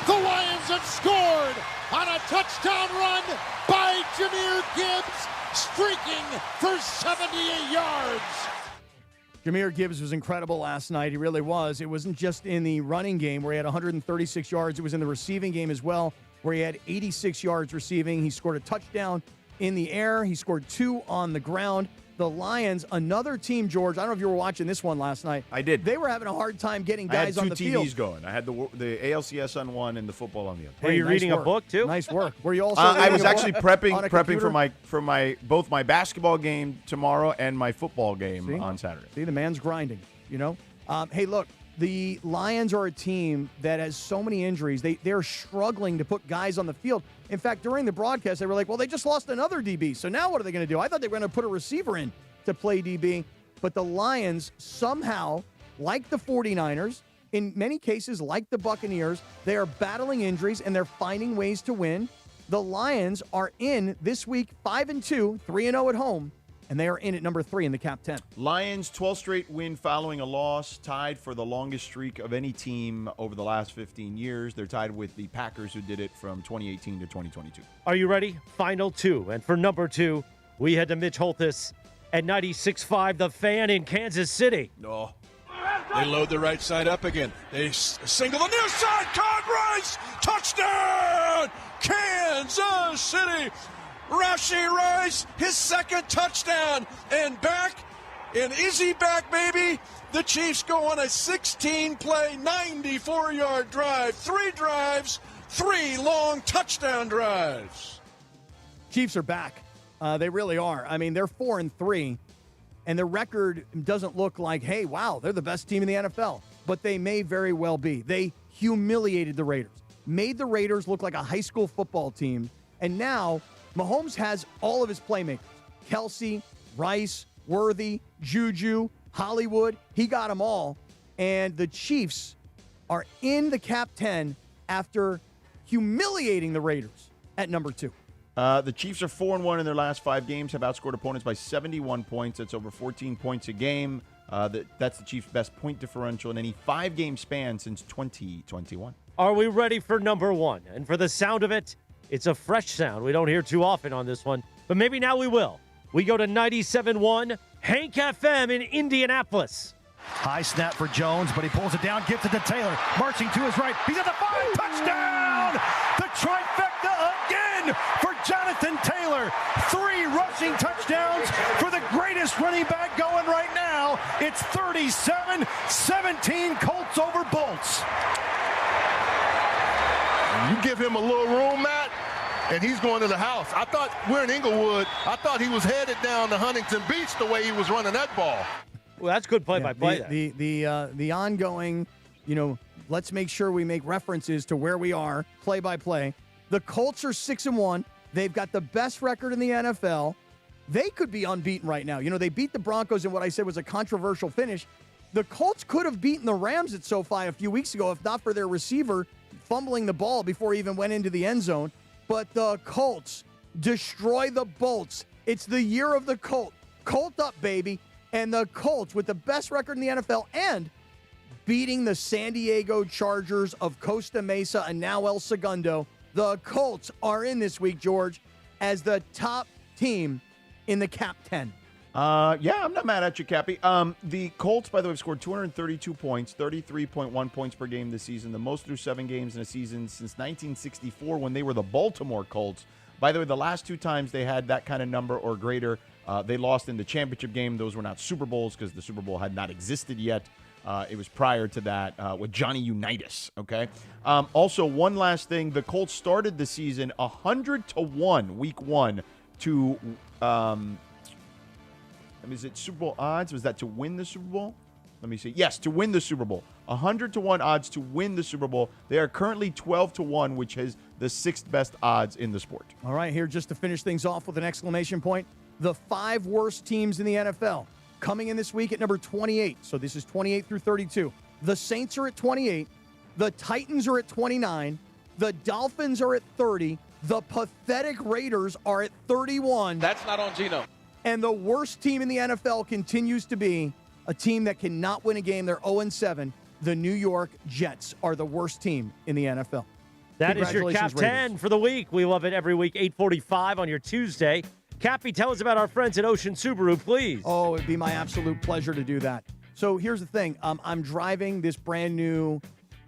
The Lions have scored on a touchdown run by Jahmyr Gibbs, streaking for 78 yards. Jahmyr Gibbs was incredible last night. He really was. It wasn't just in the running game where he had 136 yards. It was in the receiving game as well, where he had 86 yards receiving. He scored a touchdown in the air. He scored 2 on the ground. The Lions, another team, George, I don't know if you were watching this one last night. I did. They were having a hard time getting guys on the field. I had 2 TVs going. I had the ALCS on one and the football on the other. Were you reading a book too? Nice work. Were you also? I was actually prepping computer? for my both my basketball game tomorrow and my football game on Saturday. See, the man's grinding. Hey, look, the Lions are a team that has so many injuries. They're struggling to put guys on the field. In fact, during the broadcast, they were like, well, they just lost another DB. So now what are they going to do? I thought they were going to put a receiver in to play DB. But the Lions somehow, like the 49ers, in many cases like the Buccaneers, they are battling injuries and they're finding ways to win. The Lions are in this week 5-2, 3-0 at home. And they are in at number 3 in the Cap 10. Lions, 12th straight win following a loss, tied for the longest streak of any team over the last 15 years. They're tied with the Packers, who did it from 2018 to 2022. Are you ready? Final 2. And for number 2, we head to Mitch Holthus at 96.5, The Fan in Kansas City. No. They load the right side up again. They single the near side. Todd Rice, touchdown! Kansas City. Rashee Rice, his 2nd touchdown, and back, and is he back, baby? The Chiefs go on a 16-play, 94-yard drive, 3 drives, 3 long touchdown drives. Chiefs are back. They really are. I mean, they're 4-3, and their record doesn't look like, hey, wow, they're the best team in the NFL. But they may very well be. They humiliated the Raiders, made the Raiders look like a high school football team, and now Mahomes has all of his playmakers. Kelsey, Rice, Worthy, Juju, Hollywood. He got them all. And the Chiefs are in the Cap 10 after humiliating the Raiders at number 2. The Chiefs are 4-1 in their last 5 games, have outscored opponents by 71 points. That's over 14 points a game. That's the Chiefs' best point differential in any 5-game span since 2021. Are we ready for number 1? And for the sound of it, it's a fresh sound. We don't hear too often on this one, but maybe now we will. We go to 97.1 Hank FM in Indianapolis. High snap for Jones, but he pulls it down, gets it to Taylor. Marching to his right. He's at the 5. Touchdown! The trifecta again for Jonathan Taylor. 3 rushing touchdowns for the greatest running back going right now. It's 37-17 Colts over Bolts. You give him a little room, Matt, and he's going to the house. I thought we're in Inglewood. I thought he was headed down to Huntington Beach the way he was running that ball. Well, that's good play-by-play. The ongoing, let's make sure we make references to where we are, play-by-play. The Colts are 6-1. They've got the best record in the NFL. They could be unbeaten right now. You know, they beat the Broncos in what I said was a controversial finish. The Colts could have beaten the Rams at SoFi a few weeks ago if not for their receiver fumbling the ball before he even went into the end zone. But the Colts destroy the Bolts. It's the year of the Colt. Colt up, baby. And the Colts, with the best record in the NFL and beating the San Diego Chargers of Costa Mesa and now El Segundo, the Colts are in this week, George, as the top team in the Cap 10. Yeah, I'm not mad at you, Cappy. The Colts, by the way, have scored 232 points, 33.1 points per game this season, the most through 7 games in a season since 1964 when they were the Baltimore Colts. By the way, the last 2 times they had that kind of number or greater, they lost in the championship game. Those were not Super Bowls because the Super Bowl had not existed yet. It was prior to that with Johnny Unitas, okay? Also, one last thing. The Colts started the season 100-1 week 1 to is it Super Bowl odds? Was that to win the Super Bowl? Let me see. Yes, to win the Super Bowl. 100-1 odds to win the Super Bowl. They are currently 12-1, which is the 6th best odds in the sport. All right, here just to finish things off with an exclamation point. The 5 worst teams in the NFL coming in this week at number 28. So this is 28 through 32. The Saints are at 28. The Titans are at 29. The Dolphins are at 30. The pathetic Raiders are at 31. That's not on Gino. And the worst team in the NFL continues to be a team that cannot win a game. They're 0-7. The New York Jets are the worst team in the NFL. That is your Cap 10 Raiders. for the week. We love it every week, 8:45 on your Tuesday. Cappy, tell us about our friends at Ocean Subaru, please. Oh, it'd be my absolute pleasure to do that. So here's the thing. I'm driving this brand new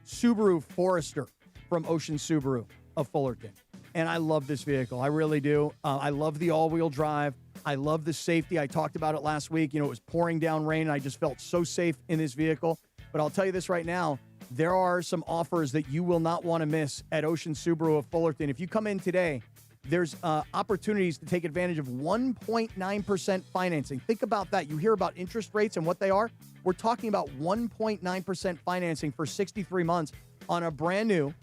Subaru Forester from Ocean Subaru of Fullerton. And I love this vehicle. I really do. I love the all-wheel drive. I love the safety. I talked about it last week. You know, it was pouring down rain, and I just felt so safe in this vehicle. But I'll tell you this right now. There are some offers that you will not want to miss at Ocean Subaru of Fullerton. If you come in today, there's opportunities to take advantage of 1.9% financing. Think about that. You hear about interest rates and what they are. We're talking about 1.9% financing for 63 months on a brand new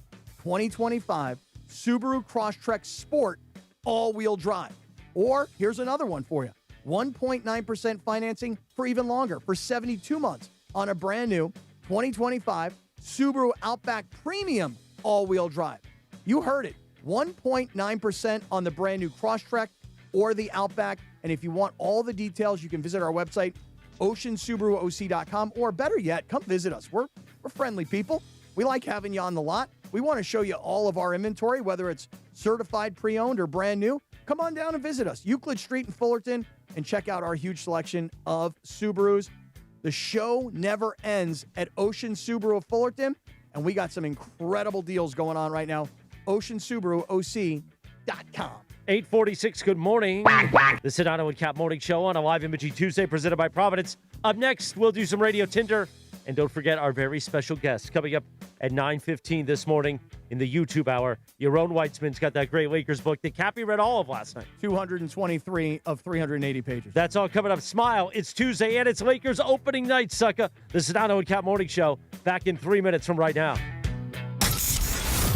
2025 Subaru Crosstrek Sport all-wheel drive. Or here's another one for you. 1.9% financing for even longer, for 72 months on a brand new 2025 Subaru Outback Premium all-wheel drive. You heard it. 1.9% on the brand new Crosstrek or the Outback. And if you want all the details, you can visit our website, oceansubaruoc.com, or better yet, come visit us. We're friendly people. We like having you on the lot. We want to show you all of our inventory, whether it's certified pre-owned or brand new. Come on down and visit us, Euclid Street in Fullerton, and check out our huge selection of Subarus. The show never ends at Ocean Subaru of Fullerton, and we got some incredible deals going on right now. OceanSubaruOC.com. 8:46, good morning. The Sedano and Cap Morning Show on a live imaging Tuesday presented by Providence. Up next, we'll do some Radio Tinder. And don't forget our very special guest coming up at 9:15 this morning in the YouTube hour. Yaron Whitesman's got that great Lakers book that Cappy read all of last night. 223 of 380 pages. That's all coming up. Smile. It's Tuesday and it's Lakers opening night, sucker. The Sedano and Cap Morning Show back in 3 minutes from right now.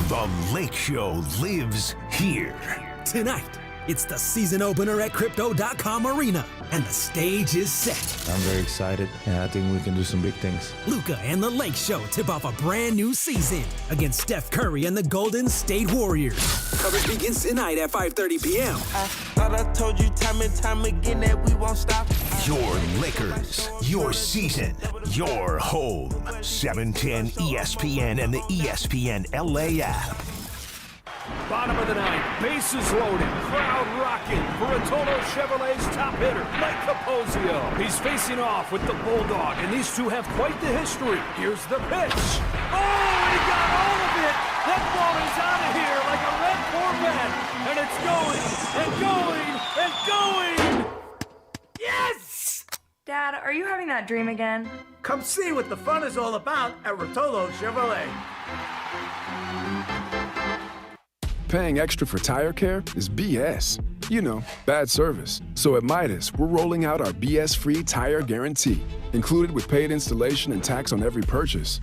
The Lake Show lives here. Tonight, it's the season opener at Crypto.com Arena, and the stage is set. I'm very excited, and I think we can do some big things. Luka and the Lake Show tip off a brand new season against Steph Curry and the Golden State Warriors. Coverage begins tonight at 5:30 p.m. I thought I told you time and time again that we won't stop. Your Lakers, your season, your home. 710 ESPN and the ESPN LA app. Bottom of the ninth, bases loaded, crowd rocking for Rotolo Chevrolet's top hitter, Mike Capozio. He's facing off with the Bulldog, and these two have quite the history. Here's the pitch. Oh, and he got all of it. That ball is out of here like a red Corvette, and it's going, and going, and going. Yes! Dad, are you having that dream again? Come see what the fun is all about at Rotolo Chevrolet. Paying extra for tire care is BS. You know, bad service. So at Midas, we're rolling out our BS-free tire guarantee, included with paid installation and tax on every purchase.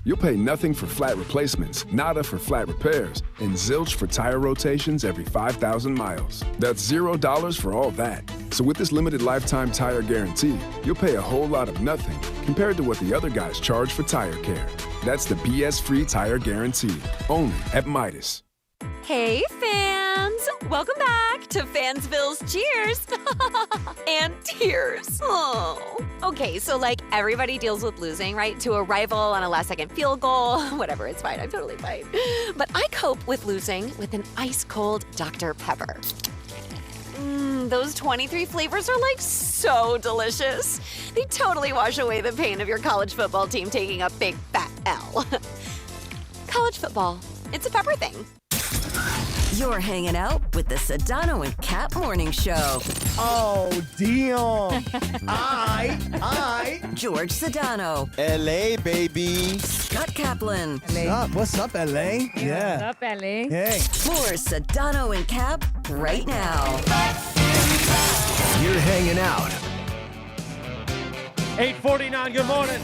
you'll pay nothing for flat replacements, nada for flat repairs, and zilch for tire rotations every 5,000 miles. That's $0 for all that. So with this limited lifetime tire guarantee, you'll pay a whole lot of nothing compared to what the other guys charge for tire care. That's the BS-free tire guarantee, only at Midas. Hey, fans! Welcome back to Fansville's Cheers and Tears. Oh. Okay, so like everybody deals with losing, right? To a rival on a last-second field goal. Whatever, it's fine. I'm totally fine. But I cope with losing with an ice-cold Dr. Pepper. Those 23 flavors are like so delicious. They totally wash away the pain of your college football team taking a big fat L. College football, it's a pepper thing. You're hanging out with the Sedano and Cap Morning Show. Oh, Dion. I. George Sedano. LA, baby. Scott Kaplan. What's up, LA? Yeah. What's up, LA? Hey. More Sedano and Cap right now. You're hanging out. 8:49, good morning.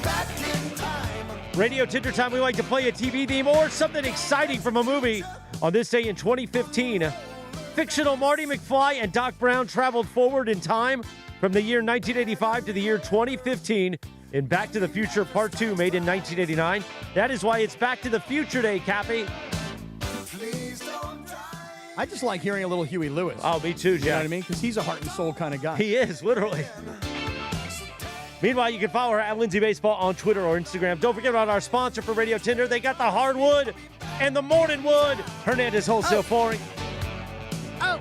Radio Tinder time, we like to play a TV theme or something exciting from a movie. On this day in 2015, fictional Marty McFly and Doc Brown traveled forward in time from the year 1985 to the year 2015 in Back to the Future Part 2, made in 1989. That is why it's Back to the Future Day, Cappy. I just like hearing a little Huey Lewis. Oh, me too, Jack. You know what I mean? Because he's a heart and soul kind of guy. He is, literally. Meanwhile, you can follow her at Lindsay Baseball on Twitter or Instagram. Don't forget about our sponsor for Radio Tinder. They got the hardwood and the morning wood. Hernandez Wholesale Flooring. Oh.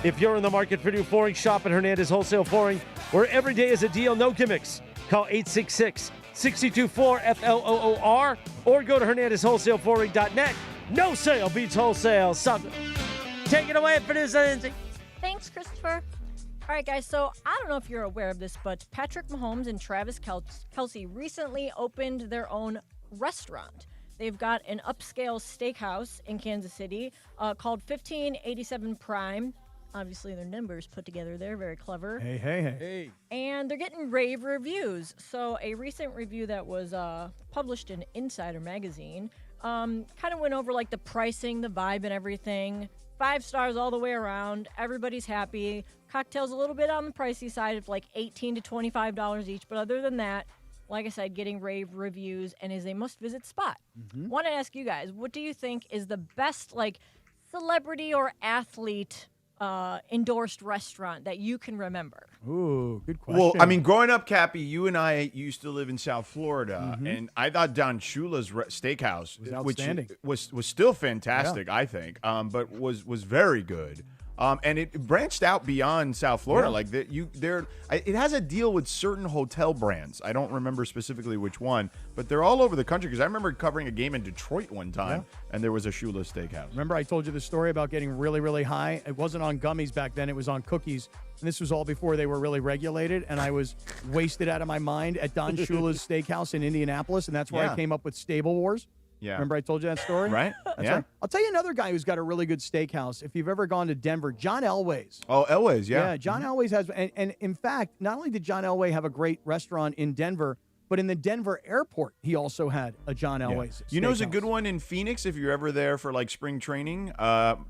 If you're in the market for new flooring, shop at Hernandez Wholesale Flooring, where every day is a deal, no gimmicks. Call 866-624-FLOOR or go to HernandezWholesaleFlooring.net. No sale beats wholesale. Take it away for this, Lindsay. Thanks, Christopher. All right, guys, so I don't know if you're aware of this, but Patrick Mahomes and Travis Kelce recently opened their own restaurant. They've got an upscale steakhouse in Kansas City called 1587 Prime. Obviously, their numbers put together there. Very clever. Hey. And they're getting rave reviews. So a recent review that was published in Insider magazine kind of went over like the pricing, the vibe, and everything. 5 stars all the way around. Everybody's happy. Cocktails a little bit on the pricey side of like $18 to $25 each. But other than that, like I said, getting rave reviews and is a must-visit spot. Want to ask you guys, what do you think is the best like celebrity or athlete endorsed restaurant that you can remember? Ooh, good question. Well, I mean, growing up, Cappy, you and I used to live in South Florida, and I thought Don Shula's steakhouse, which was still fantastic, I think, but was very good. And it branched out beyond South Florida. Like it has a deal with certain hotel brands. I don't remember specifically which one, but they're all over the country. Because I remember covering a game in Detroit one time, and there was a Shula Steakhouse. Remember I told you the story about getting really, really high? It wasn't on gummies back then. It was on cookies. And this was all before they were really regulated. And I was wasted out of my mind at Don Shula's Steakhouse in Indianapolis. And that's where I came up with Stable Wars. Yeah. Remember I told you that story? Right. That's right. I'll tell you another guy who's got a really good steakhouse. If you've ever gone to Denver, John Elway's. Oh, Elway's, yeah. Yeah, John Elway's has, and in fact, not only did John Elway have a great restaurant in Denver, but in the Denver airport, he also had a John Elway's. You know, there's a good one in Phoenix if you're ever there for like spring training.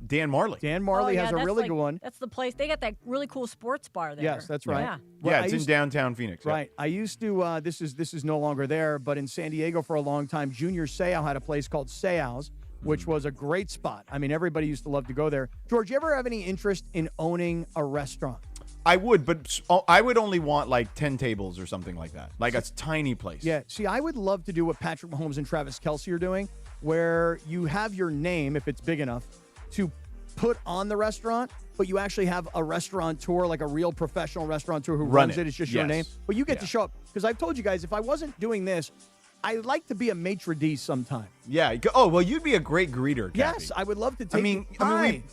Dan Marley. Dan Marley has a really good one. That's the place. They got that really cool sports bar there. Yes, that's right. Yeah, Well, it's in downtown Phoenix. Right. I used to. This is no longer there, but in San Diego for a long time, Junior Seau had a place called Seau's, which was a great spot. I mean, everybody used to love to go there. George, you ever have any interest in owning a restaurant? I would, but I would only want like 10 tables or something like that. Like a tiny place. Yeah. See, I would love to do what Patrick Mahomes and Travis Kelce are doing, where you have your name, if it's big enough, to put on the restaurant, but you actually have a restaurateur, like a real professional restaurateur who runs it. It's just your name. But you get to show up. Because I've told you guys, if I wasn't doing this, I'd like to be a maitre d' sometime. Yeah. Oh, well, you'd be a great greeter, Cappy. Yes, I would love to take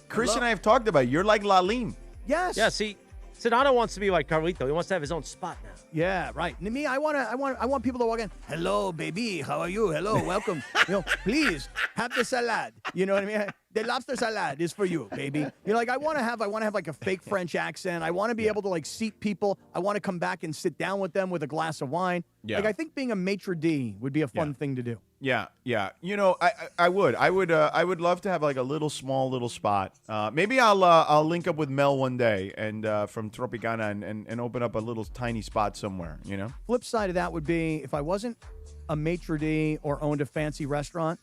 Chris and I have talked about it. You're like Lalim. Yes. Yeah, see, Sedano wants to be like Carlito. He wants to have his own spot now. Yeah, right. And me, I want people to walk in. Hello, baby. How are you? Hello, welcome. Please have the salad. You know what I mean? The lobster salad is for you, baby. You're like, I want to have like a fake French accent. I want to be able to like seat people. I want to come back and sit down with them with a glass of wine. Yeah. Like I think being a maitre d' would be a fun thing to do. Yeah. You know, I would love to have like a small little spot. Maybe I'll link up with Mel one day and from Tropicana and open up a little tiny spot somewhere. You know. Flip side of that would be if I wasn't a maitre d' or owned a fancy restaurant,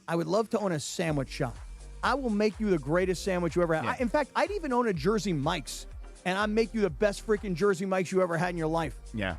I would love to own a sandwich shop. I will make you the greatest sandwich you ever had. Yeah. In fact, I'd even own a Jersey Mike's, and I'd make you the best freaking Jersey Mike's you ever had in your life. Yeah.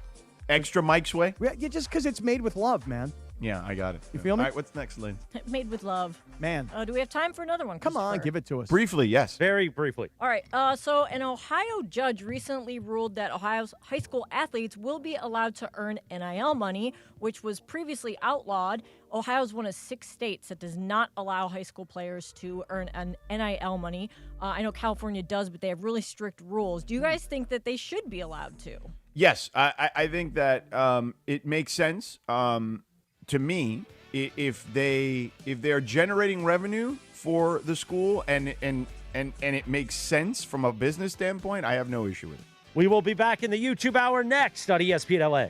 Extra Mike's way? Yeah, just because it's made with love, man. Yeah, I got it. You feel me? All right, what's next, Lynn? Made with love. Man. Do we have time for another one? Come on, give it to us. Briefly, yes. Very briefly. All right. So an Ohio judge recently ruled that Ohio's high school athletes will be allowed to earn NIL money, which was previously outlawed. Ohio is one of 6 states that does not allow high school players to earn an NIL money. I know California does, but they have really strict rules. Do you guys think that they should be allowed to? Yes, I think that it makes sense to me if they're generating revenue for the school and it makes sense from a business standpoint. I have no issue with it. We will be back in the YouTube hour next on ESPN LA.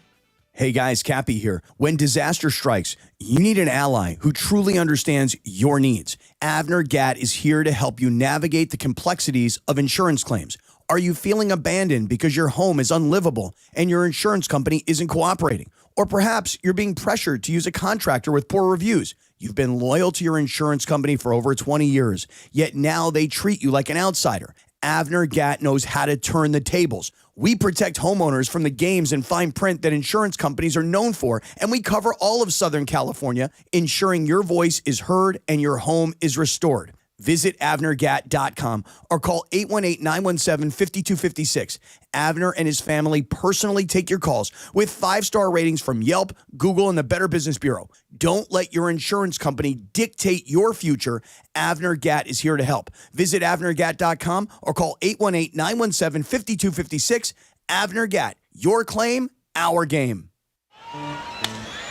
Hey guys, Cappy here. When disaster strikes, you need an ally who truly understands your needs. Avner Gat is here to help you navigate the complexities of insurance claims. Are you feeling abandoned because your home is unlivable and your insurance company isn't cooperating? Or perhaps you're being pressured to use a contractor with poor reviews. You've been loyal to your insurance company for over 20 years, yet now they treat you like an outsider. Avner Gat knows how to turn the tables. We protect homeowners from the games and fine print that insurance companies are known for, and we cover all of Southern California, ensuring your voice is heard and your home is restored. Visit AvnerGat.com or call 818-917-5256. Avner and his family personally take your calls with 5-star ratings from Yelp, Google, and the Better Business Bureau. Don't let your insurance company dictate your future. Avner Gat is here to help. Visit AvnerGat.com or call 818-917-5256. Avner Gat, your claim, our game.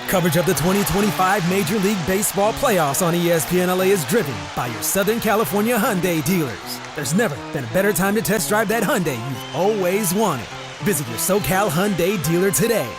Coverage of the 2025 Major League Baseball playoffs on ESPN LA is driven by your Southern California Hyundai dealers. There's never been a better time to test drive that Hyundai you've always wanted. Visit your SoCal Hyundai dealer today.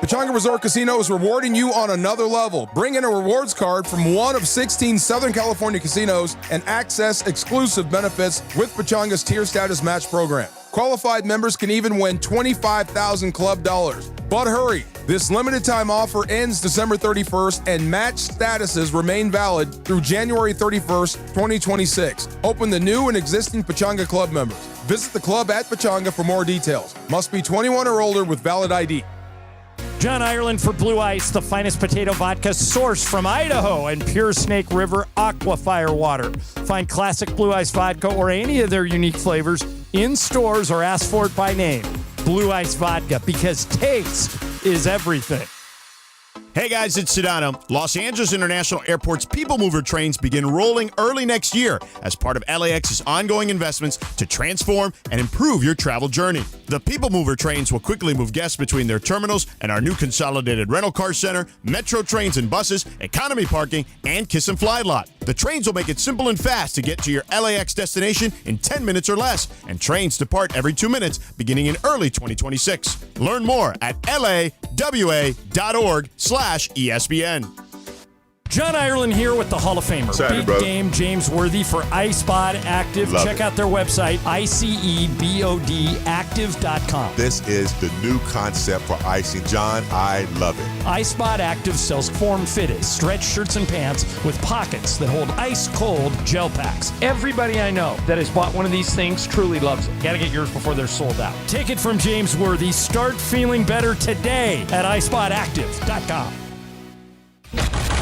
Pechanga Resort Casino is rewarding you on another level. Bring in a rewards card from one of 16 Southern California casinos and access exclusive benefits with Pechanga's tier status match program. Qualified members can even win $25,000 club dollars. But hurry, this limited time offer ends December 31st and match statuses remain valid through January 31st, 2026. Open to new and existing Pechanga club members. Visit the club at Pechanga for more details. Must be 21 or older with valid ID. John Ireland for Blue Ice, the finest potato vodka sourced from Idaho and pure Snake River Aquafire water. Find classic Blue Ice vodka or any of their unique flavors in stores or ask for it by name. Blue Ice Vodka, because taste is everything. Hey guys, it's Sedano. Los Angeles International Airport's People Mover trains begin rolling early next year as part of LAX's ongoing investments to transform and improve your travel journey. The People Mover trains will quickly move guests between their terminals and our new consolidated rental car center, metro trains and buses, economy parking, and Kiss and Fly lot. The trains will make it simple and fast to get to your LAX destination in 10 minutes or less, and trains depart every 2 minutes beginning in early 2026. Learn more at lawa.org/ESPN. John Ireland here with the Hall of Famer, Saturday, Big brother. Game James Worthy for iSpot Active. Love Check it. out their website, ICEBODactive.com. This is the new concept for icing. John, I love it. iSpot Active sells form-fitted stretch shirts and pants with pockets that hold ice-cold gel packs. Everybody I know that has bought one of these things truly loves it. Got to get yours before they're sold out. Take it from James Worthy. Start feeling better today at iSpotActive.com.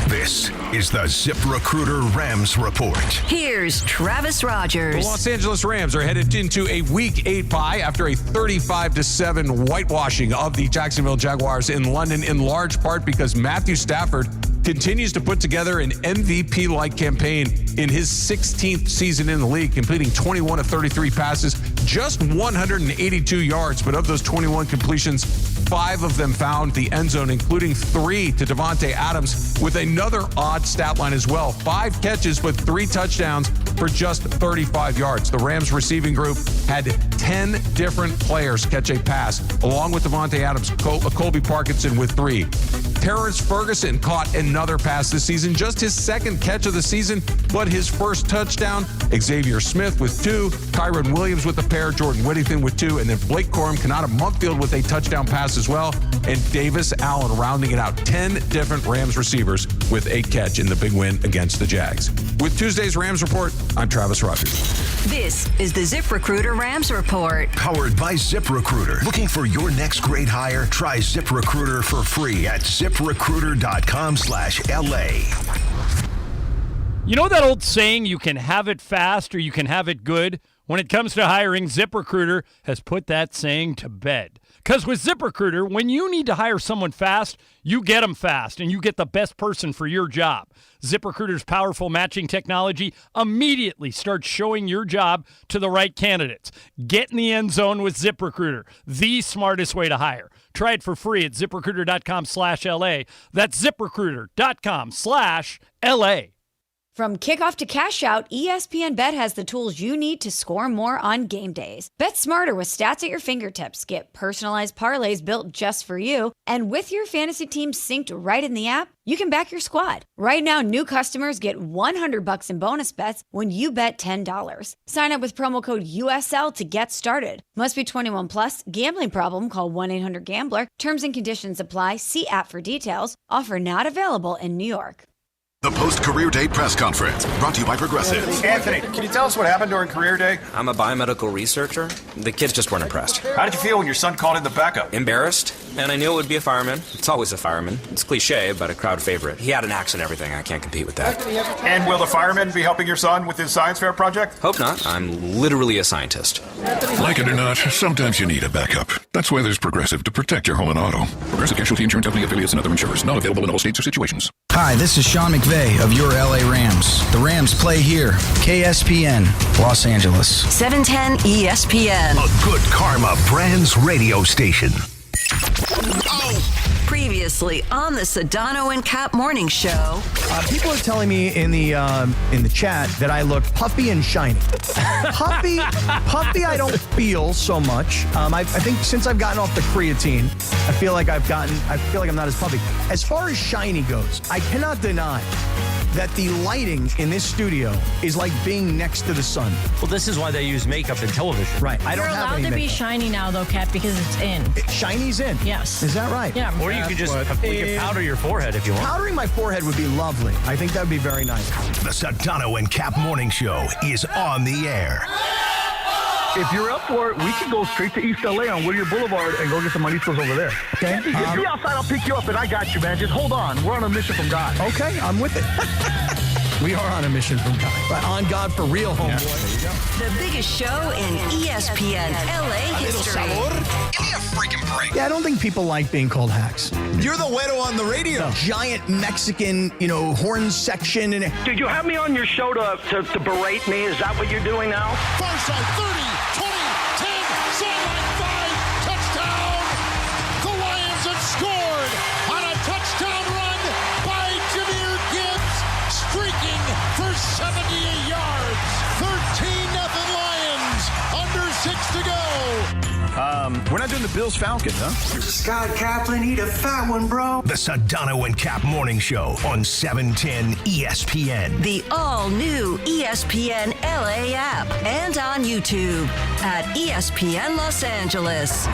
This is the ZipRecruiter Rams Report. Here's Travis Rogers. The Los Angeles Rams are headed into a Week 8 bye after a 35-7 whitewashing of the Jacksonville Jaguars in London, in large part because Matthew Stafford continues to put together an MVP-like campaign in his 16th season in the league, completing 21 of 33 passes, just 182 yards. But of those 21 completions, 5 of them found the end zone, including 3 to Davante Adams, with another odd stat line as well. 5 catches, but 3 touchdowns for just 35 yards. The Rams receiving group had 10 different players catch a pass, along with Davante Adams, Colby Parkinson with 3. Terrence Ferguson caught another pass this season, just his second catch of the season, but his first touchdown. Xavier Smith with 2, Kyron Williams with a pair, Jordan Whittington with 2, and then Blake Corum, Kanata Monkfield with a touchdown pass as well, and Davis Allen rounding it out. 10 different Rams receivers with a catch in the big win against the Jags. With Tuesday's Rams Report, I'm Travis Rogers. This is the ZipRecruiter Rams Report. Powered by ZipRecruiter. Looking for your next great hire? Try ZipRecruiter for free at ZipRecruiter.com/LA. You know that old saying, you can have it fast or you can have it good? When it comes to hiring, ZipRecruiter has put that saying to bed. Because with ZipRecruiter, when you need to hire someone fast, you get them fast and you get the best person for your job. ZipRecruiter's powerful matching technology immediately starts showing your job to the right candidates. Get in the end zone with ZipRecruiter, the smartest way to hire. Try it for free at ZipRecruiter.com/LA. That's ZipRecruiter.com/LA. From kickoff to cash out, ESPN Bet has the tools you need to score more on game days. Bet smarter with stats at your fingertips. Get personalized parlays built just for you. And with your fantasy team synced right in the app, you can back your squad. Right now, new customers get $100 in bonus bets when you bet $10. Sign up with promo code USL to get started. Must be 21 plus. Gambling problem? Call 1-800-GAMBLER. Terms and conditions apply. See app for details. Offer not available in New York. The post-career day press conference, brought to you by Progressive. Anthony, can you tell us what happened during career day? I'm a biomedical researcher. The kids just weren't impressed. How did you feel when your son called in the backup? Embarrassed, and I knew it would be a fireman. It's always a fireman. It's cliche, but a crowd favorite. He had an axe and everything. I can't compete with that. And will the fireman be helping your son with his science fair project? Hope not. I'm literally a scientist. Like it or not, sometimes you need a backup. That's why there's Progressive to protect your home and auto. Progressive Casualty Insurance Company affiliates and other insurers. Not available in all states or situations. Hi, this is Sean McVay of your LA Rams. The Rams play here. KSPN, Los Angeles. 710 ESPN. A good karma brands radio station. Previously on the Sedano and Cap Morning Show. People are telling me in the chat that I look puffy and shiny. Puffy, I don't feel so much. I think since I've gotten off the creatine, I feel like I'm not as puffy. As far as shiny goes, I cannot deny that the lighting in this studio is like being next to the sun. Well, this is why they use makeup in television. Right. I don't You're have allowed any to be makeup. shiny now, though, Kat, because it's in. Shiny's in? Yes. Is that right? Yeah. Or you can just powder your forehead if you want. Powdering my forehead would be lovely. I think that would be very nice. The Sedano and Cap Morning Show is on the air. If you're up for it, we can go straight to East LA on Whittier Boulevard and go get some mariscos over there. Okay? If you're outside, I'll pick you up, and I got you, man. Just hold on. We're on a mission from God. Okay, I'm with it. We are on a mission from God. But on God for real, homeboy. Yeah. There you go. The biggest show in ESPN LA history. Give me a freaking break. Yeah, I don't think people like being called hacks. You're the widow on the radio. Giant Mexican, horn section. And Did you have me on your show to berate me? Is that what you're doing now? Far side, 30, 20, 10, sideline 5, touchdown. The Lions have scored on a touchdown run by Jahmyr Gibbs, streaking for 78 yards. 13-0 Lions, under 6 to go. We're not doing the Bills-Falcons, huh? Scott Kaplan, eat a fat one, bro. The Sedano and Cap Morning Show on 710 ESPN. The all-new ESPN LA app and on YouTube at ESPN Los Angeles.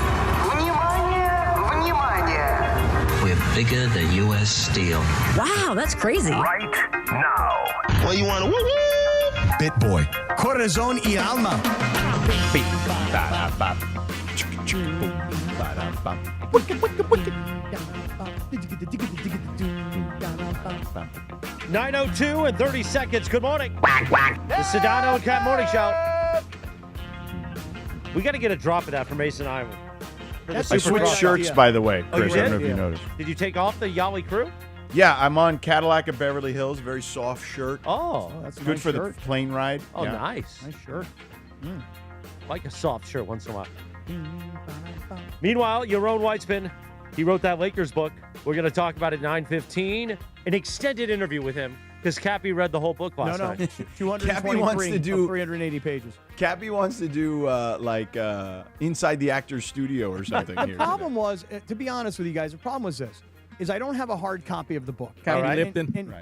We're bigger than U.S. Steel. Wow, that's crazy. Right now. Well, you want to woo-woo? Bit Boy. Corazon y alma. 9:02 and 30 seconds. Good morning. The Sedano and Cap Morning Show. We got to get a drop of that from Mason Island. I switched shirts, by the way, Oh, you Chris. I don't know did? if you noticed. Did you take off the Yali crew? Yeah, I'm on Cadillac of Beverly Hills. Very soft shirt. Oh, that's a good nice for shirt. the plane ride. Oh, Yeah. nice. Nice shirt. Like a soft shirt once in a while. Meanwhile, Yaron Whitesman, he wrote that Lakers book. We're going to talk about it at 9:15. An extended interview with him because Cappy read the whole book last night. 223 wants to do- of 380 pages. Cappy wants to do inside the actor's studio or something. The here problem was, to be honest with you guys, the problem was this, is I don't have a hard copy of the book. All right.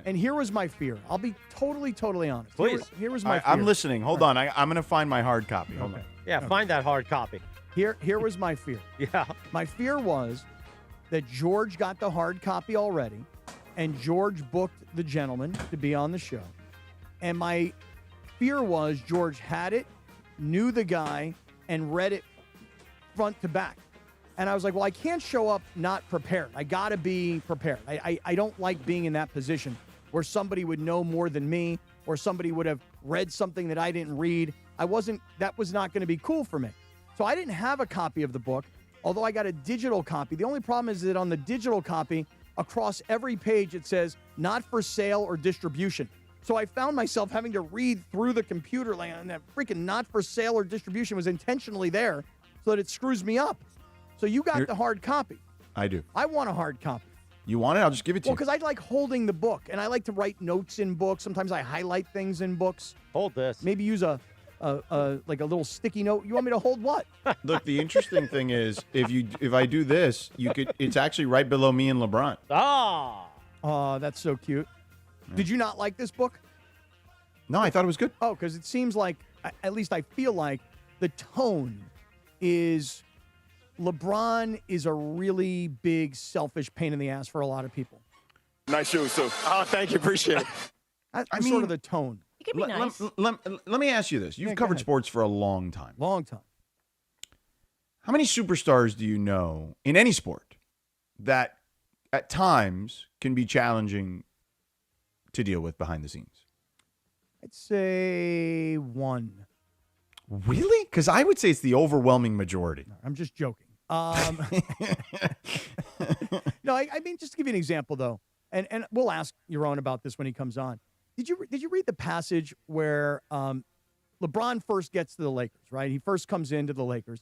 And here was my fear. I'll be totally honest. Please. Here was my fear. I'm listening. Hold on. I'm going to find my hard copy. Hold on. Yeah, find that hard copy. Here was my fear. Yeah. My fear was that George got the hard copy already, and George booked the gentleman to be on the show. And my fear was George had it, knew the guy, and read it front to back. And I was like, well, I can't show up not prepared. I got to be prepared. I don't like being in that position where somebody would know more than me or somebody would have read something that I didn't read. That was not going to be cool for me. So I didn't have a copy of the book, although I got a digital copy. The only problem is that on the digital copy, across every page, it says not for sale or distribution. So I found myself having to read through the computer land, and that freaking not for sale or distribution was intentionally there so that it screws me up. So you got the hard copy. I do. I want a hard copy. You want it? I'll just give it to Well, you. because I like holding the book, and I like to write notes in books. Sometimes I highlight things in books. Hold this. Maybe use a little sticky note. You want me to hold what? Look, the interesting thing is, if I do this, it's actually right below me and LeBron. Ah. Oh, that's so cute. Did you not like this book? No, I thought it was good. Oh, because it seems like, at least I feel like, the tone is LeBron is a really big, selfish pain in the ass for a lot of people. Nice shoes, too. Oh, thank you. Appreciate it. That's sort of the tone. It could be nice. Let me ask you this. You've covered sports for a long time. Long time. How many superstars do you know in any sport that at times can be challenging to deal with behind the scenes? I'd say one. Really? Because I would say it's the overwhelming majority. I'm just joking. No, I mean, just to give you an example, though, and we'll ask Yaron about this when he comes on. Did you read the passage where LeBron first gets to the Lakers, right? He first comes into the Lakers,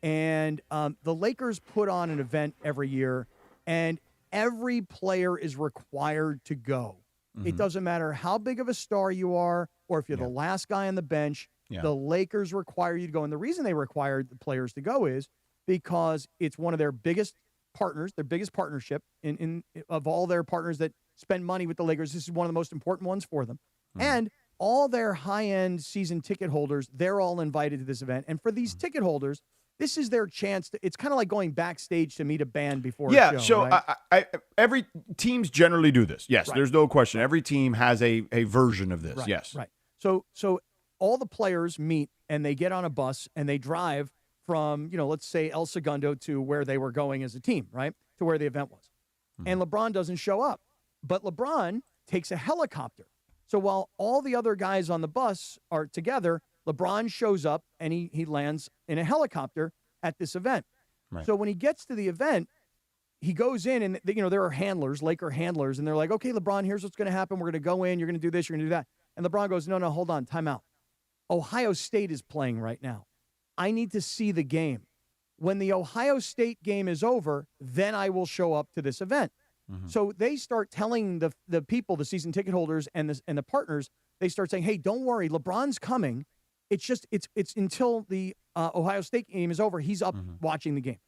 and the Lakers put on an event every year, and every player is required to go. It doesn't matter how big of a star you are or if you're the last guy on the bench. The Lakers require you to go. And the reason they required the players to go is because it's one of their biggest partners, their biggest partnership of all their partners that spend money with the Lakers. This is one of the most important ones for them. And all their high-end season ticket holders, they're all invited to this event. And for these ticket holders, this is their chance to, it's kind of like going backstage to meet a band before a show. So right? every teams generally do this. Yes, Right. there's no question. Every team has a version of this. Right, yes. Right. So all the players meet and they get on a bus and they drive from, let's say El Segundo to where they were going as a team, right? To where the event was. And LeBron doesn't show up. But LeBron takes a helicopter. So while all the other guys on the bus are together, LeBron shows up and he lands in a helicopter at this event. Right. So when he gets to the event, he goes in and, there are handlers, Laker handlers, and they're like, okay, LeBron, here's what's going to happen. We're going to go in. You're going to do this. You're going to do that. And LeBron goes, no, hold on. Time out. Ohio State is playing right now. I need to see the game. When the Ohio State game is over, then I will show up to this event. So they start telling the people, the season ticket holders and the partners, they start saying, hey, don't worry, LeBron's coming. It's just it's until the Ohio State game is over. He's up watching the game.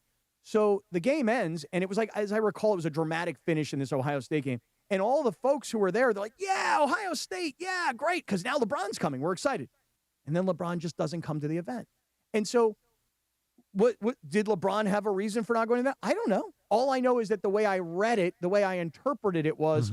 So the game ends, and it was like, as I recall, it was a dramatic finish in this Ohio State game. And all the folks who were there, they're like, yeah, Ohio State, yeah, great, because now LeBron's coming. We're excited. And then LeBron just doesn't come to the event. And so what did LeBron have a reason for not going to that? I don't know. All I know is that the way I read it, the way I interpreted it was,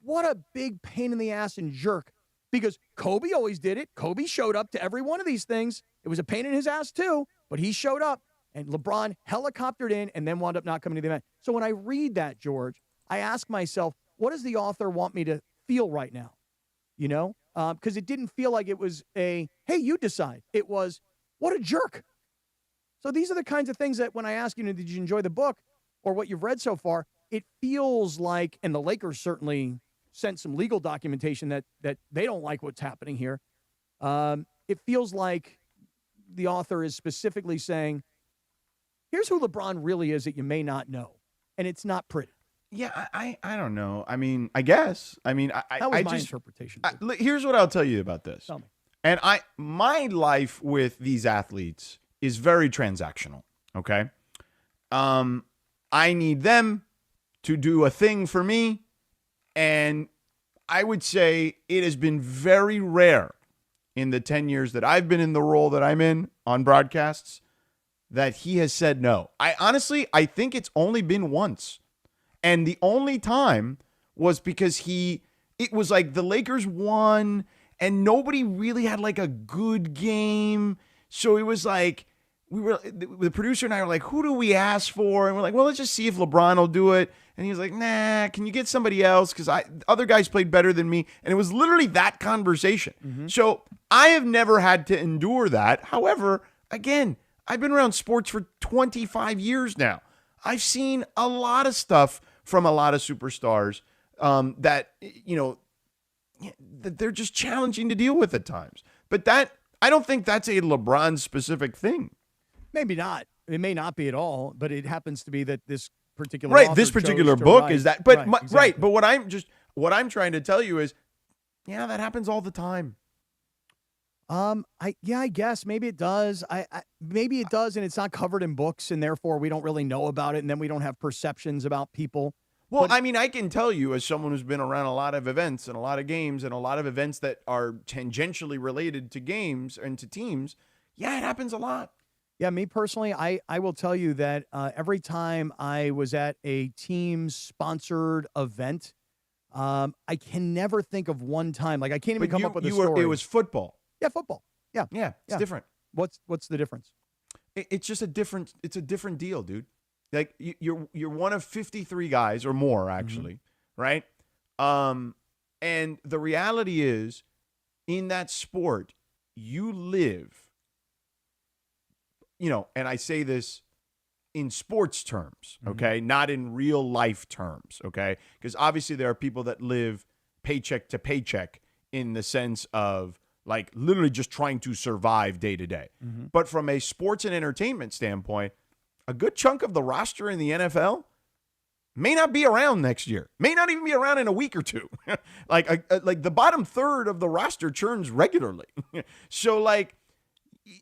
what a big pain in the ass and jerk. Because Kobe always did it. Kobe showed up to every one of these things. It was a pain in his ass too, but he showed up. And LeBron helicoptered in and then wound up not coming to the event. So when I read that, George, I ask myself, what does the author want me to feel right now? Because it didn't feel like it was hey, you decide. It was, what a jerk. So these are the kinds of things that when I ask you, did you enjoy the book or what you've read so far, it feels like, and the Lakers certainly sent some legal documentation that they don't like what's happening here. It feels like the author is specifically saying, here's who LeBron really is that you may not know. And it's not pretty. Yeah, I don't know. I mean, I guess. I mean, that was my interpretation. Here's what I'll tell you about this. Tell me. And my life with these athletes is very transactional. Okay. I need them to do a thing for me. And I would say it has been very rare in the 10 years that I've been in the role that I'm in on broadcasts that he has said no. I think it's only been once. And the only time was because it was like the Lakers won and nobody really had like a good game. So it was like, the producer and I were like, who do we ask for? And we're like, well, let's just see if LeBron will do it. And he was like, nah, can you get somebody else? Because other guys played better than me. And it was literally that conversation. Mm-hmm. So I have never had to endure that. However, again, I've been around sports for 25 years now. I've seen a lot of stuff from a lot of superstars that, that they're just challenging to deal with at times. But I don't think that's a LeBron specific thing. Maybe not. It may not be at all, but it happens to be that this particular this particular book is that. But exactly. But what I'm trying to tell you is, yeah, that happens all the time. I guess maybe it does. Maybe it does, and it's not covered in books, and therefore we don't really know about it, and then we don't have perceptions about people. Well, I mean, I can tell you as someone who's been around a lot of events and a lot of games and a lot of events that are tangentially related to games and to teams, yeah, it happens a lot. Yeah, me personally, I will tell you that every time I was at a team-sponsored event, I can never think of one time. Like, I can't even come up with a story. It was football. Yeah, football. Yeah. Yeah, it's different. What's the difference? It's just a different deal, dude. Like you're one of 53 guys or more actually, right? And the reality is in that sport, you live, and I say this in sports terms, okay? Not in real life terms, okay? Because obviously there are people that live paycheck to paycheck in the sense of like literally just trying to survive day to day. But from a sports and entertainment standpoint, a good chunk of the roster in the NFL may not be around next year, may not even be around in a week or two. like the bottom third of the roster churns regularly. So like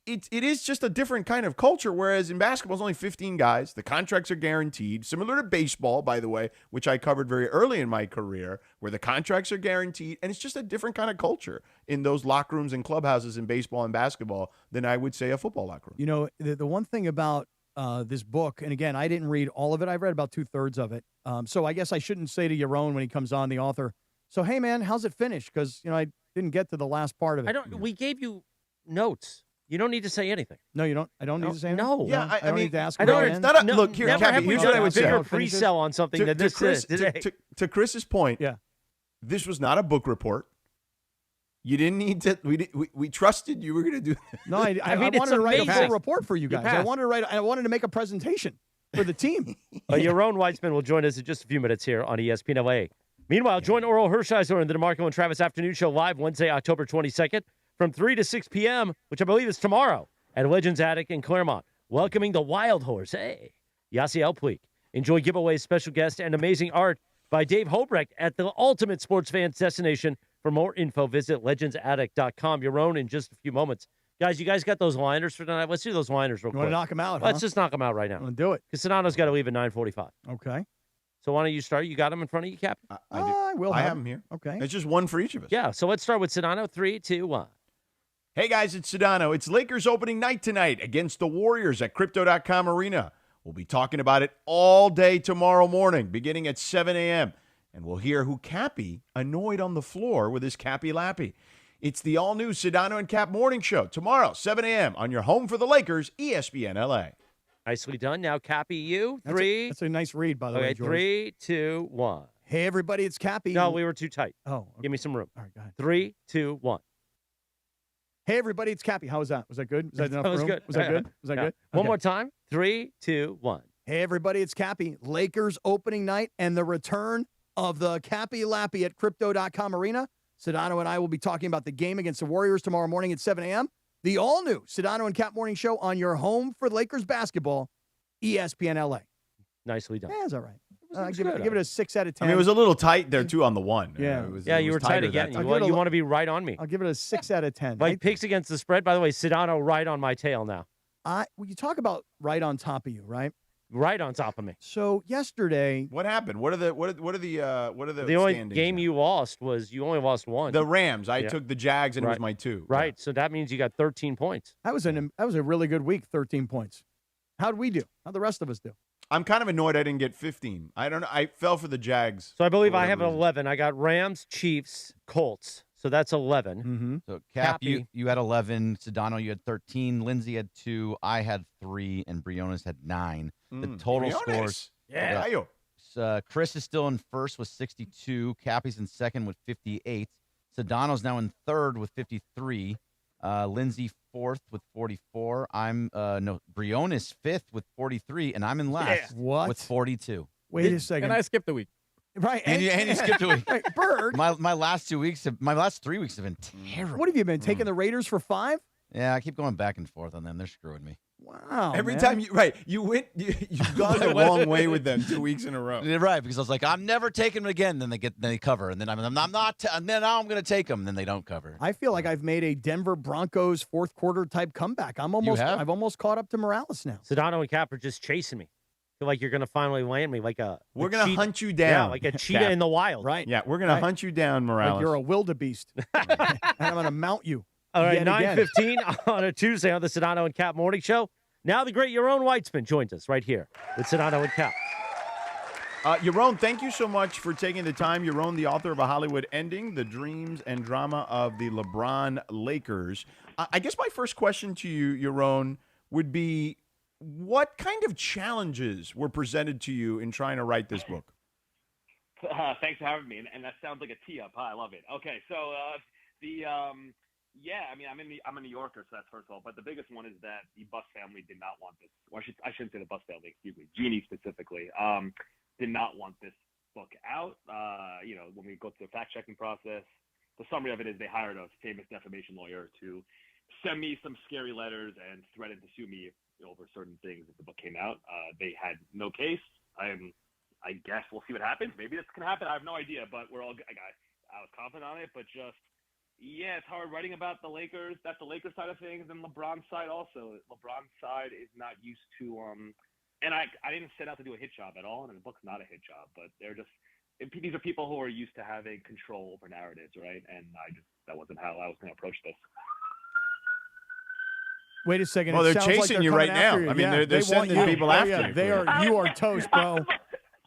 it is just a different kind of culture, whereas in basketball, it's only 15 guys. The contracts are guaranteed, similar to baseball, by the way, which I covered very early in my career, where the contracts are guaranteed, and it's just a different kind of culture in those locker rooms and clubhouses in baseball and basketball than I would say a football locker room. The one thing about this book, and again, I didn't read all of it. I've read about 2/3 of it. So I guess I shouldn't say to Yaron when he comes on, the author, so, hey, man, how's it finished? Because, I didn't get to the last part of it. We gave you notes. You don't need to say anything. No, you don't. I don't need to say anything. No. Yeah, I don't need to ask. It's not a, look, here, Cappy, here's what I would say. Bigger pre-sell on something than this is today. To Chris's point, this was not a book report. You didn't need to. We trusted you were going to do that. No, I wanted to write a full report for you guys. I wanted to make a presentation for the team. Yaron Whitesman will join us in just a few minutes here on ESPN LA. Meanwhile, join Oral Hershiser in the DeMarco and Travis Afternoon Show live Wednesday, October 22nd from 3 to 6 p.m., which I believe is tomorrow, at Legends Attic in Claremont, welcoming the Wild Horse. Hey, Yasi Elpuig. Enjoy giveaways, special guests, and amazing art by Dave Hobrecht at the ultimate sports fans destination. For more info, visit legendsattic.com. Yaron in just a few moments. Guys, you guys got those liners for tonight? Let's do those liners real quick. You want to knock them out, Let's just knock them out right now. I'm going to do it. Because Sedano's got to leave at 9:45. Okay. So why don't you start? You got them in front of you, Captain? I will. I have them here. Okay. It's just one for each of us. Yeah, so let's start with Sedano. 3, 2, 1. Hey, guys, it's Sedano. It's Lakers opening night tonight against the Warriors at Crypto.com Arena. We'll be talking about it all day tomorrow morning, beginning at 7 a.m., and we'll hear who Cappy annoyed on the floor with his Cappy Lappy. It's the all-new Sedano and Cap Morning Show tomorrow, 7 a.m. on your home for the Lakers, ESPN LA. Nicely done. Now, Cappy, you. 3. That's a nice read, by the way, George. 3, 2, 1. Hey, everybody, it's Cappy. No, we were too tight. Oh. Okay. Give me some room. All right, go ahead. 3, 2, 1. Hey, everybody, it's Cappy. How was that? Was that good? Was that enough room? Good. Was that good? Was that good? One more time. 3, 2, 1. Hey, everybody, it's Cappy. Lakers opening night and the return of the Cappy Lappy at Crypto.com Arena. Sedano and I will be talking about the game against the Warriors tomorrow morning at 7 a.m. The all-new Sedano and Cap Morning Show on your home for Lakers basketball, ESPN LA. Nicely done. Yeah, it's all right. Give it a 6 out of 10. I mean, it was a little tight there, too, on the one. Yeah. You were tight again. You want to be right on me. I'll give it a 6 out of 10. Like picks against the spread. By the way, Sedano right on my tail now. You talk about right on top of you, right? Right on top of me. So yesterday, what happened? What are the the only game you lost was you only lost one. The Rams. I took the Jags and it was my 2. Right. So that means you got 13 points. That was a really good week. 13 points. How'd we do? How'd the rest of us do? I'm kind of annoyed I didn't get 15. I don't know. I fell for the Jags. So I believe I have 11. I got Rams, Chiefs, Colts. So that's 11. Mm-hmm. So Cap, you had 11. Sedano, you had 13. Lindsay had 2. I had 3, and Briones had 9. The total scores. Yeah. Chris is still in first with 62. Cappy's in second with 58. Sedano's now in third with 53. Lindsay fourth with 44. Briones fifth with 43, and I'm in last with 42. Wait a second. And I skipped a week. Right, and you skipped a week. Right, Berg. My last 3 weeks have been terrible. What have you been taking the Raiders for 5? Yeah, I keep going back and forth on them. They're screwing me. Wow. Every time you've gone the wrong way with them 2 weeks in a row. Right, because I was like, I'm never taking them again. Then they cover, and then I'm not. And then now I'm going to take them. And then they don't cover. I feel like I've made a Denver Broncos fourth quarter type comeback. I've almost caught up to Morales now. Sedano and Cap are just chasing me. Feel like you're going to finally land me like a. We're going to hunt you down. Yeah, like a cheetah in the wild. Right. Yeah, we're going to hunt you down, Morales. Like you're a wildebeest, and I'm going to mount you. All right, 9:15 on a Tuesday on the Sedano and Cap Morning Show. Now the great Yaron Whitesman joins us right here with Sedano and Cap. Yaron, thank you so much for taking the time. Yaron, the author of A Hollywood Ending, the dreams and drama of the LeBron Lakers. I guess my first question to you, Yaron, would be what kind of challenges were presented to you in trying to write this book? Thanks for having me, and that sounds like a tee-up. Huh? I love it. Okay, so yeah, I mean, I'm a New Yorker, so that's first of all. But the biggest one is that the Buss family did not want this. Or I shouldn't say the Buss family. Excuse me, Jeannie specifically did not want this book out. When we go through the fact-checking process, the summary of it is they hired a famous defamation lawyer to send me some scary letters and threaten to sue me over certain things if the book came out. They had no case. I guess we'll see what happens. Maybe this can happen. I have no idea, but I was confident on it, but just. Yeah, it's hard writing about the Lakers. That's the Lakers side of things, and LeBron's side also. LeBron's side is not used to and I didn't set out to do a hit job at all, and the book's not a hit job, but these are people who are used to having control over narratives, right? And that wasn't how I was going to approach this. Wait a second. Well, they're chasing you right now. I mean, they're sending people after you. You are toast, bro.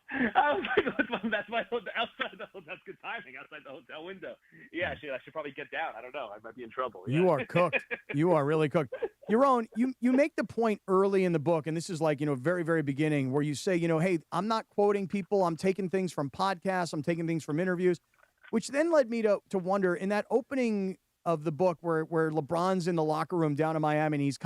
I was like, that's my outside the that's good timing outside the hotel window. Yeah, I should probably get down. I don't know. I might be in trouble. Yeah. You are cooked. You are really cooked. Yaron, you make the point early in the book, and this is like very very beginning, where you say hey, I'm not quoting people. I'm taking things from podcasts. I'm taking things from interviews, which then led me to wonder in that opening of the book where LeBron's in the locker room down in Miami, and he's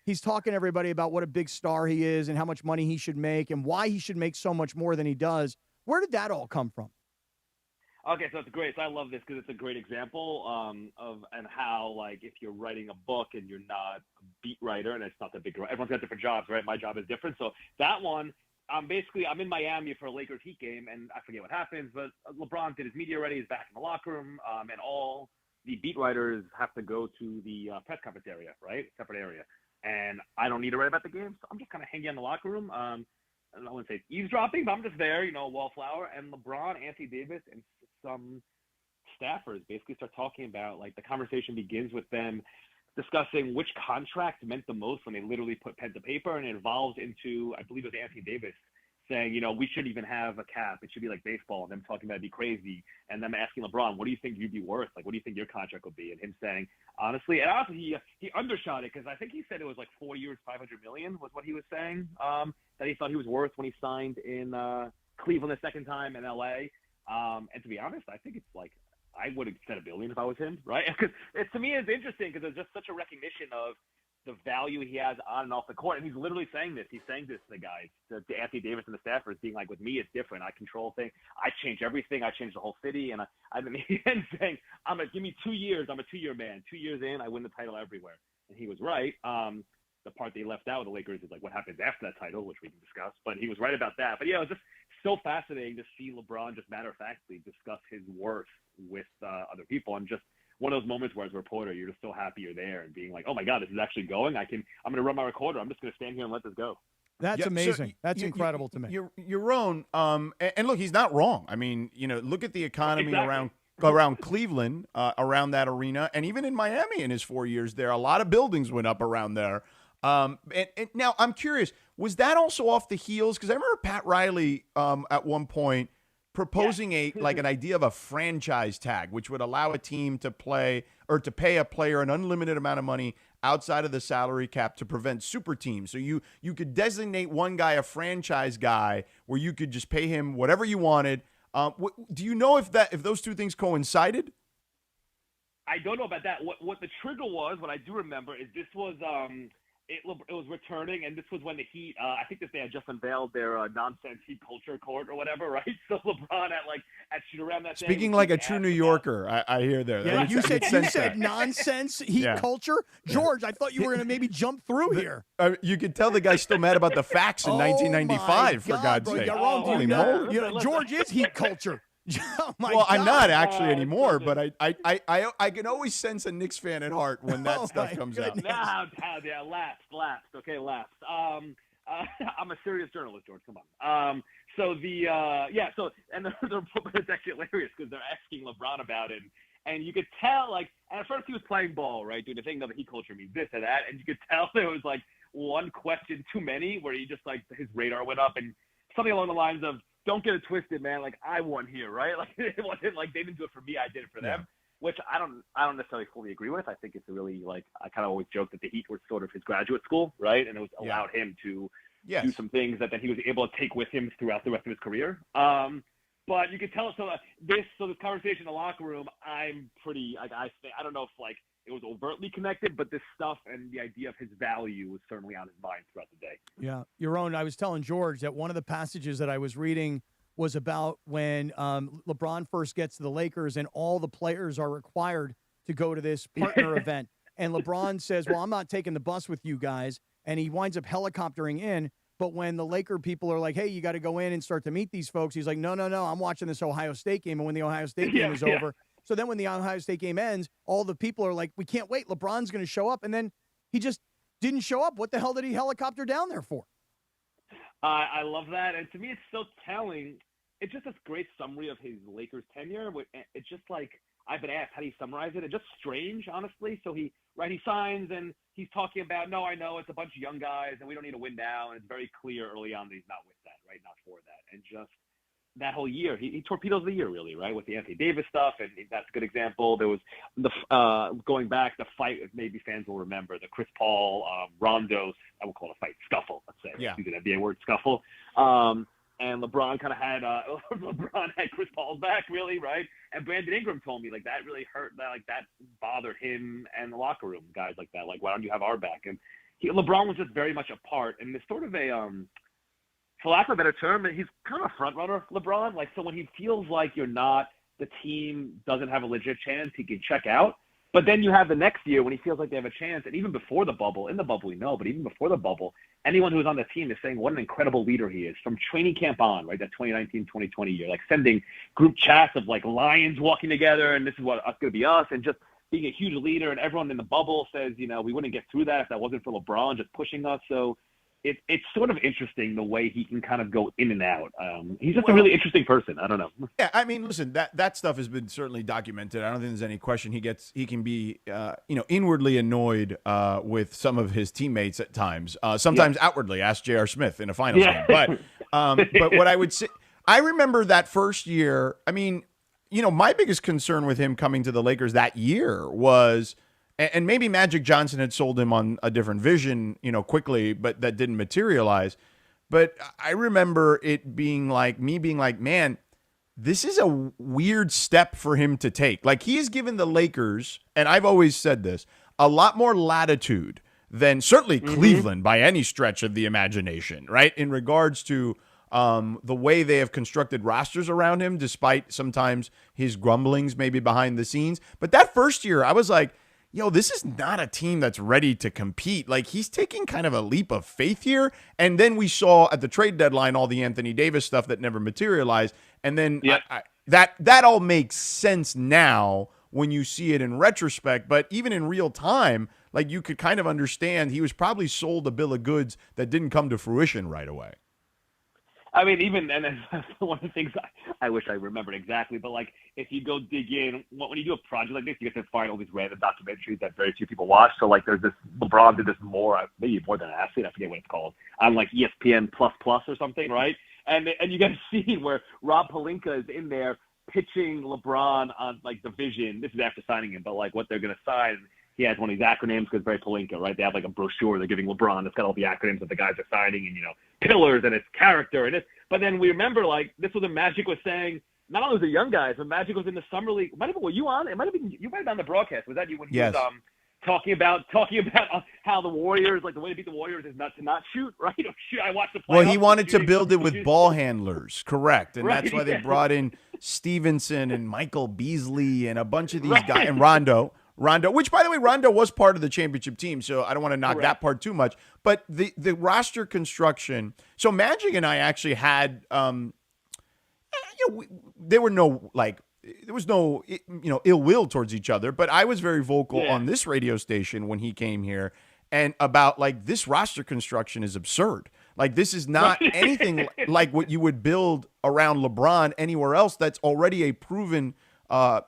he's talking to everybody about what a big star he is and how much money he should make and why he should make so much more than he does. Where did that all come from? Okay, so it's great. So I love this because it's a great example of how if you're writing a book and you're not a beat writer, and it's not that big. Everyone's got different jobs, right? My job is different. So that one, I'm in Miami for a Lakers Heat game, and I forget what happens, but LeBron did his media ready. He's back in the locker room, and all the beat writers have to go to the press conference area, right? Separate area. And I don't need to write about the game, so I'm just kind of hanging in the locker room. I wouldn't say eavesdropping, but I'm just there, wallflower. And LeBron, Anthony Davis, and some staffers basically start talking about, the conversation begins with them discussing which contract meant the most when they literally put pen to paper, and it evolves into, I believe it was Anthony Davis saying, we shouldn't even have a cap. It should be like baseball, and them talking about it'd be crazy, and them asking LeBron, what do you think you'd be worth? What do you think your contract would be? And him saying, honestly, he undershot it because I think he said it was 4 years, $500 million was what he was saying, that he thought he was worth when he signed in Cleveland the second time in LA. And to be honest, I think it's I would have said $1 billion if I was him, right? Because to me, it's interesting because there's just such a recognition of the value he has on and off the court. And he's literally saying this. He's saying this to the guys, to Anthony Davis and the staffers, being like, with me, it's different. I control things. I change everything. I change the whole city. And I mean, and saying, give me 2 years. I'm a 2-year man. 2 years in, I win the title everywhere. And he was right. The part that he left out with the Lakers is like what happens after that title, which we can discuss. But he was right about that. But yeah, it was just so fascinating to see LeBron just matter-of-factly discuss his worth with other people, and just one of those moments where as a reporter you're just so happy you're there and being like, oh my God, this is actually going. I'm going to run my recorder. I'm just going to stand here and let this go. That's amazing. That's incredible to me. You're own. And look, he's not wrong. I mean, look at the economy around Cleveland, around that arena, and even in Miami in his 4 years there, a lot of buildings went up around there. And now I'm curious, was that also off the heels? Because I remember Pat Riley at one point proposing an idea of a franchise tag, which would allow a team to play or to pay a player an unlimited amount of money outside of the salary cap to prevent super teams. So you could designate one guy a franchise guy where you could just pay him whatever you wanted. Do you know if those two things coincided? I don't know about that. What the trigger was, what I do remember, is this was it was returning, and this was when the Heat, I think they had just unveiled their nonsense Heat culture court or whatever, right? So LeBron at shoot around that day. Speaking like a true New Yorker, I hear there. Yeah, you said nonsense Heat culture. George, I thought you were going to maybe jump through here. You could tell the guy's still mad about the facts in 1995, for God's sake. George is Heat culture. I'm not actually anymore, but I can always sense a Knicks fan at heart when that stuff comes out. Yeah, lapsed. Okay, lapsed. I'm a serious journalist, George. Come on. So it's actually hilarious because they're asking LeBron about it, and you could tell and at first he was playing ball, right, doing the thing that the Heat culture means this or that, and you could tell there was one question too many where he just his radar went up and something along the lines of, don't get it twisted, man. I won here, right? It wasn't they didn't do it for me, I did it for them, which I don't necessarily fully agree with. I think it's a really I kind of always joke that the Heat were sort of his graduate school, right? And it was allowed him to do some things that then he was able to take with him throughout the rest of his career. But you could tell this conversation in the locker room, I'm pretty I don't know if it was overtly connected, but this stuff and the idea of his value was certainly on his mind throughout the day. Yeah, Yaron, I was telling George that one of the passages that I was reading was about when LeBron first gets to the Lakers and all the players are required to go to this partner event. And LeBron says, well, I'm not taking the bus with you guys. And he winds up helicoptering in. But when the Laker people are like, hey, you got to go in and start to meet these folks, he's like, no, I'm watching this Ohio State game. And when the Ohio State game is over, so then when the Ohio State game ends, all the people are like, we can't wait. LeBron's going to show up. And then he just didn't show up. What the hell did he helicopter down there for? I love that. And to me, it's so telling. It's just this great summary of his Lakers tenure. It's just I've been asked, how do you summarize it? It's just strange, honestly. So he signs and he's talking about, no, I know it's a bunch of young guys and we don't need to win now. And it's very clear early on that he's not with that, right? Not for that. And just that whole year, he torpedoes the year, really, right? With the Anthony Davis stuff, and that's a good example. There was going back, the fight, maybe fans will remember, the Chris Paul, Rondo, I would call it a fight, scuffle, let's say. Yeah. Using the NBA word, scuffle. And LeBron kind of had Chris Paul's back, really, right? And Brandon Ingram told me that really hurt, that bothered him and the locker room guys like that. Why don't you have our back? And LeBron was just very much a part, and there's sort of a for lack of a better term, he's kind of a front runner, LeBron. So when he feels like the team doesn't have a legit chance, he can check out. But then you have the next year when he feels like they have a chance, and even before the bubble, in the bubble we know, but even before the bubble, anyone who was on the team is saying what an incredible leader he is from training camp on, right? That 2019-2020 year, sending group chats of lions walking together, and this is what it's going to be us, and just being a huge leader. And everyone in the bubble says, we wouldn't get through that if that wasn't for LeBron just pushing us. So it's sort of interesting the way he can kind of go in and out. He's just a really interesting person. I don't know. Yeah, I mean, listen, that stuff has been certainly documented. I don't think there's any question he can be inwardly annoyed with some of his teammates at times. Sometimes outwardly. Ask J.R. Smith in a finals game. But what I would say, I remember that first year. I mean, my biggest concern with him coming to the Lakers that year was. And maybe Magic Johnson had sold him on a different vision, quickly, but that didn't materialize. But I remember it being man, this is a weird step for him to take. He has given the Lakers, and I've always said this, a lot more latitude than certainly Cleveland by any stretch of the imagination, right? In regards to the way they have constructed rosters around him, despite sometimes his grumblings maybe behind the scenes. But that first year, I was like, yo, this is not a team that's ready to compete. Like, he's taking kind of a leap of faith here. And then we saw at the trade deadline all the Anthony Davis stuff that never materialized. And then that all makes sense now when you see it in retrospect. But even in real time, like, you could kind of understand he was probably sold a bill of goods that didn't come to fruition right away. I mean, and that's one of the things I wish I remembered exactly. But, like, if you go dig in, when you do a project like this, you get to find all these random documentaries that very few people watch. So, like, there's this, LeBron did this maybe more than an athlete, I forget what it's called, on, like, ESPN plus or something, right? And you get a scene where Rob Pelinka is in there pitching LeBron on, like, the vision. This is after signing him, but, like, what they're going to sign. He has one of these acronyms because very Pelinka, right? They have like a brochure they're giving LeBron. It's got all the acronyms that the guys are signing and, pillars and it's character and it's. But then we remember, like, this was what Magic was saying. Not only was it young guys, but Magic was in the summer league. Were you on? You might have been on the broadcast. Was that you when he was talking about how the Warriors, like, the way to beat the Warriors is not to not shoot, right? Or shoot. I watched the playoffs. Well, he wanted to build it with ball handlers, correct. And that's why they brought in Stevenson and Michael Beasley and a bunch of these guys, and Rondo, which, by the way, Rondo was part of the championship team, so I don't want to knock that part too much. But the roster construction, so Magic and I actually had, there was no ill will towards each other, but I was very vocal on this radio station when he came here and about, like, this roster construction is absurd. Like, this is not anything like what you would build around LeBron anywhere else that's already a proven that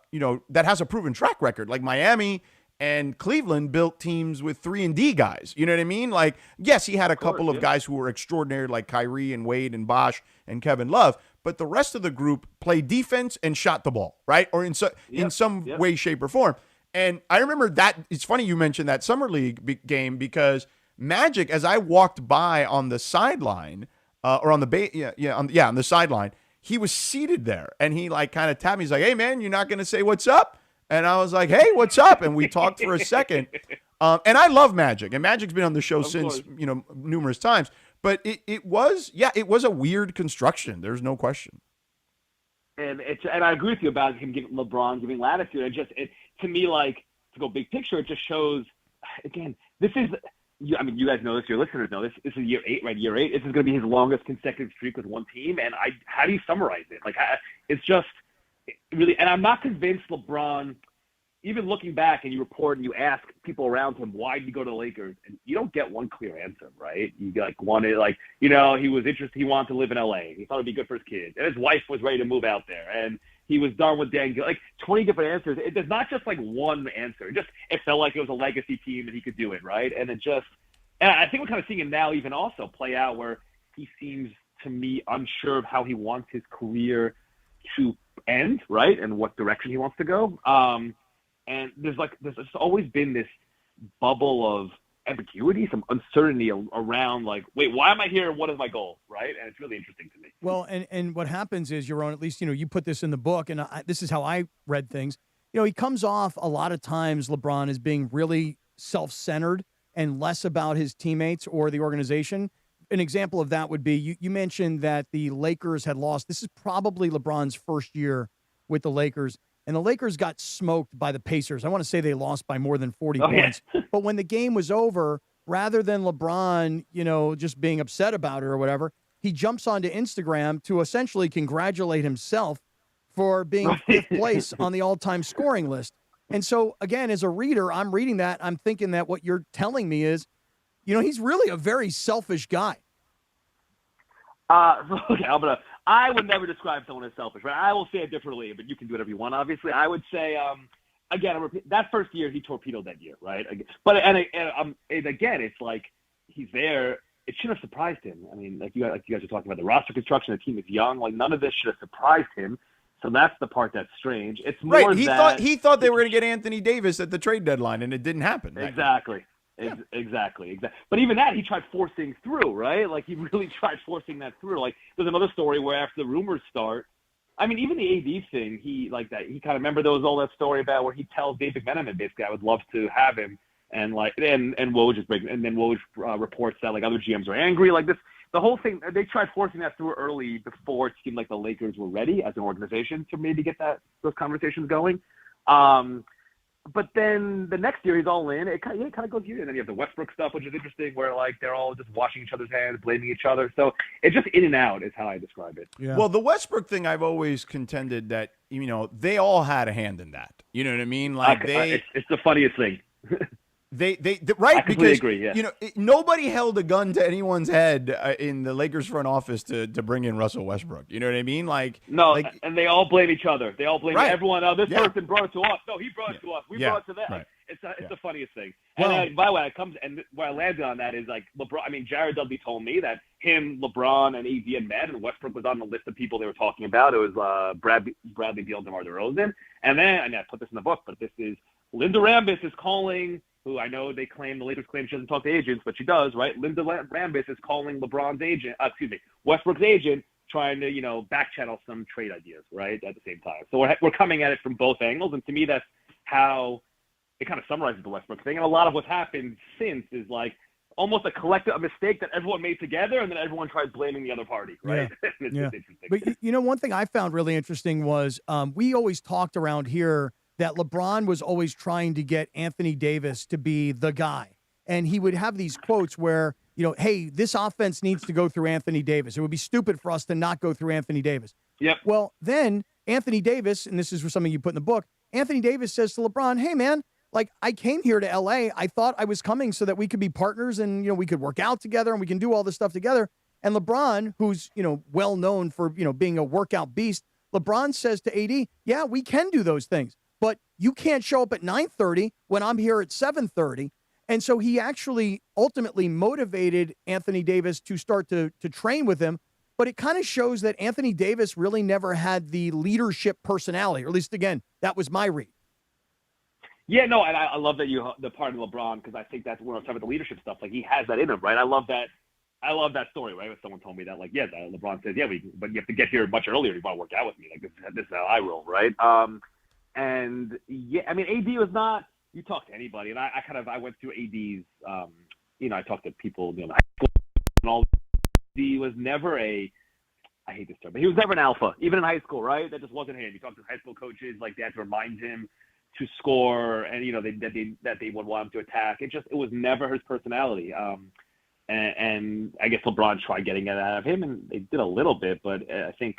has a proven track record. Like, Miami and Cleveland built teams with 3-and-D guys. You know what I mean? Like, yes, he had a couple of guys who were extraordinary, like Kyrie and Wade and Bosh and Kevin Love, but the rest of the group played defense and shot the ball, right? Or in some way, shape, or form. And I remember that. It's funny you mentioned that summer league game because Magic, as I walked by on the sideline, or on the on the sideline, he was seated there, and he, like, kind of tapped me. He's like, "Hey, man, you're not going to say what's up?" And I was like, "Hey, what's up?" And we talked for a second. And I love Magic, and Magic's been on the show since numerous times. But it was a weird construction. There's no question. And I agree with you about him LeBron giving latitude. To me, like, to go big picture, it just shows. Again, this is. I mean, you guys know this. Your listeners know this. This is year 8, right? Year 8. This is going to be his longest consecutive streak with one team. And how do you summarize it? Like, it's just really. And I'm not convinced LeBron. Even looking back, and you report and you ask people around him, why did he go to the Lakers? And you don't get one clear answer, right? You wanted, like, he was interested. He wanted to live in LA. He thought it'd be good for his kids, and his wife was ready to move out there, and he was done with Dan Gill. Like, 20 different answers. There's not just like one answer. It felt like it was a legacy team and he could do it, right? And and I think we're kind of seeing him now even also play out where he seems to me unsure of how he wants his career to end, right? And what direction he wants to go. And there's just always been this bubble of ambiguity, some uncertainty around, like, wait, why am I here? What is my goal, right? And it's really interesting to me. Well, and what happens is, Yaron, at least, you put this in the book, and this is how I read things. He comes off a lot of times, LeBron, as being really self-centered and less about his teammates or the organization. An example of that would be, you mentioned that the Lakers had lost. This is probably LeBron's first year with the Lakers. And the Lakers got smoked by the Pacers. I want to say they lost by more than 40 points. But when the game was over, rather than LeBron, just being upset about it or whatever, he jumps onto Instagram to essentially congratulate himself for being fifth place on the all-time scoring list. And so, again, as a reader, I'm reading that. I'm thinking that what you're telling me is, he's really a very selfish guy. I would never describe someone as selfish, right? I will say it differently, but you can do whatever you want, obviously. I would say, again, that first year, he torpedoed that year, right? But again, it's like he's there. It shouldn't have surprised him. I mean, like you guys are talking about the roster construction, the team is young. Like, none of this should have surprised him. So that's the part that's strange. It's more right. He thought they were going to get Anthony Davis at the trade deadline, and it didn't happen. Exactly. Yeah. Exactly. But even that, he tried forcing through, right? Like, he really tried forcing that through. Like, there's another story where after the rumors start, I mean, even the AD thing, he kind of remember there was all that story about where he tells David McMenamin, basically, I would love to have him. and Woj is breaking, and then Woj reports that like other GMs are angry. Like this, the whole thing, they tried forcing that through early before it seemed like the Lakers were ready as an organization to maybe get those conversations going. But then the next year he's all in. It kind of goes here, and then you have the Westbrook stuff, which is interesting, where like they're all just washing each other's hands, blaming each other. So it's just in and out is how I describe it. Yeah. Well, the Westbrook thing, I've always contended that they all had a hand in that. You know what I mean? Like it's the funniest thing. They right, I completely because agree, yeah. Nobody held a gun to anyone's head in the Lakers front office to bring in Russell Westbrook. You know what I mean? And they all blame each other. They all blame everyone. Oh, this Yeah. person brought it to us. No, he brought it to us. We brought it to them. Right. It's the funniest thing. And by the way, where I landed on that is like LeBron. I mean, Jared Dudley told me that him, LeBron, and AD had met, and Westbrook was on the list of people they were talking about. It was Bradley Beal, DeMar DeRozan, and I put this in the book, but this is Linda Rambis is calling. Who I know the Lakers claim she doesn't talk to agents, but she does, right? Linda Rambis is calling Westbrook's agent, trying to, back channel some trade ideas, right, at the same time. So we're coming at it from both angles, and to me, that's how it kind of summarizes the Westbrook thing. And a lot of what's happened since is like almost a mistake that everyone made together, and then everyone tries blaming the other party, right? It's interesting. But one thing I found really interesting was we always talked around here that LeBron was always trying to get Anthony Davis to be the guy. And he would have these quotes where, hey, this offense needs to go through Anthony Davis. It would be stupid for us to not go through Anthony Davis. Yep. Well, then Anthony Davis, and this is something you put in the book, Anthony Davis says to LeBron, hey, man, like I came here to L.A. I thought I was coming so that we could be partners and, we could work out together and we can do all this stuff together. And LeBron, who's, well known for, being a workout beast, LeBron says to AD, yeah, we can do those things. But you can't show up at 9:30 when I'm here at 7:30. And so he actually ultimately motivated Anthony Davis to start to train with him. But it kind of shows that Anthony Davis really never had the leadership personality, or at least, again, that was my read. Yeah, no, and I love that the part of LeBron, because I think that's when I'm talking about the leadership stuff. Like, he has that in him, right? I love that story, right? When someone told me that, like, LeBron says, but you have to get here much earlier if you want to work out with me. Like, this is how I roll, right? And yeah, I mean, AD was not. You talk to anybody, and I went through AD's. I talked to people, high school and all. AD was never I hate this term, but he was never an alpha, even in high school, right? That just wasn't him. You talk to high school coaches, like they had to remind him to score, and that they would want him to attack. It was never his personality. And I guess LeBron tried getting it out of him, and they did a little bit, but I think.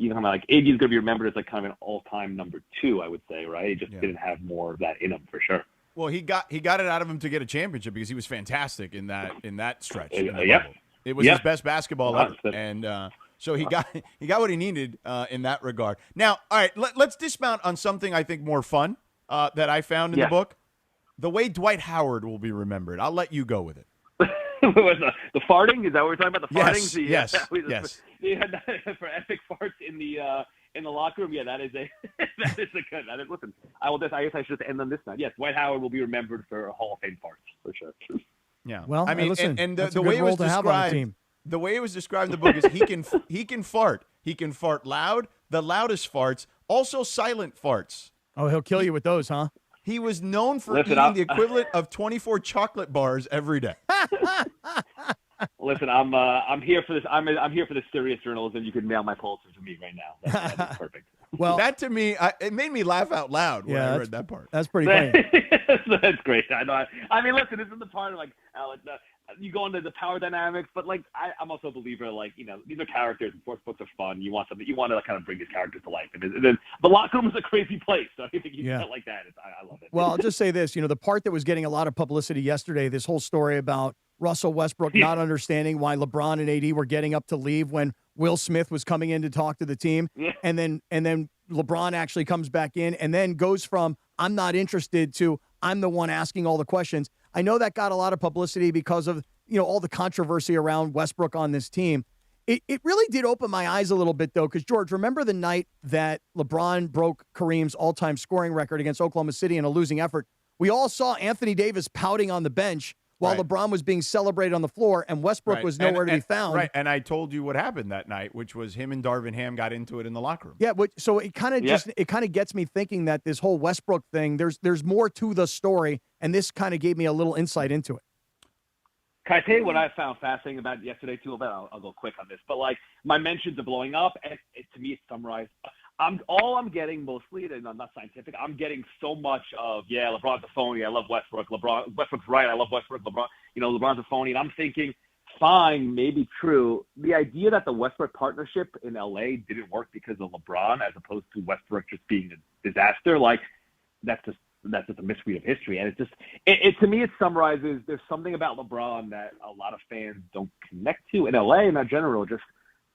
AD is going to be remembered as like kind of an all-time number 2, I would say, right? He just didn't have more of that in him for sure. Well, he got it out of him to get a championship because he was fantastic in that stretch. It was his best basketball ever, and so he got what he needed in that regard. Now, all right, let's dismount on something I think more fun that I found in the book. The way Dwight Howard will be remembered. I'll let you go with it. The farting? Is that what we're talking about? The farting? Yes. For epic farts in the locker room. Yeah, that is a good. Listen, I guess I should end on this night. Yes, Dwight Howard will be remembered for Hall of Fame farts for sure. Yeah. Well, I mean, listen, and that's the a way good it role was to have on a team. the way it was described in the book is he can fart. He can fart loud, the loudest farts, also silent farts. Oh, he'll kill you with those, huh? He was known for eating the equivalent of 24 chocolate bars every day. Listen, I'm here for this. I'm here for the serious journalism. You can mail my pulses to me right now. That's perfect. Well, that to me, it made me laugh out loud when I read that part. That's pretty funny. That's great. I know. I mean, listen, this is the part of you go into the power dynamics, but I'm also a believer. These are characters, and sports books are fun. You want to kind of bring these characters to life, and the locker room is a crazy place. So I think you do it like that. I love it. Well, I'll just say this. The part that was getting a lot of publicity yesterday, this whole story about Russell Westbrook not understanding why LeBron and AD were getting up to leave when Will Smith was coming in to talk to the team. Yeah. And then LeBron actually comes back in and then goes from I'm not interested to I'm the one asking all the questions. I know that got a lot of publicity because of, all the controversy around Westbrook on this team. It really did open my eyes a little bit, though, because, George, remember the night that LeBron broke Kareem's all-time scoring record against Oklahoma City in a losing effort? We all saw Anthony Davis pouting on the bench while Right. LeBron was being celebrated on the floor and Westbrook Right. was nowhere to be found. Right, and I told you what happened that night, which was him and Darvin Ham got into it in the locker room. Yeah, so it kind of gets me thinking that this whole Westbrook thing, there's more to the story, and this kind of gave me a little insight into it. Can I tell you what I found fascinating about it yesterday too? I'll go quick on this, but like my mentions are blowing up, and to me it's summarized. I'm getting mostly, and I'm not scientific. I'm getting so much of LeBron's a phony. I love Westbrook. Westbrook's right. I love Westbrook. LeBron's a phony, and I'm thinking, fine, maybe true. The idea that the Westbrook partnership in LA didn't work because of LeBron, as opposed to Westbrook just being a disaster, like that's just a misread of history. And it to me, it summarizes there's something about LeBron that a lot of fans don't connect to in LA and in general. Just,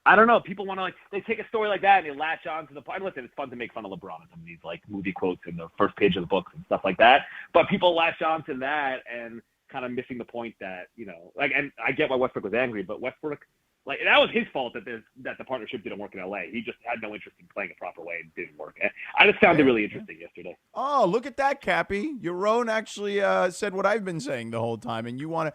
I don't know. People want to they take a story like that and they latch on to the part. Listen, it's fun to make fun of LeBron and some of these like movie quotes in the first page of the books and stuff like that. But people latch on to that and kind of missing the point that, and I get why Westbrook was angry, but Westbrook, that was his fault that the partnership didn't work in LA. He just had no interest in playing a proper way and didn't work. I just found it really interesting yesterday. Oh, look at that, Cappy. Yaron actually said what I've been saying the whole time, and you wanted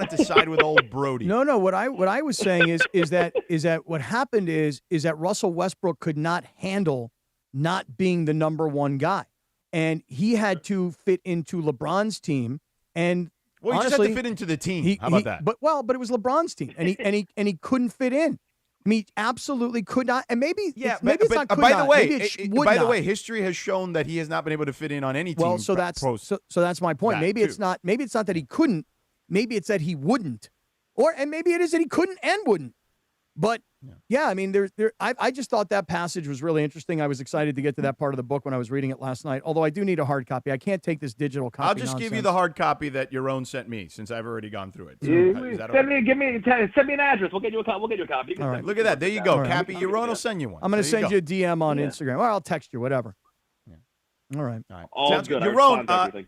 to side with old Brody. No. What I was saying is that what happened is that Russell Westbrook could not handle not being the number one guy, and he had to fit into LeBron's team. And well, he honestly, just had to fit into the team. How about that? But it was LeBron's team, and he couldn't fit in. I mean, he absolutely could not. And maybe it's not. By the way, history has shown that he has not been able to fit in on any team. Well, so that's my point. Maybe it's not that he couldn't. Maybe it's that he wouldn't, and maybe it is that he couldn't and wouldn't. But I mean, I just thought that passage was really interesting. I was excited to get to that part of the book when I was reading it last night. Although I do need a hard copy. I can't take this digital copy. I'll just give you the hard copy that Yaron sent me, since I've already gone through it. So, send me an address. We'll get you a copy. All right, look at that. There you go, Cappy. Yaron will send you one. I'm going to send you a DM on Instagram, or I'll text you, whatever. Yeah. All right. Sounds good. Yaron,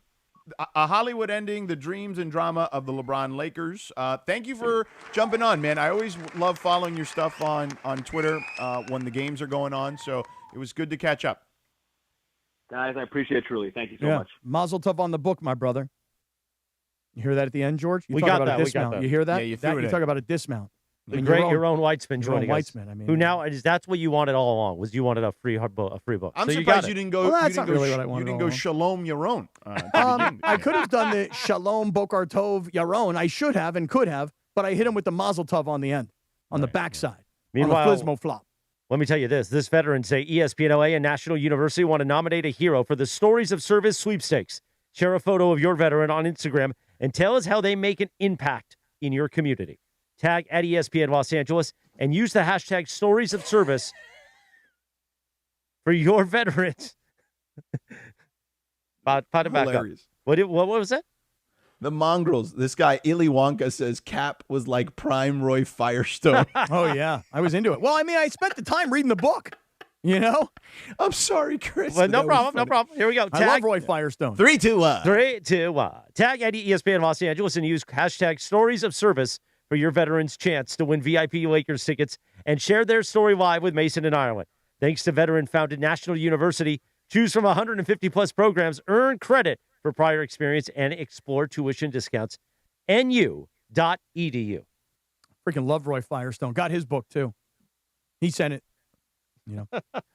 a Hollywood ending, the dreams and drama of the LeBron Lakers. Thank you for jumping on, man. I always love following your stuff on Twitter when the games are going on, so it was good to catch up. Guys, I appreciate it truly. Thank you so much. Mazel tov on the book, my brother. You hear that at the end, George? We got that. You hear that? Yeah, you threw it you in. talk about a dismount. The great Yaron Whitesman joining us. Whitesman, I mean, who now that's what you wanted all along, was you wanted a free book. I'm so surprised you didn't go. Well, that's not really what I wanted. You didn't go Shalom Yaron. I could have done the Shalom Bokar Tov Yaron. I should have and could have, but I hit him with the Mazel Tov on the end, on the backside. Meanwhile, on the Flismo flop. Let me tell you this. This Veterans Day, ESPN LA and National University want to nominate a hero for the Stories of Service sweepstakes. Share a photo of your veteran on Instagram and tell us how they make an impact in your community. Tag at ESPN Los Angeles and use the hashtag Stories of Service for your veterans. Hilarious. What was that? The mongrels. This guy, Illy Wonka, says Cap was like prime Roy Firestone. Oh, yeah. I was into it. Well, I mean, I spent the time reading the book. I'm sorry, Chris. Well, no problem. Here we go. I love Roy Firestone. 3, 2, 1. 3, 2, 1. Tag at ESPN Los Angeles and use hashtag Stories of Service for your veterans' chance to win VIP Lakers tickets and share their story live with Mason in Ireland. Thanks to veteran-founded National University, choose from 150-plus programs, earn credit for prior experience, and explore tuition discounts. NU.edu. Freaking love Roy Firestone. Got his book, too. He sent it. Now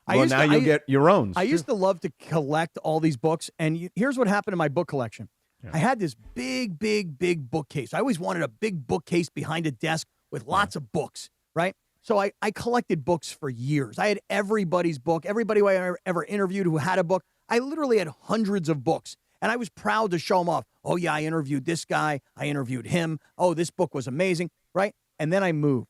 you'll get your own. I used to love to collect all these books, and here's what happened in my book collection. Yeah. I had this big bookcase. I always wanted a big bookcase behind a desk with lots of books, right? So I collected books for years. I had everybody's book, everybody who I ever interviewed who had a book. I literally had hundreds of books, and I was proud to show them off. Oh, yeah, I interviewed this guy. I interviewed him. Oh, this book was amazing, right? And then I moved.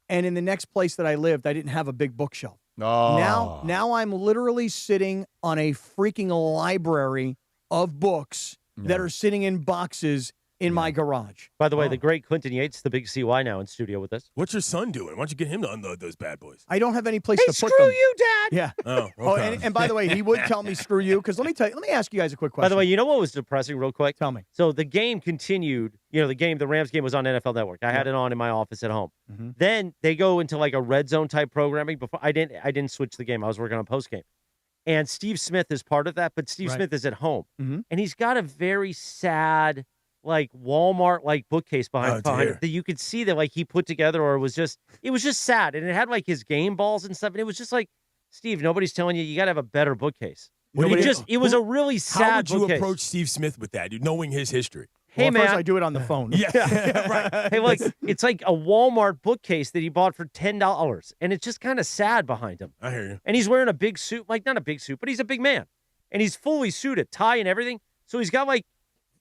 And in the next place that I lived, I didn't have a big bookshelf. Oh. Now I'm literally sitting on a freaking library of books that are sitting in boxes in my garage. By the way, the great Clinton Yates, the big CY, now in studio with us. What's your son doing? Why don't you get him to unload those bad boys? I don't have any place to put them. Screw you, Dad! Yeah. Oh, okay. And by the way, he would tell me screw you, because let me ask you guys a quick question. By the way, you know what was depressing real quick? Tell me. So the game continued. The Rams game was on NFL Network. I had it on in my office at home. Mm-hmm. Then they go into like a red zone type programming. Before I didn't switch the game. I was working on post game. And Steve Smith is part of that, but Steve Smith is at home. Mm-hmm. And he's got a very sad like Walmart like bookcase behind it that you could see that like he put together, or it was just sad, and it had like his game balls and stuff, and it was just like, Steve, nobody's telling you got to have a better bookcase. It was a really sad How would you bookcase. approach Steve Smith with that, knowing his history? Hey, man. First I do it on the phone. Yeah, right. Hey, like it's like a Walmart bookcase that he bought for $10, and it's just kind of sad behind him. I hear you. And he's wearing a big suit, like not a big suit, but he's a big man, and he's fully suited, tie and everything. So he's got like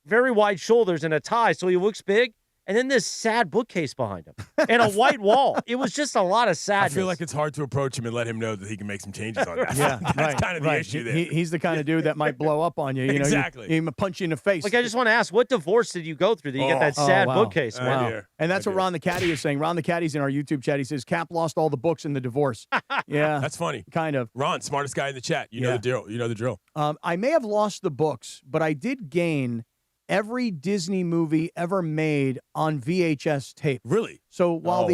very wide shoulders and a tie, so he looks big. And then this sad bookcase behind him and a white wall. It was just a lot of sadness. I feel like it's hard to approach him and let him know that he can make some changes on that. Yeah, That's kind of the issue there. He's the kind of dude that might blow up on you. You know, Exactly. He punch you in the face. Like, I just want to ask, what divorce did you go through that you got that sad wow. bookcase? Wow. Man? And that's what Ron the Caddy is saying. Ron the Caddy's in our YouTube chat. He says, Cap lost all the books in the divorce. Yeah. That's funny. Kind of. Ron, smartest guy in the chat. You know the deal. You know the drill. I may have lost the books, but I did gain every Disney movie ever made on VHS tape. Really? So while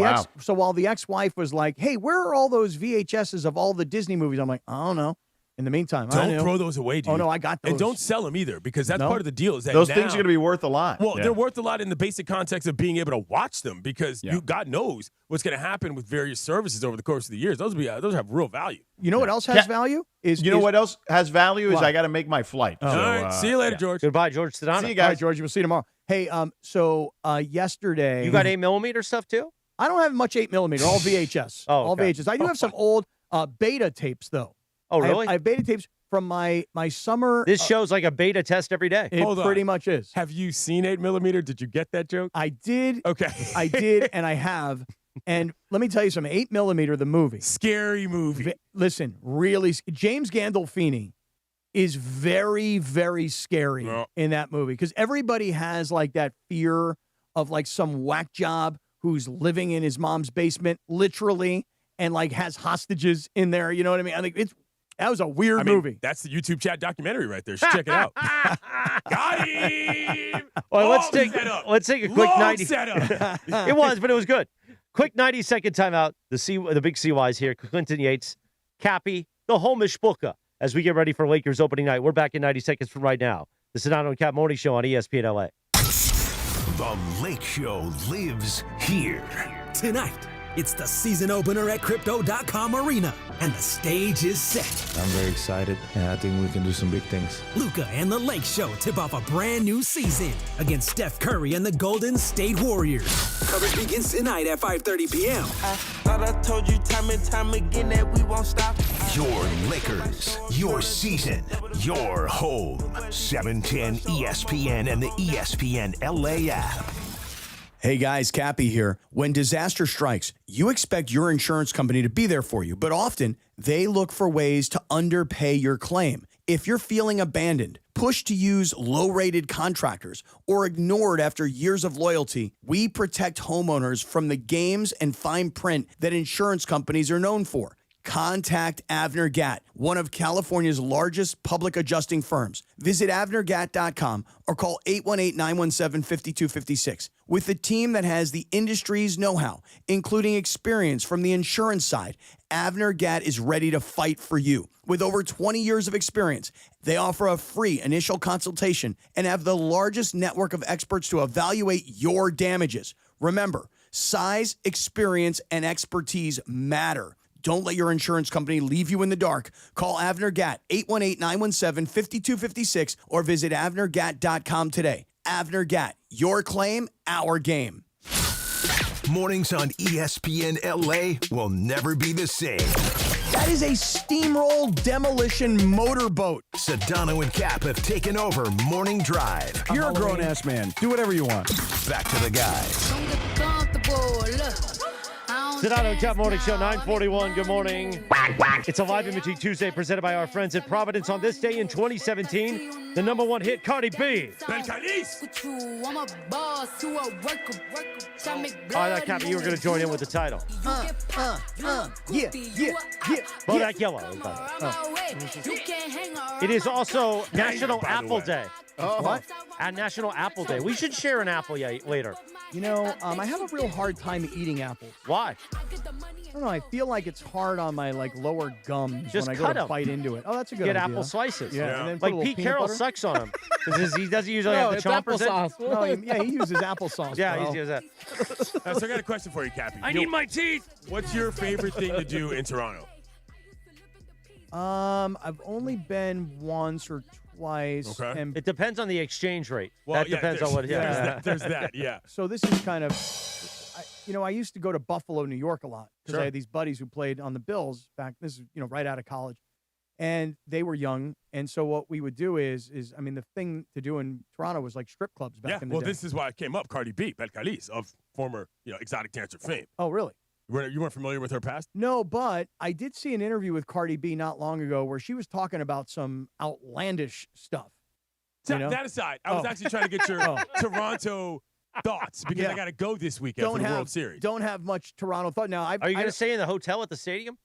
while the ex-wife was like, "Hey, where are all those VHSs of all the Disney movies?" I'm like, "I don't know." In the meantime, don't throw those away, dude. Oh no, I got those. And don't sell them either, because that's part of the deal. Is that those now, things are going to be worth a lot. Well, they're worth a lot in the basic context of being able to watch them, because God knows what's going to happen with various services over the course of the years. Those have real value. You know what else has value? What else has value is I got to make my flight. All right, see you later, George. Goodbye, George Sedano. See you guys. All right, George. We'll see you tomorrow. Hey, so yesterday You got 8mm stuff too? I don't have much 8mm. All VHS. All VHS. I do have some old beta tapes though. Oh, really? I have beta tapes from my summer. This show's like a beta test every day. It pretty much is. Have you seen 8mm? Did you get that joke? I did. Okay. I did, and I have. And let me tell you something. 8mm, the movie. Scary movie. Listen, really, James Gandolfini is very, very scary in that movie, because everybody has like that fear of like some whack job who's living in his mom's basement, literally, and like has hostages in there. You know what I mean? I think that was a weird movie. That's the YouTube chat documentary right there. You should check it out. Got him. Well, let's take a quick 90. Setup. It was, but it was good. Quick 90-second timeout. The big CYs here. Clinton Yates, Cappy, the Homish Booker. As we get ready for Lakers opening night, we're back in 90 seconds from right now. The Sedano and Cap Morning Show on ESPN LA. The Lake Show lives here. Tonight, it's the season opener at Crypto.com Arena, and the stage is set. I'm very excited, and I think we can do some big things. Luka and the Lake Show tip off a brand new season against Steph Curry and the Golden State Warriors. Coverage begins tonight at 5:30 p.m. I thought I told you time and time again that we won't stop. Your Lakers, your season, your home. 710 ESPN and the ESPN LA app. Hey guys, Cappy here. When disaster strikes, you expect your insurance company to be there for you, but often they look for ways to underpay your claim. If you're feeling abandoned, pushed to use low-rated contractors, or ignored after years of loyalty, we protect homeowners from the games and fine print that insurance companies are known for. Contact Avner Gatt, one of California's largest public adjusting firms. Visit avnergatt.com or call 818-917-5256. With a team that has the industry's know-how, including experience from the insurance side, Avner Gatt is ready to fight for you. With over 20 years of experience, they offer a free initial consultation and have the largest network of experts to evaluate your damages. Remember, size, experience, and expertise matter. Don't let your insurance company leave you in the dark. Call Avner Gatt, 818-917-5256, or visit avnergatt.com today. Avner Gatt, your claim, our game. Mornings on ESPN LA will never be the same. That is a steamroll demolition motorboat. Sedano and Cap have taken over Morning Drive. You're a grown-ass man. Do whatever you want. Back to the guys. Sedano and Cap Morning Show, 941. Good morning. It's a live imaging Tuesday presented by our friends at Providence. On this day in 2017, the number one hit, Cardi B. Ben Khalis. I thought, Cap, you were going to join in with the title. Yeah. Bodak Yellow. It is also National Apple Day. What? National Apple Day. We should share an apple later. I have a real hard time eating apples. Why? I don't know. I feel like it's hard on my lower gums Just when I go cut to 'em. bite into it. Oh, that's a good Get idea. apple slices. Yeah. And then put a Like little Pete peanut Carroll butter. sucks on them because he doesn't usually have the it's chompers in. applesauce. No, he uses applesauce. Yeah, bro. he uses that. So I got a question for you, Cappy. I need my teeth. What's your favorite thing to do in Toronto? I've only been once or twice. Okay. And It depends on the exchange rate. Well, that depends on what. Yeah. There's that. Yeah. So this is kind of, I used to go to Buffalo, New York a lot because Sure. I had these buddies who played on the Bills back. This is right out of college, and they were young. And so what we would do is the thing to do in Toronto was like strip clubs back in the Well, day. this is why it came up. Cardi B, Belle Calice, of former exotic dancer fame. Oh, really? You weren't familiar with her past? No, but I did see an interview with Cardi B not long ago where she was talking about some outlandish stuff. That aside, I was actually trying to get your Toronto thoughts because Yeah. I got to go this weekend for the World Series. Don't have much Toronto thought. Now, Are you going to stay in the hotel at the stadium?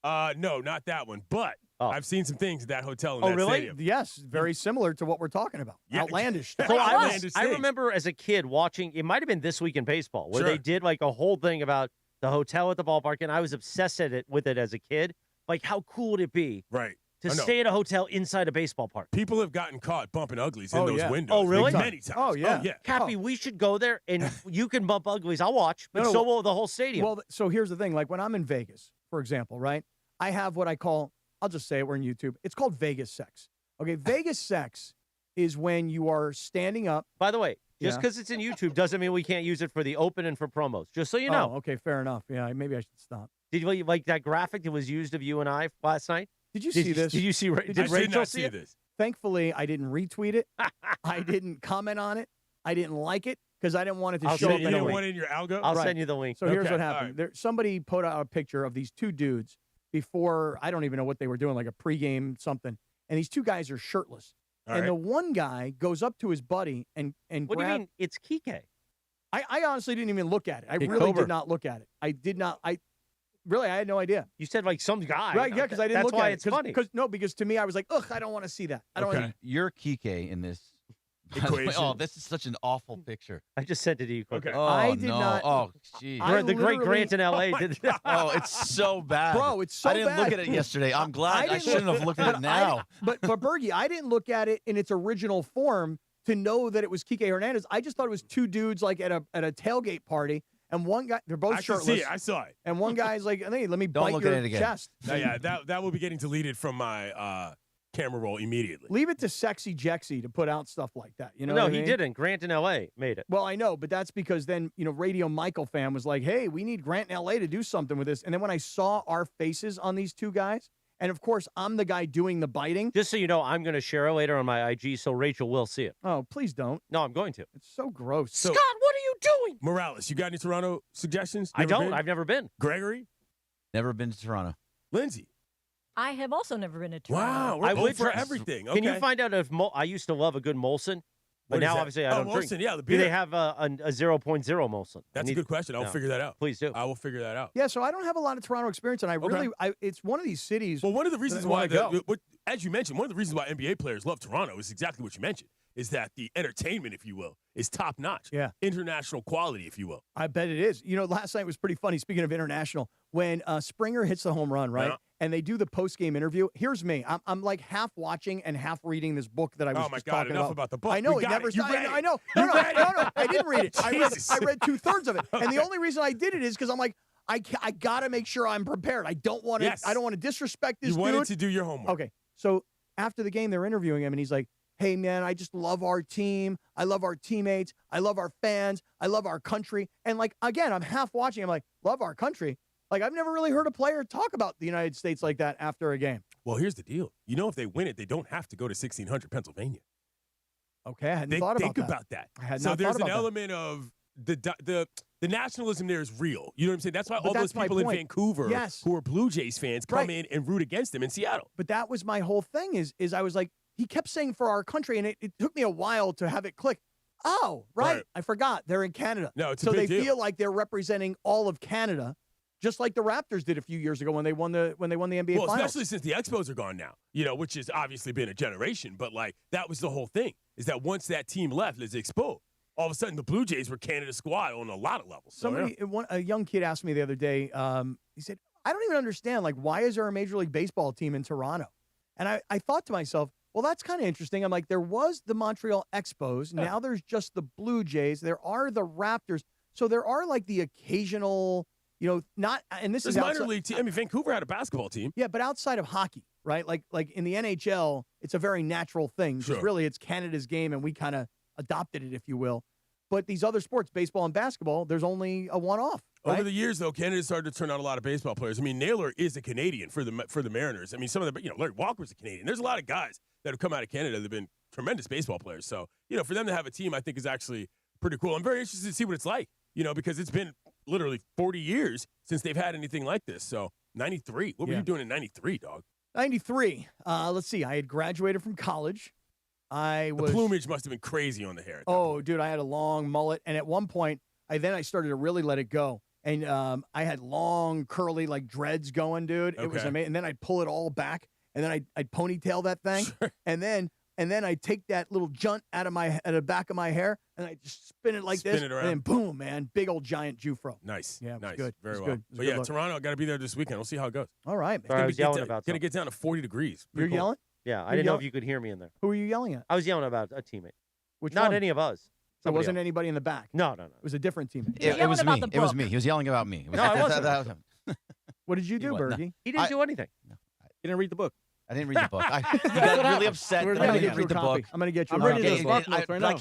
No, not that one. But I've seen some things at that hotel in Oh, that really? stadium. Yes, very similar to what we're talking about. Yeah. Outlandish stuff. So Outlandish I things. remember as a kid watching. It might have been This Week in Baseball where Sure. they did like a whole thing about the hotel at the ballpark, and I was obsessed with it as a kid. Like, how cool would it be Right. to I know. stay at a hotel inside a baseball park? People have gotten caught bumping uglies in Oh, those yeah. windows. Oh, really? Many times. Oh, yeah. Cappy, we should go there, and you can bump uglies. I'll watch, but No, so will the whole stadium. Well, so here's the thing. Like when I'm in Vegas, for example, right? I have what I call, I'll just say it, we're on YouTube. It's called Vegas sex. Okay, Vegas sex is when you are standing up. By the way, just Yeah. because it's in YouTube doesn't mean we can't use it for the open and for promos. Just so you know. Oh, okay, fair enough. Yeah, maybe I should stop. Did you like that graphic that was used of you and I last night? Did you see this? Did you see? Did I did Rachel not see see it? this. Thankfully, I didn't retweet it. I didn't comment on it. I didn't like it because I didn't want it to I'll show send up you You the don't anyway. want it in your algo? I'll Right. send you the link. So here's Okay, what all happened. right. Somebody put out a picture of these two dudes before, I don't even know what they were doing, like a pregame something. And these two guys are shirtless. All and right. the one guy goes up to his buddy and What do you mean? It's Kike. I honestly didn't even look at it. I Hey, really Cobra. did not look at it. I did not. I had no idea. You said like some guy. Right? Yeah, because I didn't That's look why at it's it. funny. Because to me, I was like, ugh, I don't want to see that. I don't Okay. want to. You're Kike in this. Equation. Oh, this is such an awful picture. I just sent it to you. Okay. Oh, I did no. not- Oh, jeez. I The great literally- Grant in L.A. Oh, did. Oh, it's so bad. Bro, it's so I didn't look bad. at it yesterday. I'm glad. I didn't shouldn't look- have looked at it but now. But Bergie, I didn't look at it in its original form to know that it was Kike Hernandez. I just thought it was two dudes like at a tailgate party, and one guy, they're both I can shirtless. see it. I saw it. And one guy's like, hey, let me Don't bite look your at it again. chest. Yeah, that will be getting deleted from my camera roll immediately. Leave it to Sexy Jexy to put out stuff like that. You know No, what I he mean? didn't. Grant in L.A. made it. Well, I know, but that's because then, Radio Michael fan was like, hey, we need Grant in L.A. to do something with this. And then when I saw our faces on these two guys, and of course, I'm the guy doing the biting. Just so you know, I'm going to share it later on my IG, so Rachel will see it. Oh, please don't. No, I'm going to. It's so gross. So, Scott, what are you doing? Morales, you got any Toronto suggestions? I Never don't. been? I've never been. Gregory? Never been to Toronto. Lindsay? I have also never been to Toronto. Wow, we're I both would for try- everything. Can you Okay. find out if I used to love a good Molson, but What is now that? obviously I Oh, don't drink. Molson, yeah, the Do they beer. have a 0.0 Molson? That's a good question. I'll No. figure that out. Please do. I will figure that out. Yeah, so I don't have a lot of Toronto experience, and it's one of these cities. Well, one of the reasons that I why, wanna go. as you mentioned, one of the reasons why NBA players love Toronto is exactly what you mentioned, is that the entertainment, if you will, is top notch. Yeah. International quality, if you will. I bet it is. Last night was pretty funny. Speaking of international, when Springer hits the home run, right? Yeah. And they do the post-game interview. Here's me. I'm like half watching and half reading this book that I was Oh, my just God, talking enough about the book. I know We it got never it. You stopped. read it. I know. You No, read it. no, I didn't read it. Jesus. I read 2/3 of it. And the only reason I did it is because I'm like, I got to make sure I'm prepared. I don't want to. Yes. I don't want to disrespect this You wanted dude. to do your homework. Okay. So after the game, they're interviewing him, and he's like, hey, man, I just love our team. I love our teammates. I love our fans. I love our country. And, like, again, I'm half watching. I'm like, love our country? Like, I've never really heard a player talk about the United States like that after a game. Well, here's the deal. If they win it, they don't have to go to 1600 Pennsylvania. Okay, I hadn't thought about think that. about that. I had so not there's thought an about that. element of the nationalism there is real. You know what I'm saying? That's why But all those that's my people in point. Vancouver Yes. who are Blue Jays fans come Right. in and root against them in Seattle. But that was my whole thing is I was like, he kept saying for our country, and it took me a while to have it click. Oh, right. I forgot. They're in Canada. No, it's a so big they deal. feel like they're representing all of Canada, just like the Raptors did a few years ago when they won the NBA Well, Finals. especially since the Expos are gone now, which has obviously been a generation. But, like, that was the whole thing, is that once that team left, Les Expos, all of a sudden the Blue Jays were Canada's squad on a lot of levels. So, A young kid asked me the other day, he said, I don't even understand, like, why is there a Major League Baseball team in Toronto? And I thought to myself, well, that's kind of interesting. I'm like, there was the Montreal Expos. Now there's just the Blue Jays. There are the Raptors. So there are, like, the occasional, not – and this There's is minor league team. I mean, Vancouver had a basketball team. Yeah, but outside of hockey, right? Like in the NHL, it's a very natural thing. Because really, it's Canada's game, and we kind of adopted it, if you will. But these other sports, baseball and basketball, there's only a one-off. Right? Over the years, though, Canada started to turn out a lot of baseball players. I mean, Naylor is a Canadian for the Mariners. I mean, some of the, Larry Walker's a Canadian. There's a lot of guys that have come out of Canada that have been tremendous baseball players. So, for them to have a team, I think is actually pretty cool. I'm very interested to see what it's like, because it's been literally 40 years since they've had anything like this. So, 93. What were you doing in 93, dog? 93. Let's see. I had graduated from college. The plumage must have been crazy on the hair. Oh, dude, I had a long mullet. And at one point, I started to really let it go. And I had long, curly, like, dreads going, dude. It was amazing. And then I'd pull it all back. And then I'd ponytail that thing. Sure. And then I'd take that little junt out of the back of my hair, and I'd just spin it like this. Spin it around. And then boom, man. Big old giant Jufro. Nice. Yeah, it was nice. good. Very it was well. Good. It was But good yeah, look. Toronto, got to be there this weekend. We'll see how it goes. All right, man. Sorry, I was yelling about Going to get down to 40 degrees. You're yelling? Yeah, I didn't know if you could hear me in there. Who were you yelling at? I was yelling about a teammate. Which Not one? any of us. There Somebody wasn't else. anybody in the back. No. It was a different teammate. It was me. It was me. He was yelling about me. No, I wasn't. What did you do, Bergie? He didn't do anything. He didn't read the book. I didn't read the book. He got really upset that I didn't read the book. I'm going to get you. I'm ready to spark notes right now. I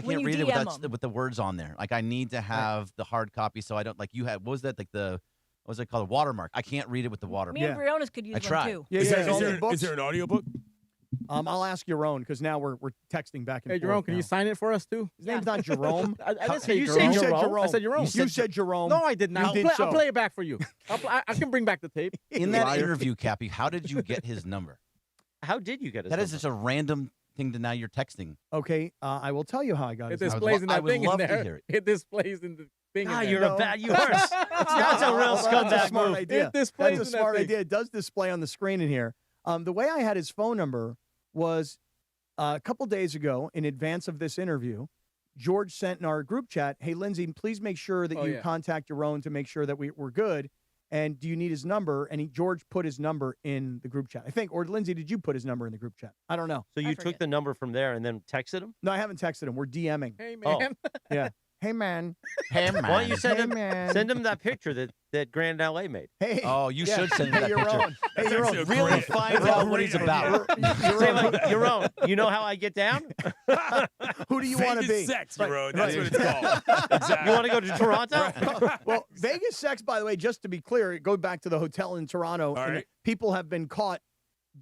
can't read it with the words on there. Like, I need to have the hard copy, so I don't, like, you had, what was that, like, what was it called, a watermark? I can't read it with the watermark. Me and Briones could use one tried. too. Yeah, Is there an audio book? I'll ask Jerome, because now we're texting back and forth. Hey, Jerome, can you sign it for us, too? His name's not Jerome. I didn't say You Jerome. said Jerome. I said Jerome. You said Jerome. No, I did not. I'll play it back for you. I can bring back the tape. In that interview, Cappy, how did you get his number? How did you get his That number? is just a random thing to now you're texting. Okay, I will tell you how I got It his number. displays in that I would thing in love to there. hear it. It displays in the thing in God, there. you're a bad. You are. That's a real That's a scumbag smart move. idea. It displays That's a in that smart thing. idea. It does display on the screen in here. The way I had his phone number was a couple days ago, in advance of this interview, George sent in our group chat, "Hey, Lindsay, please make sure that you contact your own to make sure that we're good. And do you need his number?" And George put his number in the group chat, I think. Or Lindsay, did you put his number in the group chat? I don't know. So you took the number from there and then texted him? No, I haven't texted him. We're DMing. Hey, man. Yeah. Hey, man. Hey, man. Why don't you man. send him that picture that Grand LA made? Hey. Oh, you should send him that Hey, your picture. own. Hey, your own. Really find out what he's about. Say like, your own. You know how I get down? Who do you want to be? Vegas sex, bro. That's what it's called. You want to go to Toronto? Well, Vegas sex, by the way, just to be clear, it goes back to the hotel in Toronto. All and right. people have been caught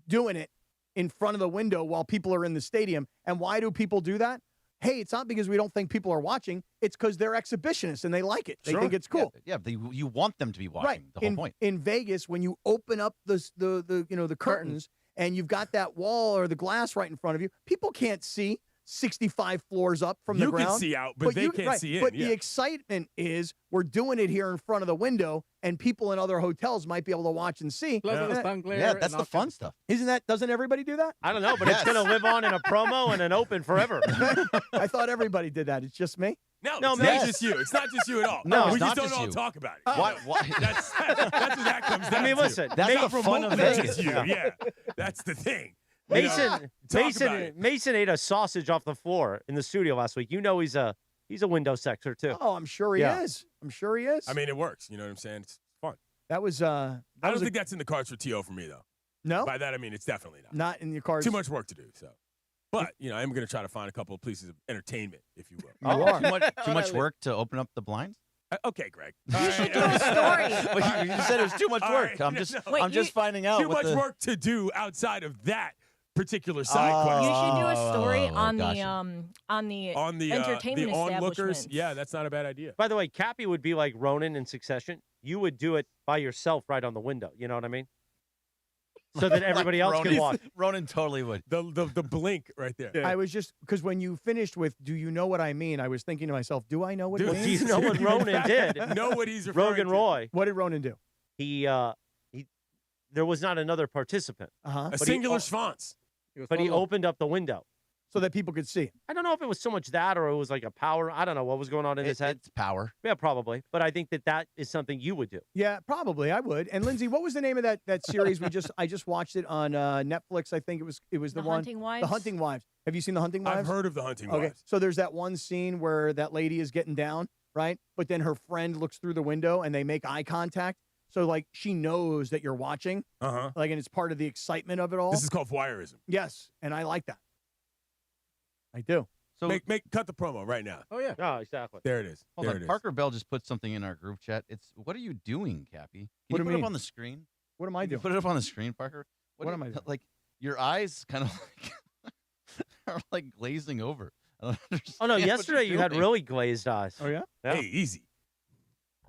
doing it in front of the window while people are in the stadium. And why do people do that? Hey, it's not because we don't think people are watching. It's because they're exhibitionists and they like it. They think it's cool. Yeah, you want them to be watching. Right. The whole point. In Vegas, when you open up the curtains and you've got that wall or the glass right in front of you, people can't see 65 floors up from the You ground. can see out, but they can't see in. But Yeah. the excitement is we're doing it here in front of the window, and people in other hotels might be able to watch and see. Yeah, that's the fun stuff. Doesn't everybody do that? I don't know, but it's going to live on in a promo and an open forever. I thought everybody did that. It's just me. No, it's not just you. It's not just you at all. No, we it's just not don't just all you. talk about it. Why? That's what that comes down I mean, to. listen, That's Mason- not the fun of promoting Vegas. just you. Yeah. Yeah, that's the thing. You know, Mason, talk about it. Mason ate a sausage off the floor in the studio last week. You know he's a window sexer too. Oh, I'm sure he Yeah. is. I'm sure he is. I mean, it works. You know what I'm saying? It's fun. That was. I don't think that's in the cards for T.O. for me, though. No? By that, I mean, it's definitely not. Not in your cards. Too much work to do, so. But, you know, I'm going to try to find a couple of pieces of entertainment, if you will. You are. Too much work to open up the blinds? Okay, Greg. You should do a story. Well, you said it was too much work. I'm just finding out. Too what much the... work to do outside of that particular side quest. You should do a story on the the entertainment onlookers. establishments. Yeah, that's not a bad idea. By the way, Cappy would be like Ronan in Succession. You would do it by yourself right on the window. You know what I mean? So that everybody else can watch. Ronan totally would. The blink right there. I was just because when you finished with "Do you know what I mean?" I was thinking to myself, "Do I know what Dude, it do means?" you know what Ronan did? Know what he's referring Rogan to. Roy. What did Ronan do? He there was not another participant. Uh-huh. A singular schwanz. But he opened up the window. so that people could see him. I don't know if it was so much that or it was like a power. I don't know what was going on in his head. It's power. Yeah, probably. But I think that is something you would do. Yeah, probably I would. And Lindsay, what was the name of that series I just watched it on Netflix? I think it was the one Hunting Wives? The Hunting Wives. Have you seen The Hunting Wives? I've heard of The Hunting Okay, Wives. so there's that one scene where that lady is getting down, right? But then her friend looks through the window and they make eye contact. So like she knows that you're watching. Uh-huh. Like, and it's part of the excitement of it all. This is called voyeurism. Yes, and I like that. I do. So cut the promo right now. Oh yeah. Oh, exactly. There it is. Hold there on. it is. Parker Bell just put something in our group chat. It's what are you doing, Cappy? Can What you do put you it mean? up on the screen? What am I Can you doing? put it up on the screen, Parker. What am I doing? Like your eyes kind of are like glazing over. I don't understand Oh, no. what Yesterday you're you had doing. really glazed eyes. Oh, yeah? Hey, easy.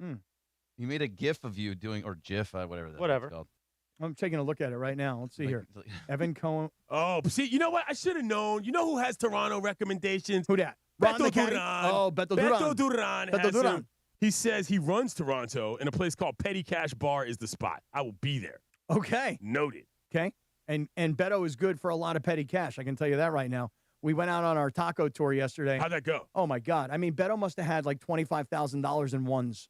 You made a GIF of you doing or GIF, whatever that Whatever. is called. I'm taking a look at it right now. Let's see Like- here. Evan Cohen. Oh, see, you know what? I should have known. You know who has Toronto recommendations? Who that? Ron Beto the caddy? Duran. Oh, Beto Duran. Beto Duran. Beto has Duran. him. He says he runs Toronto, and a place called Petty Cash Bar is the spot. I will be there. Okay. Noted. Okay. And Beto is good for a lot of petty cash. I can tell you that right now. We went out on our taco tour yesterday. How'd that go? Oh, my God. I mean, Beto must have had like $25,000 in ones.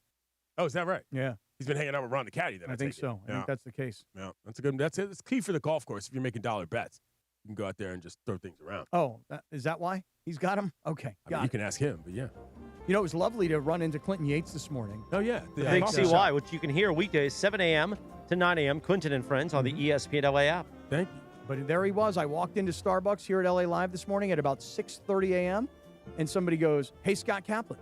Oh, is that right? Yeah. He's been hanging out with Ron the Caddy. Then I think take it. so. I Yeah. think that's the case. Yeah, that's a good. That's it. It's key for the golf course. If you're making dollar bets, you can go out there and just throw things around. Oh, is that why? He's got him? Okay. I mean, Got you it. can ask him, but yeah. You know, it was lovely to run into Clinton Yates this morning. Oh, yeah. The Big CY, which you can hear weekdays 7 a.m. to 9 a.m. Clinton and Friends on the ESPN LA app. Thank you. But there he was. I walked into Starbucks here at LA Live this morning at about 6:30 a.m. and somebody goes, "Hey, Scott Kaplan."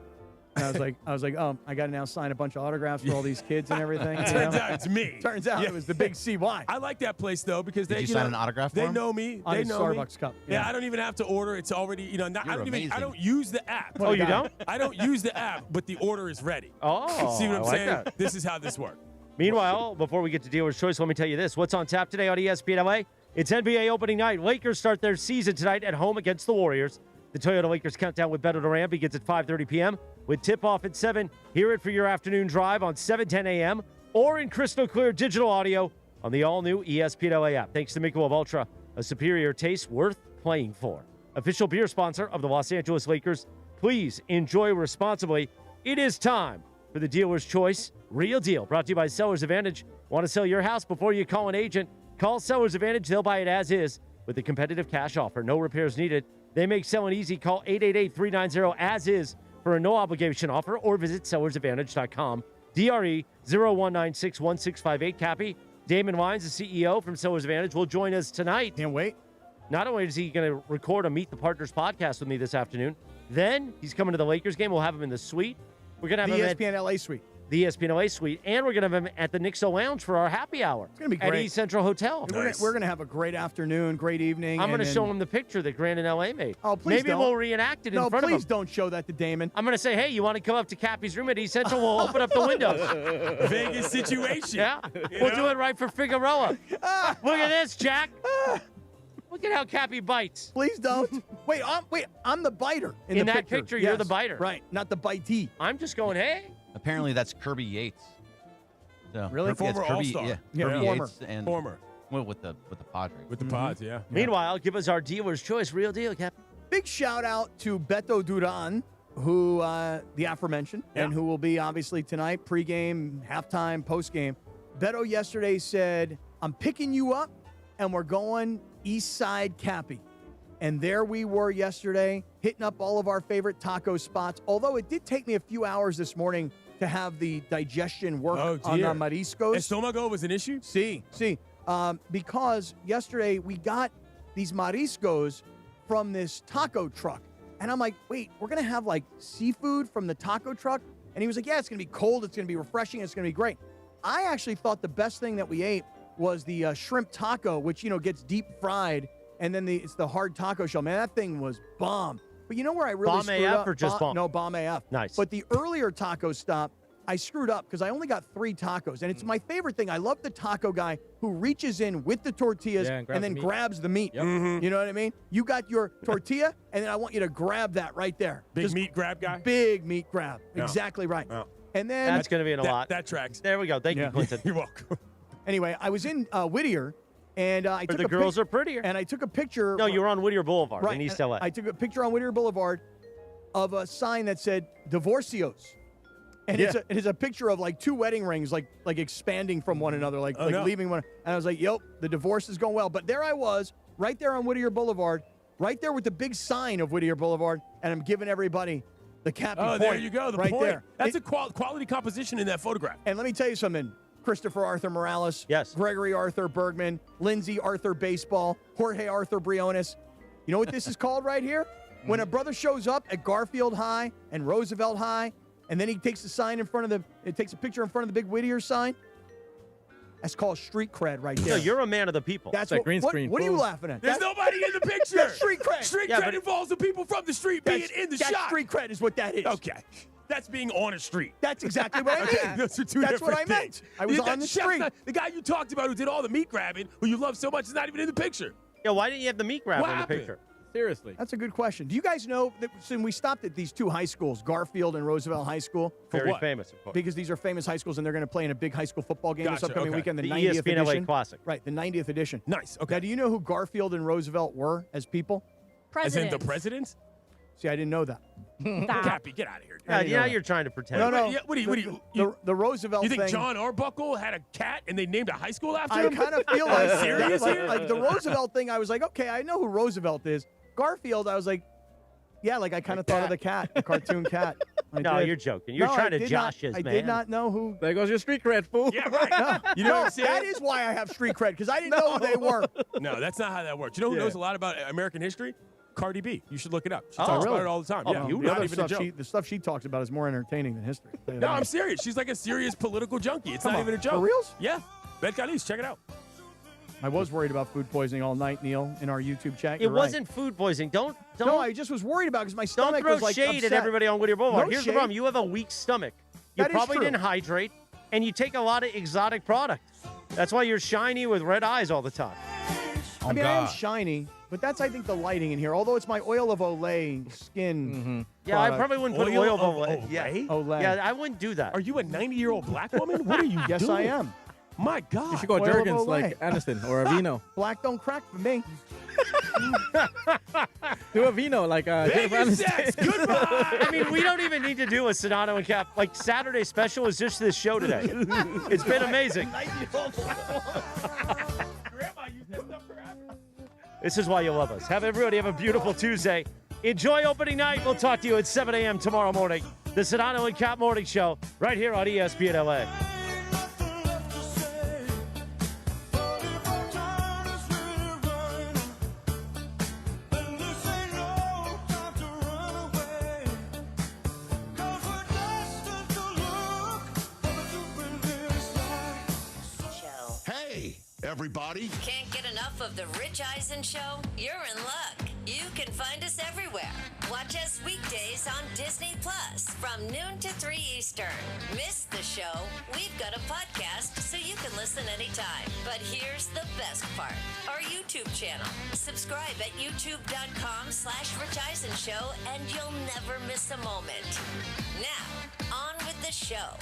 And I was like, oh, I got to now sign a bunch of autographs for all these kids and everything. Turns out it's me. Turns out Yeah. it was the Big CY. I like that place though because Did they you sign an autograph for They him? know me. On They his know Starbucks me. cup. Yeah, I don't even have to order. It's already, I You're don't even. I amazing. don't use the app. Oh, you don't? I don't use the app, but the order is ready. Oh, See what I'm I like saying? that. This is how this works. Meanwhile, before we get to Dealer's Choice, let me tell you this. What's on tap today on ESPN LA? It's NBA opening night. Lakers start their season tonight at home against the Warriors. The Toyota Lakers countdown with Beto Duran begins at 5:30 p.m. with tip-off at 7. Hear it for your afternoon drive on 7:10 a.m. or in crystal clear digital audio on the all-new ESPN LA app. Thanks to Michelob Ultra, a superior taste worth playing for. Official beer sponsor of the Los Angeles Lakers. Please enjoy responsibly. It is time for the Dealer's Choice Real Deal, brought to you by Sellers Advantage. Want to sell your house before you call an agent? Call Sellers Advantage. They'll buy it as is with a competitive cash offer. No repairs needed. They make selling easy. Call 888-390-AS-IS for a no-obligation offer or visit sellersadvantage.com. DRE 01961658. Cappy, Damon Wines, the CEO from Sellers Advantage, will join us tonight. Can't wait. Not only is he going to record a Meet the Partners podcast with me this afternoon, then he's coming to the Lakers game. We'll have him in the suite. We're going to have The him at ESPN LA suite. the ESPN LA suite, and we're going to have him at the Nixo Lounge for our happy hour. It's going to be at great. East Central Hotel. We're gonna have a great afternoon, great evening. I'm going to and show then- him the picture that Grant and LA made. Oh, please Maybe don't. we'll reenact it in front of him. please don't show that to Damon. I'm going to say, hey, you want to come up to Cappy's room at East Central? We'll open up the windows. Vegas situation. Yeah. You We'll know? do it right for Figueroa. Look at this, Jack. Look at how Cappy bites. Please don't. Wait, I'm the biter in the that picture, you're Yes, the biter. Right, not the bitee. I'm just going, hey. Apparently, that's Kirby Yates. So, Really? Kirby- yeah, it's Former Kirby, All-Star. Yeah, Kirby former. Yates and Former. well, with the Padres. With the pods, yeah. Meanwhile, give us our dealer's choice. Real deal, Cap. Big shout out to Beto Duran, who the aforementioned, and who will be obviously tonight, pregame, halftime, postgame. Beto yesterday said, "I'm picking you up, and we're going East Side Cappy." And there we were yesterday, hitting up all of our favorite taco spots. Although it did take me a few hours this morning to have the digestion work on the mariscos. Estomago was an issue? See. Because yesterday we got these mariscos from this taco truck. And I'm like, wait, we're going to have like seafood from the taco truck? And he was like, yeah, it's going to be cold. It's going to be refreshing. It's going to be great. I actually thought the best thing that we ate was the shrimp taco, which, gets deep fried. And then it's the hard taco shell. Man, that thing was bomb. But you know where I really Bomb screwed AF up? or just bomb? No, bomb AF. Nice. But the earlier taco stop, I screwed up because I only got 3 tacos. And it's my favorite thing. I love the taco guy who reaches in with the tortillas and and then grabs the meat. grabs the meat. Yep. You know what I mean? You got your tortilla, and then I want you to grab that right there. Big Just meat grab guy? Big meat grab. Yeah. Exactly right. Yeah. And then, That's going to be in a lot. That tracks. There we go. Thank you, Yeah. Clinton. You're welcome. anyway, I was in Whittier, And I took the girls are prettier. And I took a picture. No, you were on Whittier Boulevard right, in East and LA. I took a picture on Whittier Boulevard of a sign that said "Divorcios," and it is a picture of like two wedding rings, like expanding from one another, like leaving one. And I was like, "Yep, the divorce is going well." But there I was, right there on Whittier Boulevard, right there with the big sign of Whittier Boulevard, and I'm giving everybody the cappy point. There you go. The right point. there. That's a quality composition in that photograph. And let me tell you something. Christopher Arthur Morales. Yes. Gregory Arthur Bergman. Lindsay Arthur Baseball. Jorge Arthur Briones. You know what this is called right here? When a brother shows up at Garfield High and Roosevelt High, and then he takes a sign in front of takes a picture in front of the big Whittier sign. That's called street cred right there. No, you're a man of the people. That's what, green screen. What are you laughing at? There's nobody in the picture. That's street cred. Street cred involves the people from the street being in the that's shot. Street cred is what that is. Okay. That's being on a street. That's exactly what I mean. Those are two That's what different I meant. things. I was That on the chef's street. the guy you talked about who did all the meat grabbing, who you love so much, is not even in the picture. Yeah, why didn't you have the meat grabber in the picture? Seriously. That's a good question. Do you guys know that when we stopped at these two high schools, Garfield and Roosevelt High School? Very famous, of course. Because these are famous high schools, and they're going to play in a big high school football game this Gotcha, upcoming okay. weekend, the The 90th ESPN LA edition. Classic. Right, the 90th edition. Nice. Okay. Now, do you know who Garfield and Roosevelt were as people? President. As in the presidents? See, I didn't know that. Cappy, get out of here. Yeah, now you're trying to pretend. No. What do you, The Roosevelt you think thing. John Arbuckle had a cat and they named a high school after I him? kind of feel Am I like, serious here? like the Roosevelt thing, I was like, okay, I know who Roosevelt is. Garfield, I was like, yeah, like I kind of thought of the cat, the cartoon cat. I No, did. you're joking. You're No, trying I to did josh not, us, I man. did not know who. There goes your street cred, fool. Yeah, right. No, You know what I'm saying? that is why I have street cred, because I didn't know who they were. No, that's not how that works. You know who knows a lot about American history? Cardi B. You should look it up. She talks really? about it all the time. Oh, Yeah, the not other even a stuff joke. the stuff she talks about is more entertaining than history. I'll tell you No, that. I'm serious. She's like a serious political junkie. It's Come not on, even a joke. for reals? Yeah. Bet Galis, check it out. I was worried about food poisoning all night, Neil, in our YouTube chat. It You're right. wasn't food poisoning. Don't. No, I just was worried about it because my Don't stomach throw was like shade upset. at everybody on Whittier Boulevard. No Here's shade. the problem. You have a weak stomach. You That is probably true. didn't hydrate, and you take a lot of exotic products. That's why you're shiny with red eyes all the time. I mean, I am shiny, but that's, I think, the lighting in here. Although it's my oil of Olay skin. Yeah, I product. probably wouldn't put oil of Olay. Yeah. Olay. Yeah, I wouldn't do that. Are you a 90-year-old black woman? What are you doing? Yes, I am. My God. You should go Oil of Jergens Olay. like Aniston or a vino. Black don't crack for me. Do a vino like Jennifer Vegas Aniston. sex. Goodbye. I mean, we don't even need to do a Sedano and Cap. Like, Saturday special is just this show today. It's been amazing. This is why you love us. Everybody have a beautiful Tuesday. Enjoy opening night. We'll talk to you at 7 a.m. tomorrow morning. The Sedano and Cap Morning Show right here on ESPN LA. Hey, everybody. Can't get enough of the Rich Eisen Show? You're in luck. You can find us everywhere. Watch us weekdays on Disney Plus from noon to 3 Eastern. Miss the show? We've got a podcast so you can listen anytime. But here's the best part. Our YouTube channel. Subscribe at youtube.com/Rich Eisen Show and you'll never miss a moment. Now, on with the show.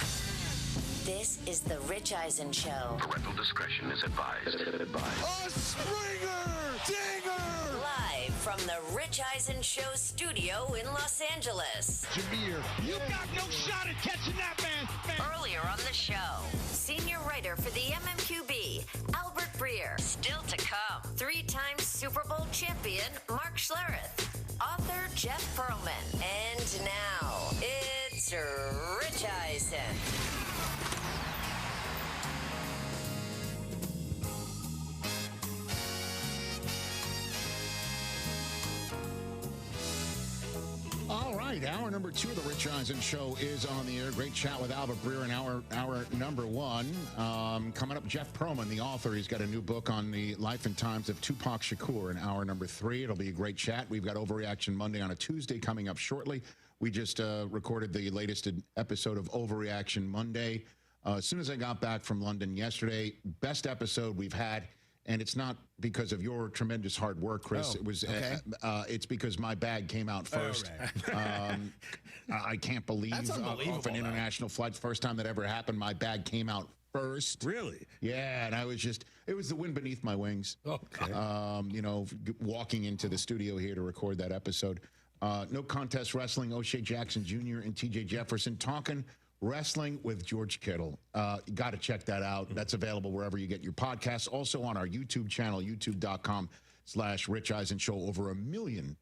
This is the Rich Eisen Show. Parental discretion is advised. A Springer! Dinger! Live from the Rich Eisen Show studio in Los Angeles. Jameer, you got no shot at catching that man. Earlier on the show, senior writer for the MMQB, Albert Breer. Still to come, 3-time Super Bowl champion, Mark Scharath. Author Jeff Pearlman. And now, it's Rich Eisen. All right, hour number 2 of the Rich Eisen Show is on the air. Great chat with Albert Breer in hour number 1. Coming up, Jeff Pearlman, the author. He's got a new book on the life and times of Tupac Shakur in hour number 3. It'll be a great chat. We've got Overreaction Monday on a Tuesday coming up shortly. We just recorded the latest episode of Overreaction Monday. As soon as I got back from London yesterday, best episode we've had. And it's not because of your tremendous hard work, Chris. Oh, it was. okay. It's because my bag came out first. I can't believe That's unbelievable, off an international flight, first time that ever happened, my bag came out first. Really? Yeah, and it was the wind beneath my wings. Okay. Walking into the studio here to record that episode. No Contest Wrestling, O'Shea Jackson Jr. and TJ Jefferson talking wrestling with George Kittle. You got to check that out. That's available wherever you get your podcasts. Also on our YouTube channel, youtube.com/Rich Eisen Show. Over 1 million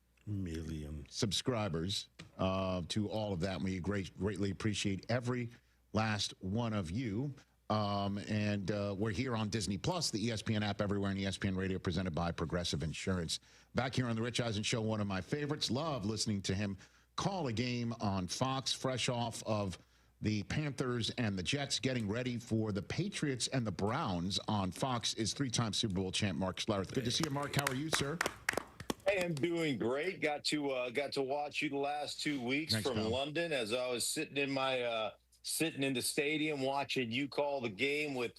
subscribers to all of that. We greatly appreciate every last one of you. We're here on Disney Plus, the ESPN app everywhere, and ESPN Radio, presented by Progressive Insurance. Back here on the Rich Eisen Show, one of my favorites. Love listening to him call a game on Fox, fresh off of the Panthers and the Jets getting ready for the Patriots and the Browns on Fox is three-time Super Bowl champ Mark Scharath. Good to see you, Mark. How are you, sir? Hey, I'm doing great. Got to watch you the last 2 weeks from London as I was sitting in my sitting in the stadium watching you call the game with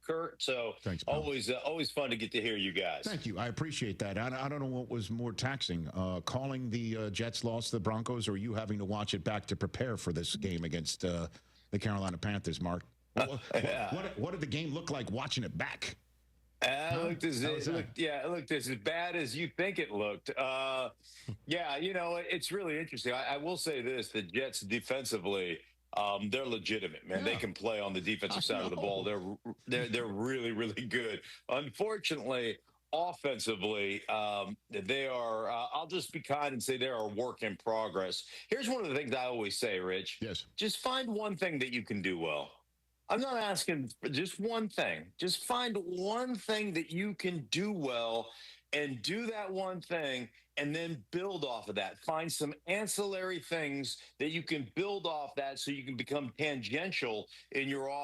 Kurt. So thanks, always fun to get to hear you guys. Thank you. I appreciate that. I don't know what was more taxing, calling the Jets loss to the Broncos, or you having to watch it back to prepare for this game against the Carolina Panthers, Mark. What did the game look like watching it back? It looked as bad as you think it looked. It's really interesting. I will say this: the Jets defensively, they're legitimate, man. They can play on the defensive side of the ball. They're really, really good. Unfortunately, offensively, they are. I'll just be kind and say they're a work in progress. Here's one of the things I always say, Rich. Yes. Just find one thing that you can do well. I'm not asking for just one thing. Just find one thing that you can do well and do that one thing and then build off of that. Find some ancillary things that you can build off that so you can become tangential in your offense.